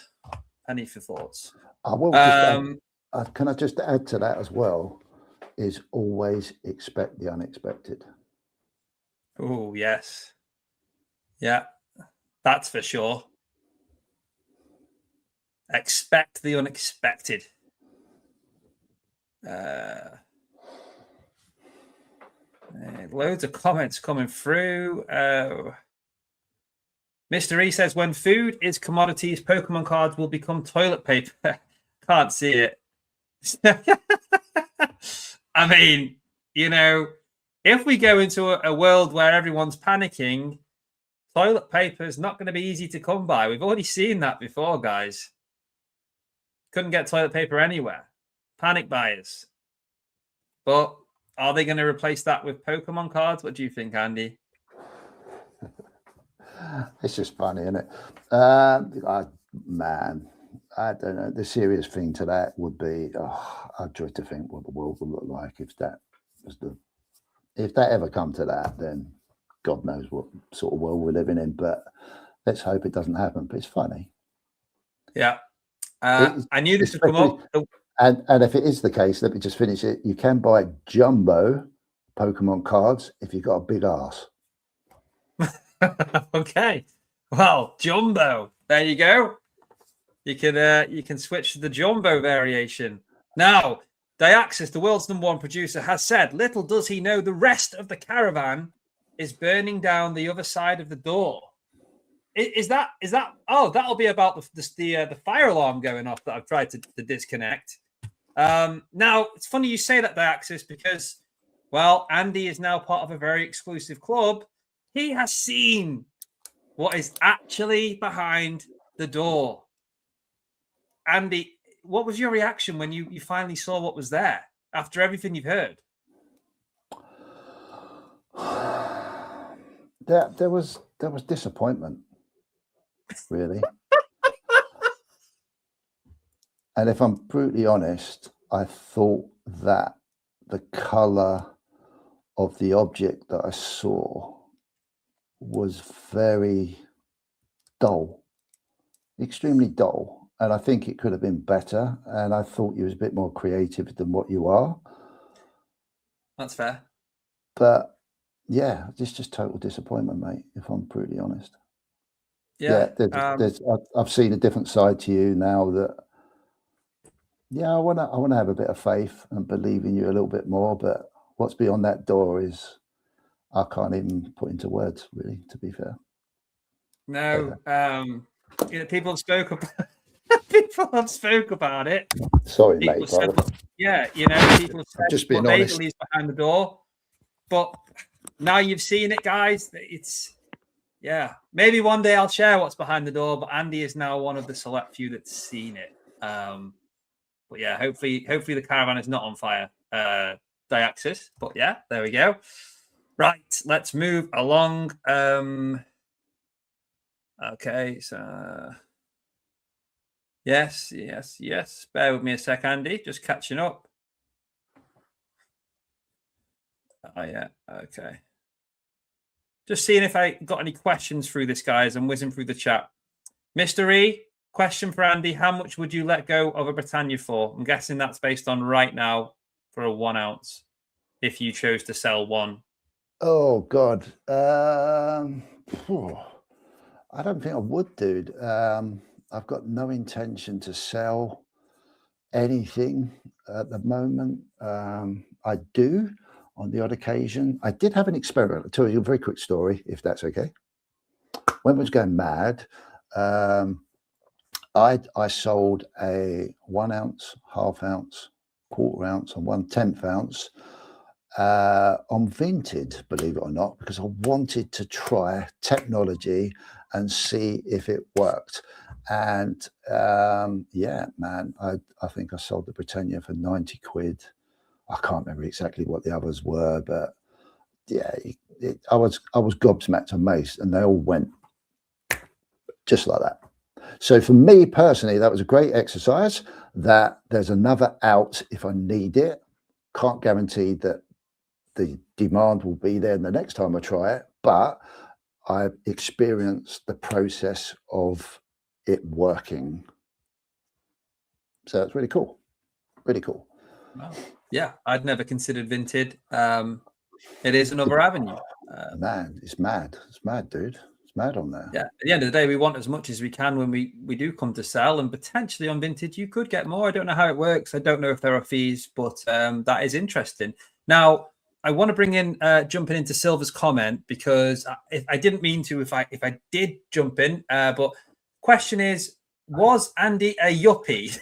Any for thoughts?
Can I just add to that as well? Is always expect the unexpected.
Oh, yes. Yeah, that's for sure. Expect the unexpected. Loads of comments coming through. Mr. E says, when food is commodities, Pokemon cards will become toilet paper. Can't see it. I mean, if we go into a world where everyone's panicking, toilet paper is not going to be easy to come by. We've already seen that before, guys. Couldn't get toilet paper anywhere. Panic buyers. But are they going to replace that with Pokemon cards? What do you think, Andy?
It's just funny, isn't it? Man, I don't know. The serious thing to that would be, I'd try to think what the world would look like if that ever come to that, then God knows what sort of world we're living in. But let's hope it doesn't happen. But it's funny.
Yeah. I knew this would come up.
And if it is the case, let me just finish it. You can buy jumbo Pokemon cards if you've got a big ass.
Okay. Well, jumbo. There you go. You can switch to the jumbo variation. Now, Diaxis, the world's #1 producer, has said, little does he know the rest of the caravan is burning down the other side of the door. Is that? Oh, that'll be about the fire alarm going off that I've tried to disconnect. Now, it's funny you say that, Diaxis, because, well, Andy is now part of a very exclusive club. He has seen what is actually behind the door. Andy, what was your reaction when you finally saw what was there after everything you've heard?
There was there was disappointment, really. And if I'm brutally honest, I thought that the color of the object that I saw was very dull, extremely dull. And I think it could have been better. And I thought you was a bit more creative than what you are.
That's fair.
But yeah, it's just total disappointment, mate, if I'm brutally honest.
Yeah.
I've seen a different side to you now that, yeah, I want to have a bit of faith and believe in you a little bit more. But what's beyond that door is I can't even put into words, really, to be fair.
No, people have spoke about it.
Sorry,
people
mate.
Said, people said
just being
what they
honest.
believe behind the door. But now you've seen it, guys. It's maybe one day I'll share what's behind the door. But Andy is now one of the select few that's seen it. But yeah, hopefully the caravan is not on fire. Diaxis. But yeah, there we go. Right, let's move along. Okay, so yes. Bear with me a sec, Andy. Just catching up. Oh yeah, okay. Just seeing if I got any questions through this, guys. I'm whizzing through the chat. Mr. E, question for Andy: how much would you let go of a Britannia for? I'm guessing that's based on right now for a 1 ounce. If you chose to sell one.
Oh God. I don't think I would, dude. I've got no intention to sell anything at the moment. I do on the odd occasion. I did have an experiment. I'll tell you a very quick story, if that's okay. When I was going mad, I sold a 1 ounce, half ounce, quarter ounce, and 1/10 ounce on Vinted, believe it or not, because I wanted to try technology and see if it worked. And yeah, man, I think I sold the Britannia for 90 quid. I can't remember exactly what the others were, but yeah, I was gobsmacked, amazed, and they all went just like that. So for me personally, that was a great exercise. That there's another out if I need it. Can't guarantee that the demand will be there the next time I try it, but I've experienced the process of it working. So it's really cool. Really cool.
Wow. Yeah, I'd never considered Vinted. It is another avenue.
Man, it's mad. It's mad, dude. It's mad on there.
Yeah, at the end of the day, we want as much as we can when we do come to sell, and potentially on Vinted, you could get more. I don't know how it works. I don't know if there are fees, but that is interesting. Now, I want to bring in jumping into Silver's comment because I didn't mean to if I did jump in, but question is, was Andy a yuppie?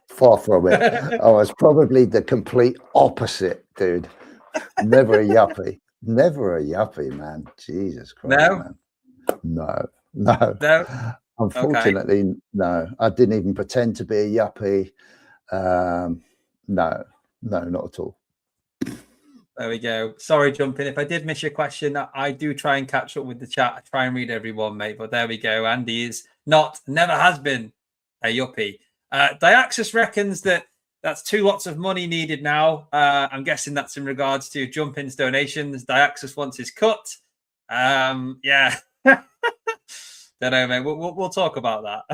Far from it. I was probably the complete opposite, dude. Never a yuppie. Never a yuppie, man. Jesus Christ, man. No. Unfortunately, okay. No. I didn't even pretend to be a yuppie. No, not at all.
There we go. Sorry, jumping. If I did miss your question, I do try and catch up with the chat. I try and read everyone, mate. But there we go. Andy is never has been a yuppie. Diaxis reckons that's 2 lots of money needed now. I'm guessing that's in regards to Jumpin's donations. Diaxis wants his cut. Yeah. Don't know, mate. We'll talk about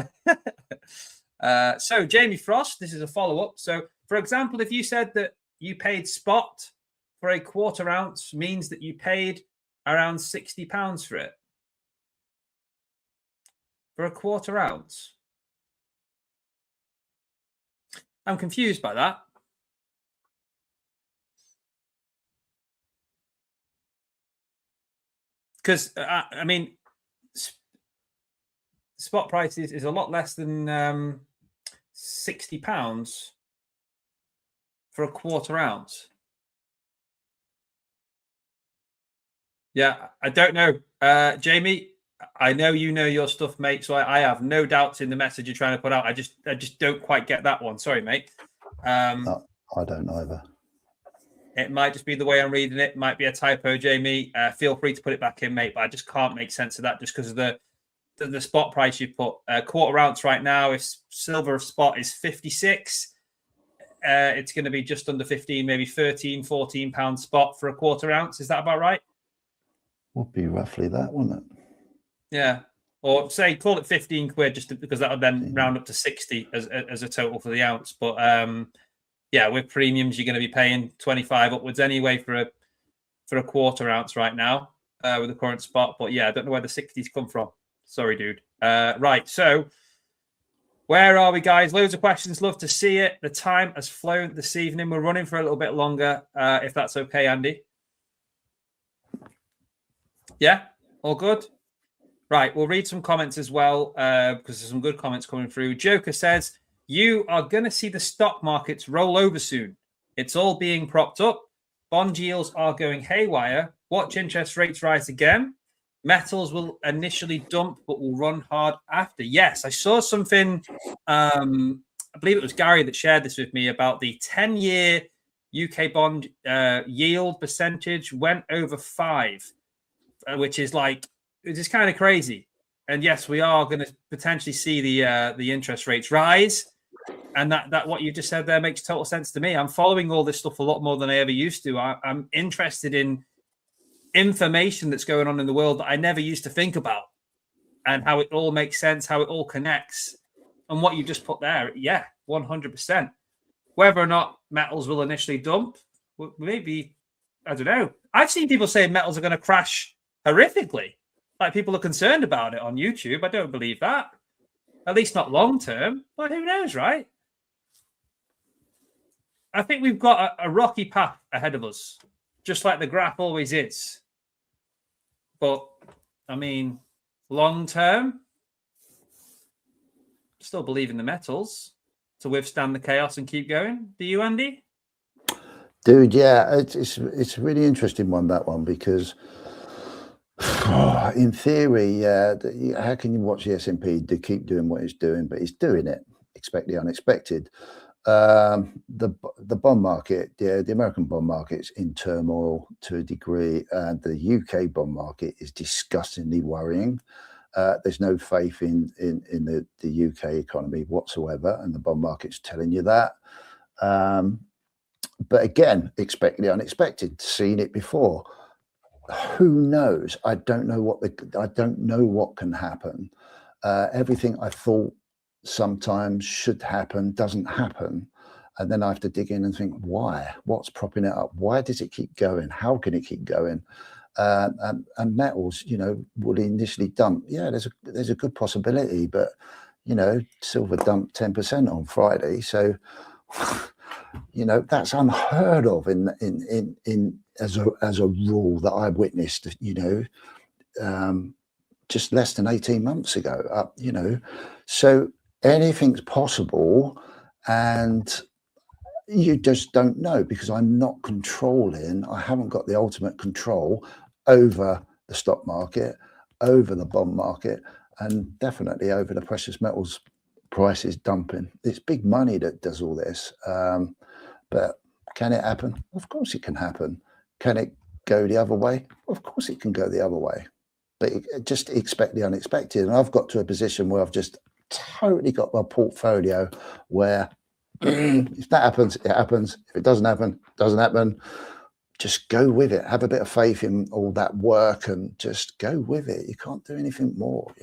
that. So, Jamie Frost, this is a follow-up. So, for example, if you said that you paid spot for a quarter ounce, means that you paid around £60 for it. For a quarter ounce. I'm confused by that. Because, I mean, spot price is a lot less than £60 for a quarter ounce. Yeah, I don't know. Jamie, I know you know your stuff, mate, so I have no doubts in the message you're trying to put out. I just don't quite get that one. Sorry, mate.
No, I don't either.
It might just be the way I'm reading it. Might be a typo, Jamie. Feel free to put it back in, mate. But I just can't make sense of that just because of the spot price you put. Quarter ounce right now, if silver spot is 56, it's going to be just under 15, maybe 13, 14 pound spot for a quarter ounce. Is that about right?
Would be roughly that, wouldn't it?
Yeah. Or say, call it 15 quid, just because that would then round up to 60 as a total for the ounce. But yeah, with premiums, you're going to be paying 25 upwards anyway for a quarter ounce right now with the current spot. But yeah, I don't know where the 60s come from. Sorry, dude. Right. So where are we, guys? Loads of questions. Love to see it. The time has flown this evening. We're running for a little bit longer, if that's okay, Andy. Yeah, all good. Right, we'll read some comments as well because there's some good comments coming through. Joker says, you are going to see the stock markets roll over soon. It's all being propped up. Bond yields are going haywire. Watch interest rates rise again. Metals will initially dump, but will run hard after. Yes, I saw something, I believe it was Gary that shared this with me about the 10-year UK bond yield percentage went over 5, which is like, it's just kind of crazy. And yes, we are going to potentially see the interest rates rise. And that what you just said there makes total sense to me. I'm following all this stuff a lot more than I ever used to. I'm interested in information that's going on in the world that I never used to think about and how it all makes sense, how it all connects. And what you just put there, yeah, 100%. Whether or not metals will initially dump, maybe, I don't know. I've seen people say metals are going to crash horrifically. Like, people are concerned about it on YouTube. I don't believe that. At least not long term. But who knows, right? I think we've got a rocky path ahead of us, just like the graph always is. But, I mean, long term, still believe in the metals to withstand the chaos and keep going. Do you, Andy?
Dude, yeah, it's a really interesting one, that one, because in theory, how can you watch the S&P to keep doing what it's doing? But it's doing it. Expect the unexpected. The bond market, yeah, the American bond market's in turmoil to a degree, and the UK bond market is disgustingly worrying. There's no faith in the UK economy whatsoever, and the bond market's telling you that. But again, expect the unexpected. Seen it before. Who knows? I don't know what can happen. Everything I thought sometimes should happen doesn't happen, and then I have to dig in and think, why? What's propping it up? Why does it keep going? How can it keep going? And metals, will initially dump. Yeah, there's a good possibility, but silver dumped 10% on Friday, so that's unheard of in as a rule that I witnessed, just less than 18 months ago. So anything's possible, and you just don't know, because I'm not controlling. I haven't got the ultimate control over the stock market, over the bond market, and definitely over the precious metals prices dumping. It's big money that does all this. But can it happen? Of course it can happen. Can it go the other way? Of course it can go the other way. But just expect the unexpected. And I've got to a position where I've just totally got my portfolio where if that happens, it happens. If it doesn't happen, it doesn't happen. Just go with it. Have a bit of faith in all that work and just go with it. You can't do anything more,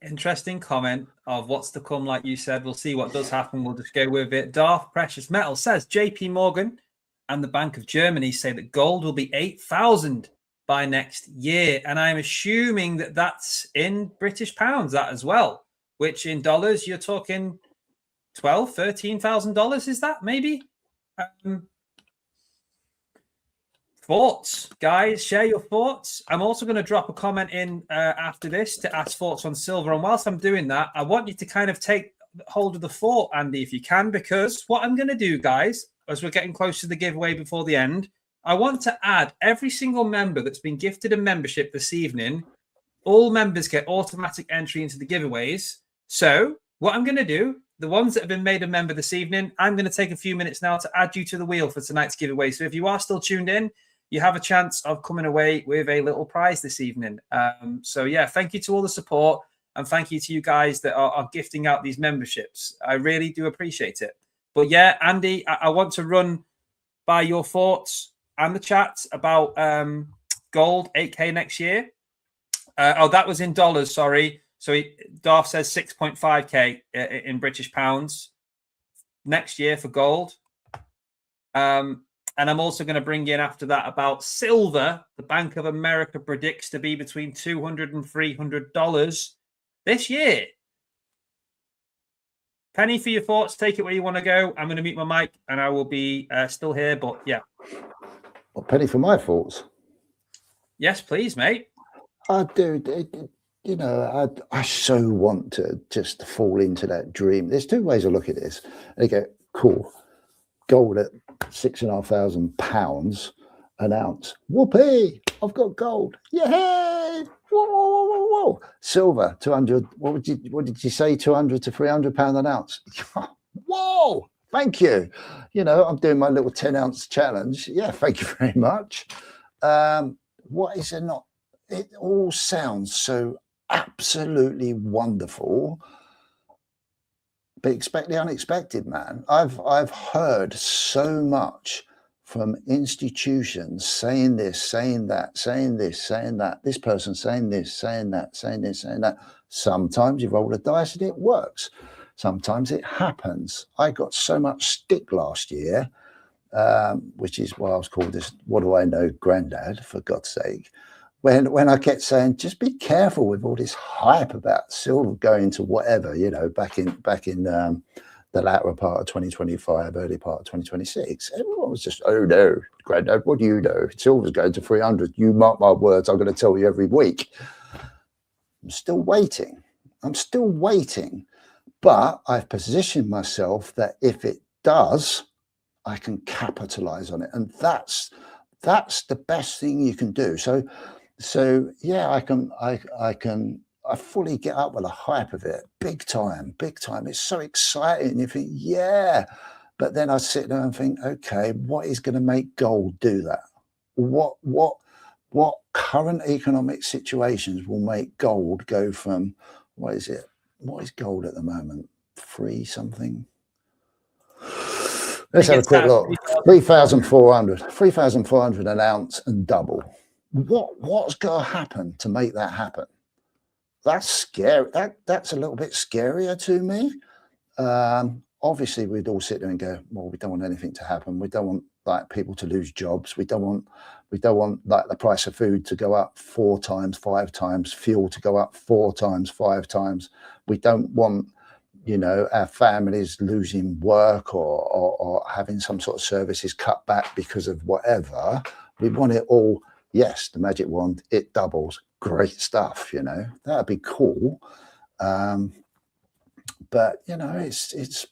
Interesting comment of what's to come. Like you said, we'll see what does happen. We'll just go with it. Darth Precious Metal says JP Morgan and the Bank of Germany say that gold will be 8,000 by next year. And I'm assuming that that's in British pounds, that as well, which in dollars, you're talking $12,000, $13,000. Is that maybe? Thoughts, guys, share your thoughts. I'm also going to drop a comment in after this to ask thoughts on silver. And whilst I'm doing that, I want you to kind of take hold of the thought, Andy, if you can, because what I'm going to do, guys, as we're getting close to the giveaway before the end, I want to add every single member that's been gifted a membership this evening. All members get automatic entry into the giveaways. So what I'm going to do, the ones that have been made a member this evening, I'm going to take a few minutes now to add you to the wheel for tonight's giveaway. So if you are still tuned in, you have a chance of coming away with a little prize this evening. So yeah, thank you to all the support, and thank you to you guys that are gifting out these memberships. I really do appreciate it. But yeah, Andy, I want to run by your thoughts and the chat about gold 8K next year. That was in dollars, sorry. So Darth says 6.5K in British pounds next year for gold. And I'm also going to bring in after that about silver. The Bank of America predicts to be between $200 and $300 this year. Penny, for your thoughts, take it where you want to go. I'm going to mute my mic and I will be still here, but yeah.
Well, Penny, for my thoughts.
Yes, please, mate.
I do. You know, I so want to just fall into that dream. There's two ways to look at this. They go, cool, gold at £6,500 an ounce. Whoopee! I've got gold. Yay! Whoa, whoa, whoa, whoa! Silver, 200. What did you say? 200 to £300 an ounce. Whoa! Thank you. You know, I'm doing my little 10-ounce challenge. Yeah, thank you very much. What is it not? It all sounds so absolutely wonderful, but expect the unexpected, man. I've heard so much from institutions saying this, saying that, saying this, saying that. This person saying this, saying that, saying this, saying that. Sometimes you roll the dice and it works. Sometimes it happens. I got so much stick last year, which is why I was called this, what do I know, granddad, for God's sake. When I kept saying, just be careful with all this hype about silver going to whatever, you know, back in the latter part of 2025, early part of 2026, everyone was just, oh no, granddad, what do you know? Silver's going to 300. You mark my words, I'm going to tell you every week. I'm still waiting. But I've positioned myself that if it does, I can capitalize on it. And that's the best thing you can do. So yeah, I fully get up with the hype of it. Big time. It's so exciting. You think, yeah. But then I sit there and think, okay, what is going to make gold do that? What current economic situations will make gold go from, what is it? What is gold at the moment? 3 something? Let's have a quick look. 3,400 an ounce and double. What's going to happen to make that happen? That's scary. That's a little bit scarier to me. Obviously, we'd all sit there and go, well, we don't want anything to happen. We don't want like people to lose jobs. We don't want like the price of food to go up 4 times, 5 times, fuel to go up 4 times, 5 times. We don't want, you know, our families losing work or having some sort of services cut back because of whatever. We want it all. Yes, the magic wand, it doubles. Great stuff, you know. That'd be cool. But you know, it's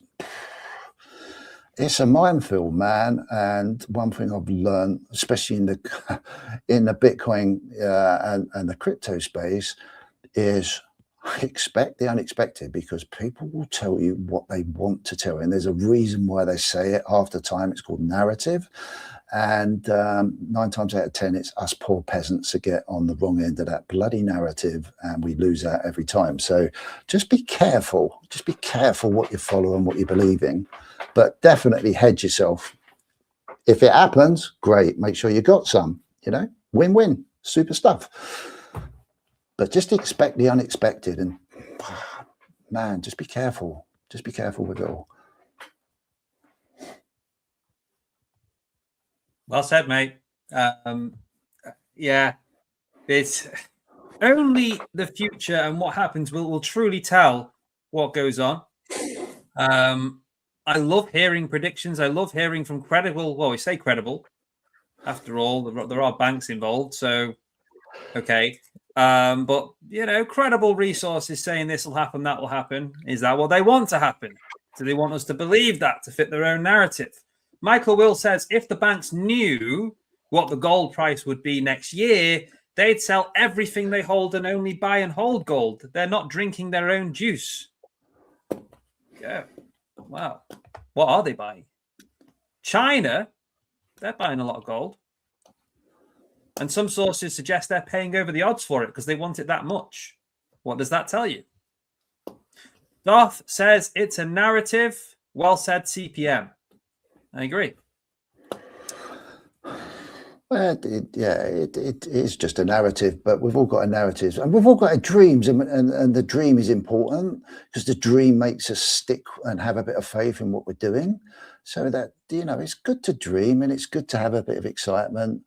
a minefield, man. And one thing I've learned, especially in the Bitcoin and the crypto space, is expect the unexpected, because people will tell you what they want to tell you. And there's a reason why they say it. Half the time it's called narrative. And 9 times out of 10, it's us poor peasants that get on the wrong end of that bloody narrative, and we lose out every time. So just be careful. Just be careful what you follow and what you believe in, but definitely hedge yourself. If it happens, great. Make sure you got some, you know, win-win, super stuff. But just expect the unexpected, and man, just be careful. Just be careful with it all.
Well said, mate. Yeah, it's only the future and what happens will truly tell what goes on. I love hearing predictions. I love hearing from credible. Well, we say credible. After all, there are banks involved, so okay. But you know, credible resources saying this will happen, that will happen. Is that what they want to happen? Do they want us to believe that to fit their own narrative? Michael Will says, if the banks knew what the gold price would be next year, they'd sell everything they hold and only buy and hold gold. They're not drinking their own juice. Yeah. wow, what are they buying? China, they're buying a lot of gold. And some sources suggest they're paying over the odds for it because they want it that much. What does that tell you? Darth says it's a narrative. Well said, C.P.M. I agree.
Well, it is just a narrative, but we've all got a narrative and we've all got our dreams, and the dream is important because the dream makes us stick and have a bit of faith in what we're doing. So that, you know, it's good to dream and it's good to have a bit of excitement,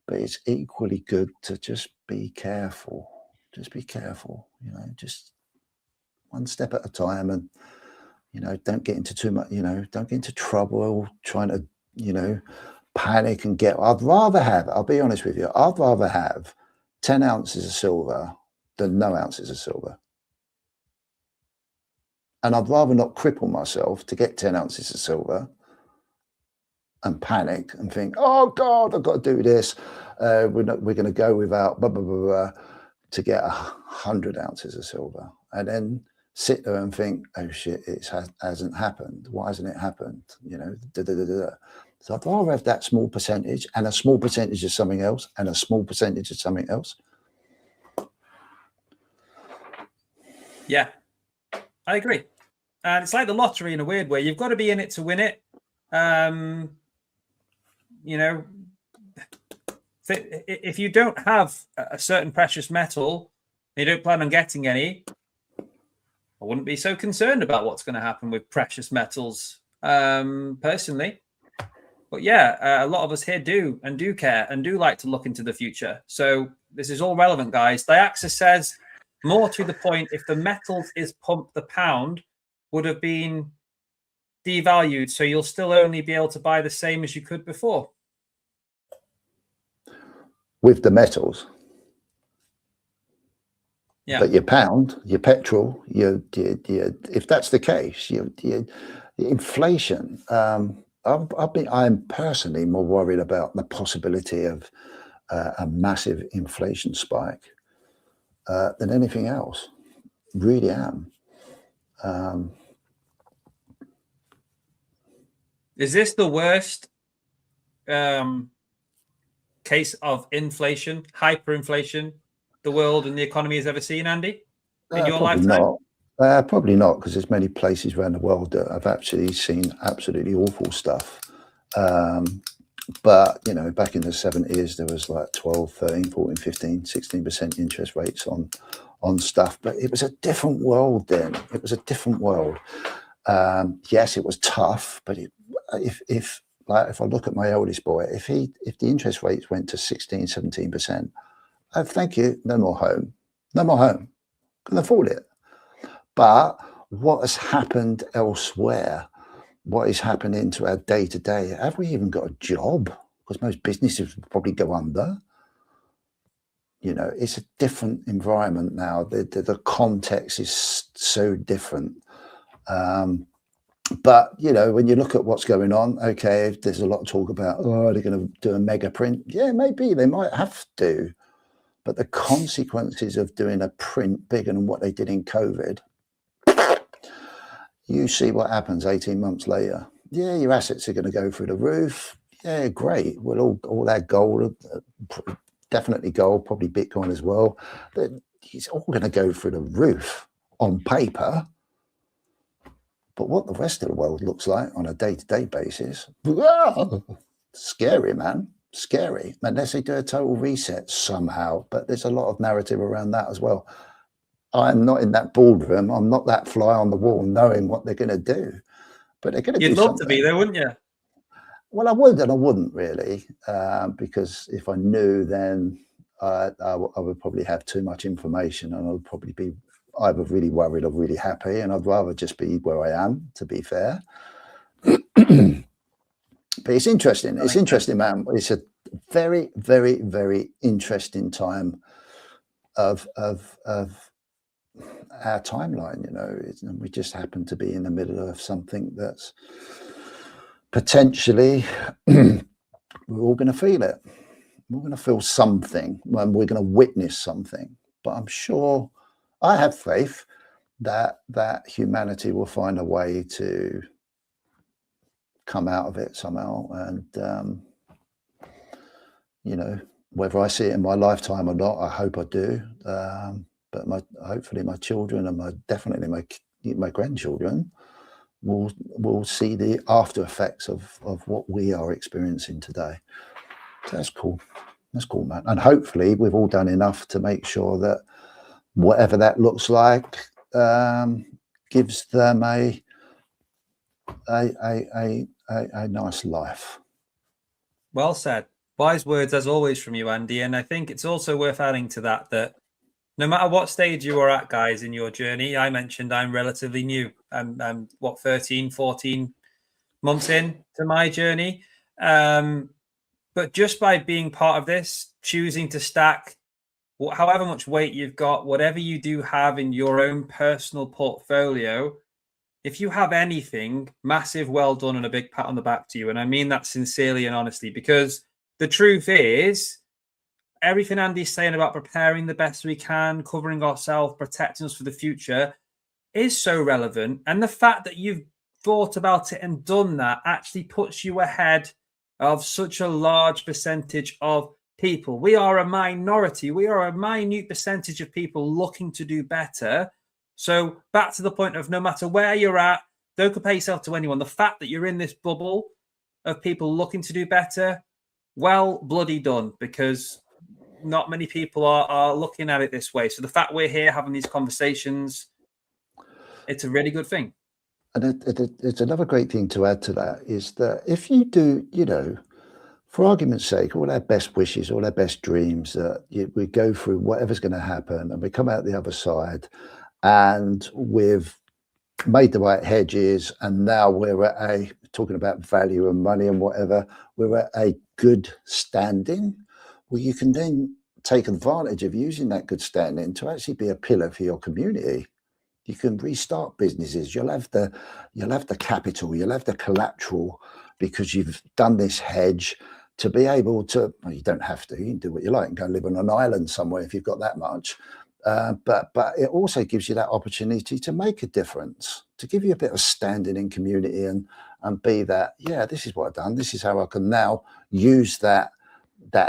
but it's equally good to just be careful. Just be careful, you know, just one step at a time, and, you know, don't get into too much, you know, don't get into trouble trying to, you know, panic and get. I'd rather have, I'll be honest with you, I'd rather have 10 ounces of silver than no ounces of silver. And I'd rather not cripple myself to get 10 ounces of silver and panic and think, oh God, I've got to do this. We're going to go without blah, blah, blah, blah, to get 100 ounces of silver, and then sit there and think, oh shit, it hasn't happened. Why hasn't it happened? You know, da, da, da, da, da. So I'd rather have that small percentage and a small percentage of something else and a small percentage of something else.
Yeah, I agree. And it's like the lottery in a weird way. You've got to be in it to win it. You know, if you don't have a certain precious metal, you don't plan on getting any, I wouldn't be so concerned about what's going to happen with precious metals, personally. But yeah, a lot of us here do care and do like to look into the future. So this is all relevant, guys. Diaxis says, more to the point, if the metals is pumped, the pound would have been devalued. So you'll still only be able to buy the same as you could before.
With the metals.
Yeah.
But your pound, your petrol, your if that's the case, your inflation. I'm personally more worried about the possibility of a massive inflation spike than anything else. Really am.
Is this the worst case of inflation, hyperinflation, the world and the economy has ever seen, Andy, in your lifetime?
Probably not, because there's many places around the world that I've actually seen absolutely awful stuff. But, you know, back in the 70s, there was like 12, 13, 14, 15, 16% interest rates on stuff. But it was a different world then. It was a different world. Yes, it was tough, but if I look at my oldest boy, if the interest rates went to 16, 17%, oh, thank you, no more home. Couldn't afford it. But what has happened elsewhere? What is happening to our day-to-day? Have we even got a job? Because most businesses would probably go under. You know, it's a different environment now. The context is so different. But, you know, when you look at what's going on, okay, there's a lot of talk about, oh, they're going to do a mega print. Yeah, maybe they might have to. But the consequences of doing a print bigger than what they did in COVID, you see what happens 18 months later. Yeah, your assets are going to go through the roof. Yeah, great. Well, all that gold, definitely gold, probably Bitcoin as well. It's all going to go through the roof on paper. But what the rest of the world looks like on a day-to-day basis, scary, man. Scary, unless they do a total reset somehow. But there's a lot of narrative around that as well. I'm not in that boardroom. I'm not that fly on the wall knowing what they're going to do. But they're going to do something.
You'd love to be there, wouldn't you?
Well, I would and I wouldn't really, because if I knew, then I would probably have too much information, and I would probably be either really worried or really happy, and I'd rather just be where I am, to be fair. But it's interesting. It's interesting, man. It's a very, very, very interesting time of our timeline. You know, and we just happen to be in the middle of something that's potentially we're all going to feel it. We're going to feel something when we're going to witness something. But I'm sure, I have faith that humanity will find a way to come out of it somehow. And you know, whether I see it in my lifetime or not, I hope I do. But hopefully my children and definitely my grandchildren will see the after effects of what we are experiencing today. So that's cool. That's cool, man. And hopefully we've all done enough to make sure that whatever that looks like gives them a nice life.
Well said. Wise words as always from you, Andy. And I think it's also worth adding to that no matter what stage you are at, guys, in your journey, I mentioned I'm relatively new. I'm 13, 14 months in to my journey. But just by being part of this, choosing to stack however much weight you've got, whatever you do have in your own personal portfolio, if you have anything, massive well done and a big pat on the back to you. And I mean that sincerely and honestly, because the truth is, everything Andy's saying about preparing the best we can, covering ourselves, protecting us for the future is so relevant. And the fact that you've thought about it and done that actually puts you ahead of such a large percentage of people. We are a minority. We are a minute percentage of people looking to do better. So back to the point of no matter where you're at, don't compare yourself to anyone. The fact that you're in this bubble of people looking to do better, well, bloody done, because not many people are looking at it this way. So the fact we're here having these conversations, it's a really good thing.
And it's another great thing to add to that is that if you do, you know, for argument's sake, all our best wishes, all our best dreams, we go through whatever's going to happen and we come out the other side and we've made the right hedges and now we're at talking about value and money and whatever, we're at a good standing. Well, you can then take advantage of using that good standing to actually be a pillar for your community. You can restart businesses. You'll have the capital, you'll have the collateral because you've done this hedge to be able to, well, you don't have to, you can do what you like and go live on an island somewhere if you've got that much. But it also gives you that opportunity to make a difference, to give you a bit of standing in community and be that, yeah, this is what I've done. This is how I can now use that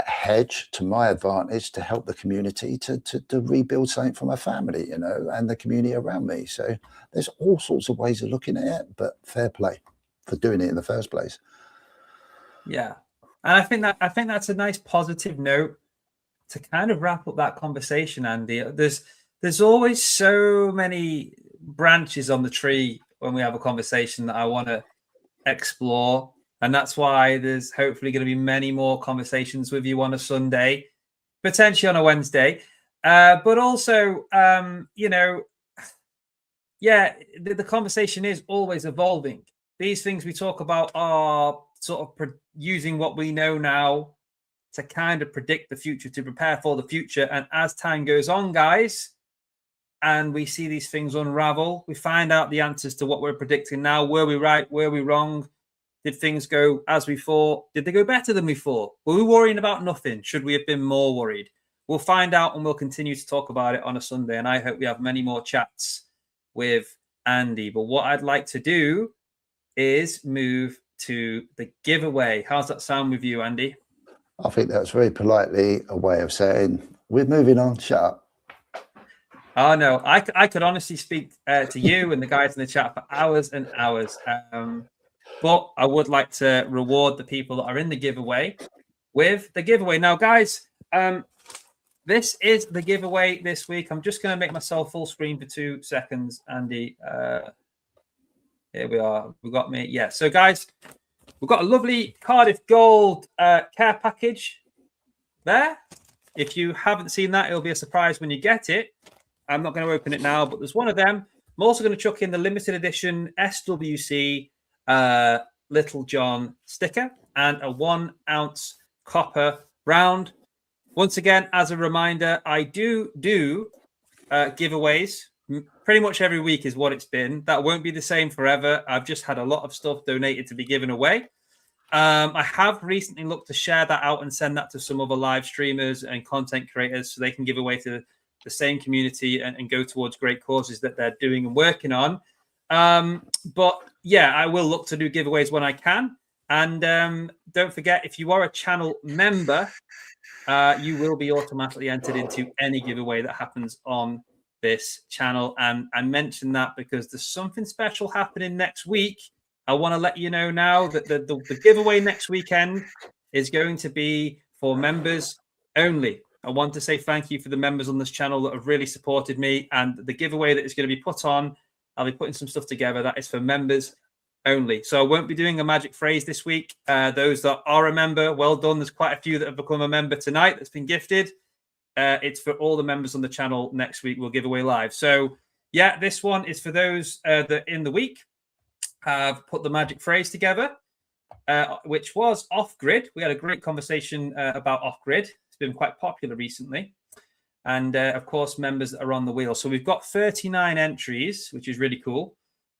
hedge to my advantage to help the community to rebuild something for my family, you know, and the community around me. So there's all sorts of ways of looking at it, but fair play for doing it in the first place.
Yeah. And I think that's a nice positive note to kind of wrap up that conversation, Andy. There's always so many branches on the tree when we have a conversation that I want to explore. And that's why there's hopefully going to be many more conversations with you on a Sunday, potentially on a Wednesday. But also, you know, yeah, the conversation is always evolving. These things we talk about are sort of using what we know now to kind of predict the future, to prepare for the future. And as time goes on, guys, and we see these things unravel, we find out the answers to what we're predicting now. Were we right? Were we wrong? Did things go as we thought? Did they go better than we thought? Were we worrying about nothing? Should we have been more worried? We'll find out and we'll continue to talk about it on a Sunday. And I hope we have many more chats with Andy. But what I'd like to do is move to the giveaway. How's that sound with you, Andy?
I think that's very politely a way of saying we're moving on. Shut up.
Oh, no. I could honestly speak to you and the guys in the chat for hours and hours. But I would like to reward the people that are in the giveaway with the giveaway. Now, guys, this is the giveaway this week. I'm just going to make myself full screen for 2 seconds, Andy. Here we are. We've got me. Yeah. So, guys, we've got a lovely Cardiff Gold care package there. If you haven't seen that, it'll be a surprise when you get it. I'm not going to open it now, but there's one of them. I'm also going to chuck in the limited edition SWC Little John sticker and a 1 ounce copper round. Once again, as a reminder, I do giveaways pretty much every week is what it's been. That won't be the same forever. I've just had a lot of stuff donated to be given away. I have recently looked to share that out and send that to some other live streamers and content creators so they can give away to the same community and go towards great causes that they're doing and working on. But yeah, I will look to do giveaways when I can. And don't forget, if you are a channel member, you will be automatically entered into any giveaway that happens on this channel. And I mention that because there's something special happening next week. I want to let you know now that the giveaway next weekend is going to be for members only. I want to say thank you for the members on this channel that have really supported me. And the giveaway that is going to be put on, I'll be putting some stuff together that is for members only. So I won't be doing a magic phrase this week. Those that are a member, well done. There's quite a few that have become a member tonight that's been gifted. It's for all the members on the channel next week. We'll give away live. So yeah, this one is for those that in the week have put the magic phrase together, which was off-grid. We had a great conversation about off-grid. It's been quite popular recently. And of course, members that are on the wheel. So we've got 39 entries, which is really cool.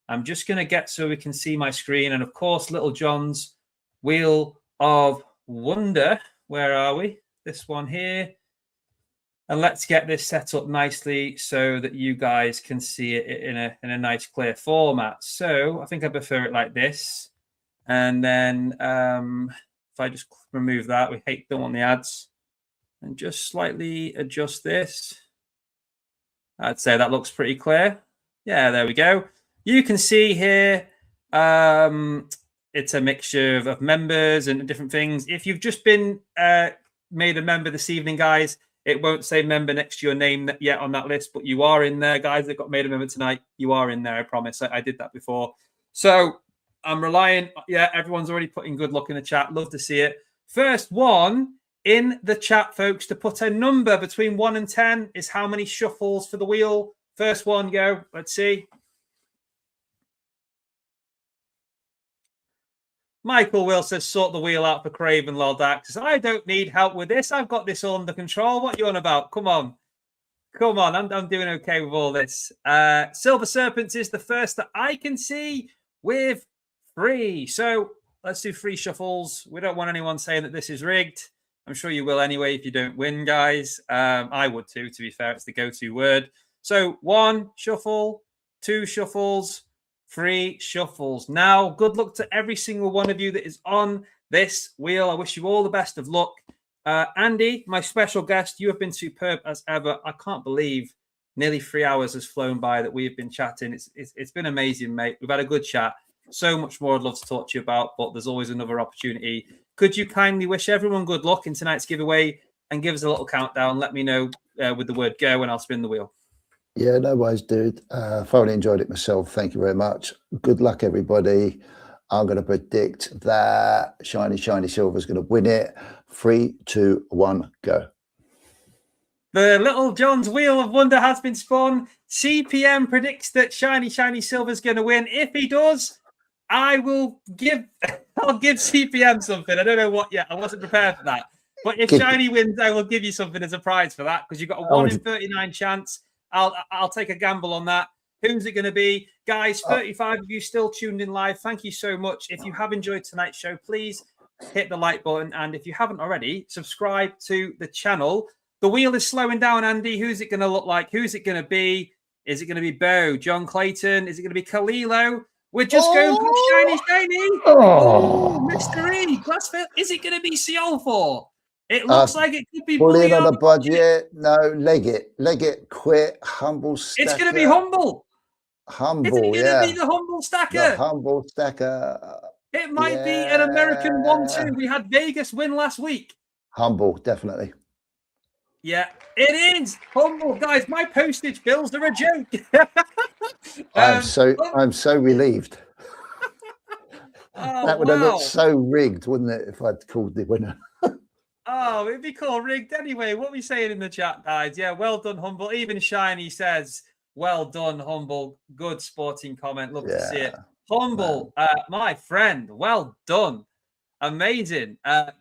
I'm just going to get so we can see my screen. And of course, Little John's Wheel of Wonder. Where are we? This one here. And let's get this set up nicely so that you guys can see it in a nice, clear format. So I think I prefer it like this. And then if I just remove that, don't want the ads. And just slightly adjust this. I'd say that looks pretty clear. Yeah, there we go. You can see here, it's a mixture of members and different things. If you've just been made a member this evening, guys, it won't say member next to your name yet on that list, but you are in there, guys, that got made a member tonight. You are in there, I promise. I did that before. So I'm relying. Yeah, everyone's already putting good luck in the chat. Love to see it. First one in the chat, folks, to put a number between 1 and 10 is how many shuffles for the wheel. First one, go. Let's see. Michael Will says, sort the wheel out for Craven, Loldax. I don't need help with this. I've got this all under control. What are you on about? Come on. Come on. I'm doing okay with all this. Silver Serpents is the first that I can see with 3. So let's do 3 shuffles. We don't want anyone saying that this is rigged. I'm sure you will anyway if you don't win, guys. I would too, to be fair. It's the go-to word. So 1 shuffle, 2 shuffles, 3 shuffles. Now, good luck to every single one of you that is on this wheel. I wish you all the best of luck. Andy, my special guest, you have been superb as ever. I can't believe nearly 3 hours has flown by that we have been chatting. It's been amazing, mate. We've had a good chat. So much more I'd love to talk to you about, but there's always another opportunity. Could you kindly wish everyone good luck in tonight's giveaway and give us a little countdown? Let me know with the word go and I'll spin the wheel.
Yeah, no worries, dude. Thoroughly enjoyed it myself. Thank you very much. Good luck, everybody. I'm going to predict that Shiny Silver is going to win it. 3, 2, 1, go.
The Little John's Wheel of Wonder has been spun. C.P.M. predicts that Shiny Silver is going to win. If he does, I'll give C.P.M. something. I don't know what yet. I wasn't prepared for that. But if Shiny wins, I will give you something as a prize for that because you've got a 1 in 39 chance. I'll take a gamble on that. Who's it going to be? Guys, 35 of you still tuned in live. Thank you so much. If you have enjoyed tonight's show, please hit the like button. And if you haven't already, subscribe to the channel. The wheel is slowing down, Andy. Who's it going to look like? Who's it going to be? Is it going to be Bo, John Clayton? Is it going to be Kalilo? We're just going for Shiny. Oh, mystery. Is it going to be CO4? It looks like it could be
bullying on the budget. No, leg it, quit, humble stacker.
It's going to be humble.
Humble,
Isn't it going to be the humble stacker?
The humble stacker.
It might be an American 1-2. We had Vegas win last week.
Humble, definitely.
Yeah, it is humble, guys. My postage bills are a joke.
I'm so relieved. That would have looked so rigged, wouldn't it, if I'd called the winner?
Oh, it'd be called rigged anyway. What are we saying in the chat, guys? Yeah, well done, Humble. Even Shiny says, well done, Humble. Good sporting comment. Love to see it. Humble, my friend, well done. Amazing.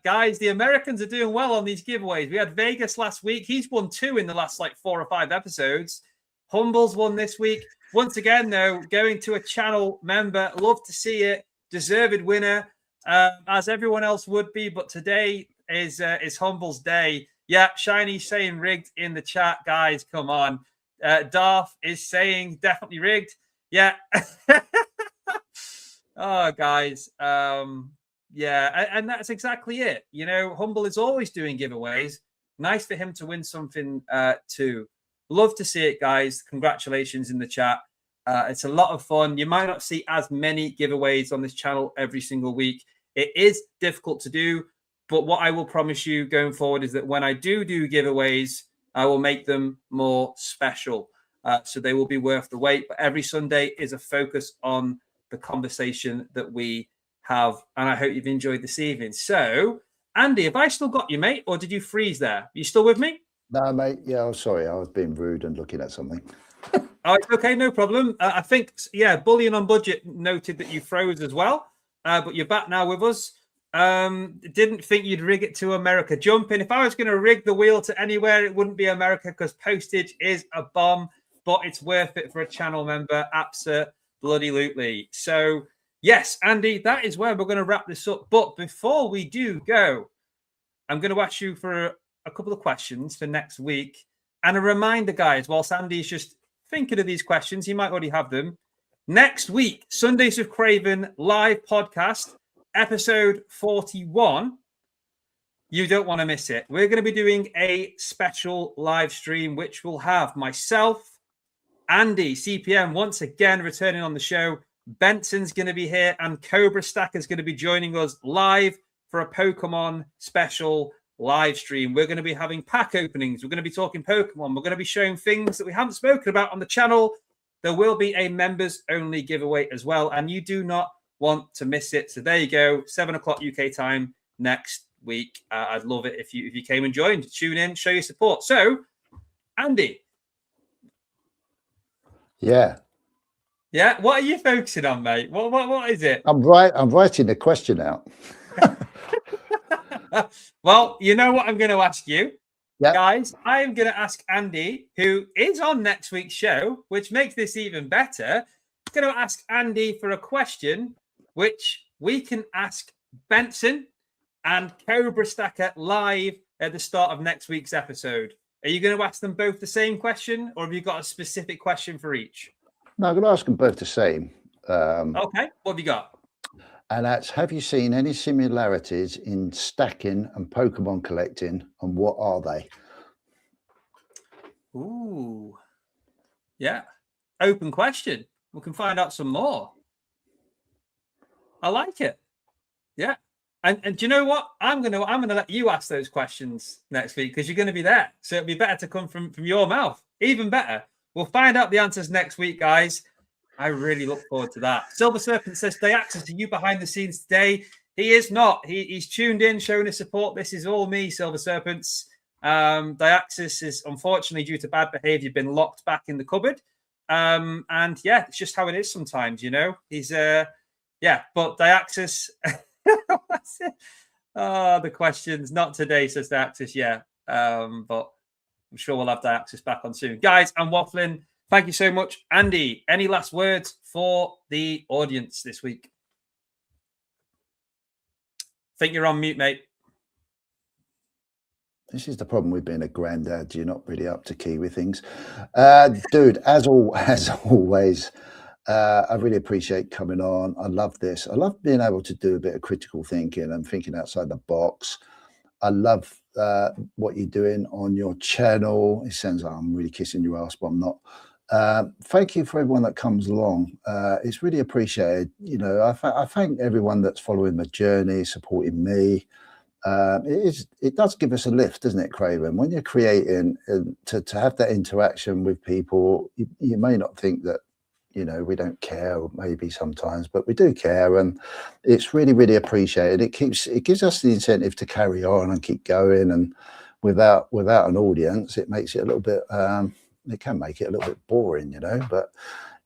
Guys, the Americans are doing well on these giveaways. We had Vegas last week. He's won 2 in the last 4 or 5 episodes. Humble's won this week. Once again, though, going to a channel member. Love to see it. Deserved winner, as everyone else would be. But today is Humble's day. Yeah, Shiny saying rigged in the chat. Guys, come on. Darth is saying definitely rigged. Yeah. Oh, guys. Yeah, and that's exactly it. You know, Humble is always doing giveaways. Nice for him to win something too. Love to see it, guys. Congratulations in the chat. It's a lot of fun. You might not see as many giveaways on this channel every single week. It is difficult to do, but what I will promise you going forward is that when I do giveaways, I will make them more special. So they will be worth the wait. But every Sunday is a focus on the conversation that we have. And I hope you've enjoyed this evening. So, Andy, have I still got you, mate? Or did you freeze there? Are you still with me?
No, mate. Yeah, I'm sorry. I was being rude and looking at something.
Oh, it's okay. No problem. I think, yeah, Bullion on Budget noted that you froze as well. But you're back now with us. Didn't think you'd rig it to America. Jump in. If I was going to rig the wheel to anywhere, it wouldn't be America because postage is a bomb, but it's worth it for a channel member. Absolutely. So, yes, Andy, that is where we're going to wrap this up. But before we do go, I'm going to ask you for a couple of questions for next week. And a reminder, guys, whilst Andy's just thinking of these questions, he might already have them. Next week, Sundays with Craven live podcast, episode 41. You don't want to miss it. We're going to be doing a special live stream, which will have myself, Andy, C.P.M, once again returning on the show. Benson's going to be here, and Cobra Stacker's going to be joining us live for a Pokemon special live stream. We're going to be having pack openings. We're going to be talking Pokemon. We're going to be showing things that we haven't spoken about on the channel. There will be a members-only giveaway as well, and you do not want to miss it. So there you go, 7 o'clock UK time next week. I'd love it if you came and joined. Tune in, show your support. So, Andy.
Yeah.
Yeah, what are you focusing on, mate? What is it?
I'm writing the question out.
Well, you know what I'm going to ask you.
Yep.
Guys, I am going to ask Andy, who is on next week's show, which makes this even better. I'm going to ask Andy for a question, which we can ask Benson and Cobra Stacker live at the start of next week's episode. Are you going to ask them both the same question, or have you got a specific question for each?
No, I'm going to ask them both the same.
Okay, what have you got?
And that's, have you seen any similarities in stacking and Pokemon collecting, and what are they?
Ooh. Yeah. Open question. We can find out some more. I like it. Yeah. And do you know what? I'm gonna let you ask those questions next week because you're gonna be there. So it'd be better to come from your mouth. Even better. We'll find out the answers next week, guys. I really look forward to that. Silver Serpent says, Diaxis, are you behind the scenes today? He is not. He's tuned in, showing his support. This is all me, Silver Serpents. Diaxis is unfortunately, due to bad behavior, been locked back in the cupboard. And yeah, it's just how it is sometimes, you know. He's yeah, but Diaxis. That's it. Oh, the questions. Not today, says Diaxis. Yeah. But I'm sure we'll have Diaxis back on soon. Guys, I'm waffling. Thank you so much. Andy, any last words for the audience this week? Think you're on mute, mate.
This is the problem with being a granddad. You're not really up to key with things. Dude, as always, I really appreciate coming on. I love this. I love being able to do a bit of critical thinking and thinking outside the box. I love what you're doing on your channel. It sounds like I'm really kissing your ass, but I'm not. Thank you for everyone that comes along. It's really appreciated. You know, I thank everyone that's following the journey, supporting me. It does give us a lift, doesn't it, Craven? When you're creating, to have that interaction with people, you may not think that, you know, we don't care, or maybe sometimes, but we do care, and it's really, really appreciated. It gives us the incentive to carry on and keep going. And without an audience, it makes it a little bit. It can make it a little bit boring, you know. But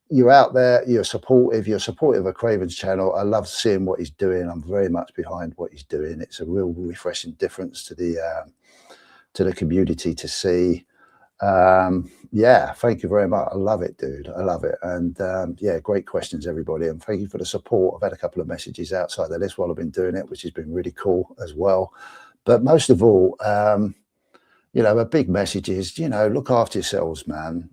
you're out there, you're supportive of Craven's channel. I love seeing what he's doing. I'm very much behind what he's doing. It's a real refreshing difference to the community to see. Yeah, thank you very much. I love it, dude. I love it. And yeah, great questions, everybody. And thank you for the support. I've had a couple of messages outside of this while I've been doing it, which has been really cool as well. But most of all, you know, a big message is, you know, look after yourselves, man.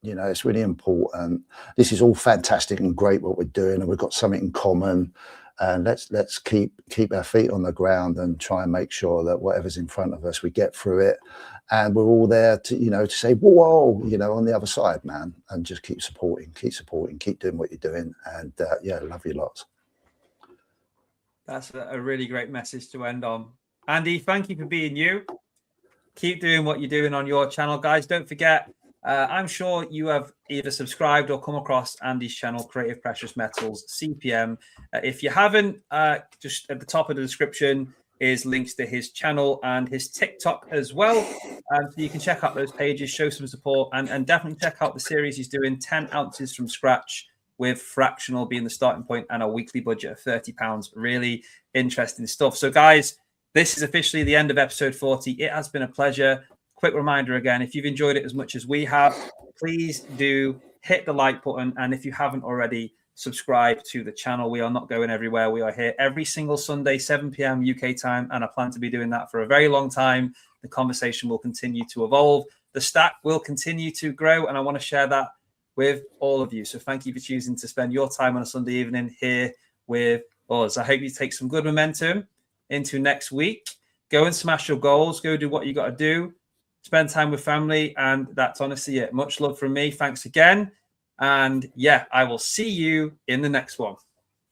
You know, it's really important. This is all fantastic and great what we're doing, and we've got something in common. And let's keep our feet on the ground and try and make sure that whatever's in front of us, we get through it. And we're all there to, you know, to say, whoa, you know, on the other side, man, and just keep supporting, keep doing what you're doing. And yeah, love you lots.
That's a really great message to end on. Andy, thank you for being you. Keep doing what you're doing on your channel, guys. Don't forget, I'm sure you have either subscribed or come across Andy's channel, Creative Precious Metals, C.P.M. If you haven't, just at the top of the description is links to his channel and his TikTok as well. So you can check out those pages, show some support, and definitely check out the series he's doing, 10 ounces from scratch, with fractional being the starting point and a weekly budget of £30. Really interesting stuff. So, guys, this is officially the end of episode 40. It has been a pleasure. Quick reminder again, if you've enjoyed it as much as we have, please do hit the like button. And if you haven't already, subscribe to the channel. We are not going everywhere. We are here every single Sunday, 7 p.m. UK time, and I plan to be doing that for a very long time. The conversation will continue to evolve. The stack will continue to grow, and I want to share that with all of you. So thank you for choosing to spend your time on a Sunday evening here with us. I hope you take some good momentum into next week. Go and smash your goals. Go do what you got to do. Spend time with family. And that's honestly it. Much love from me. Thanks again. And yeah, I will see you in the next one.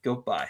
Goodbye.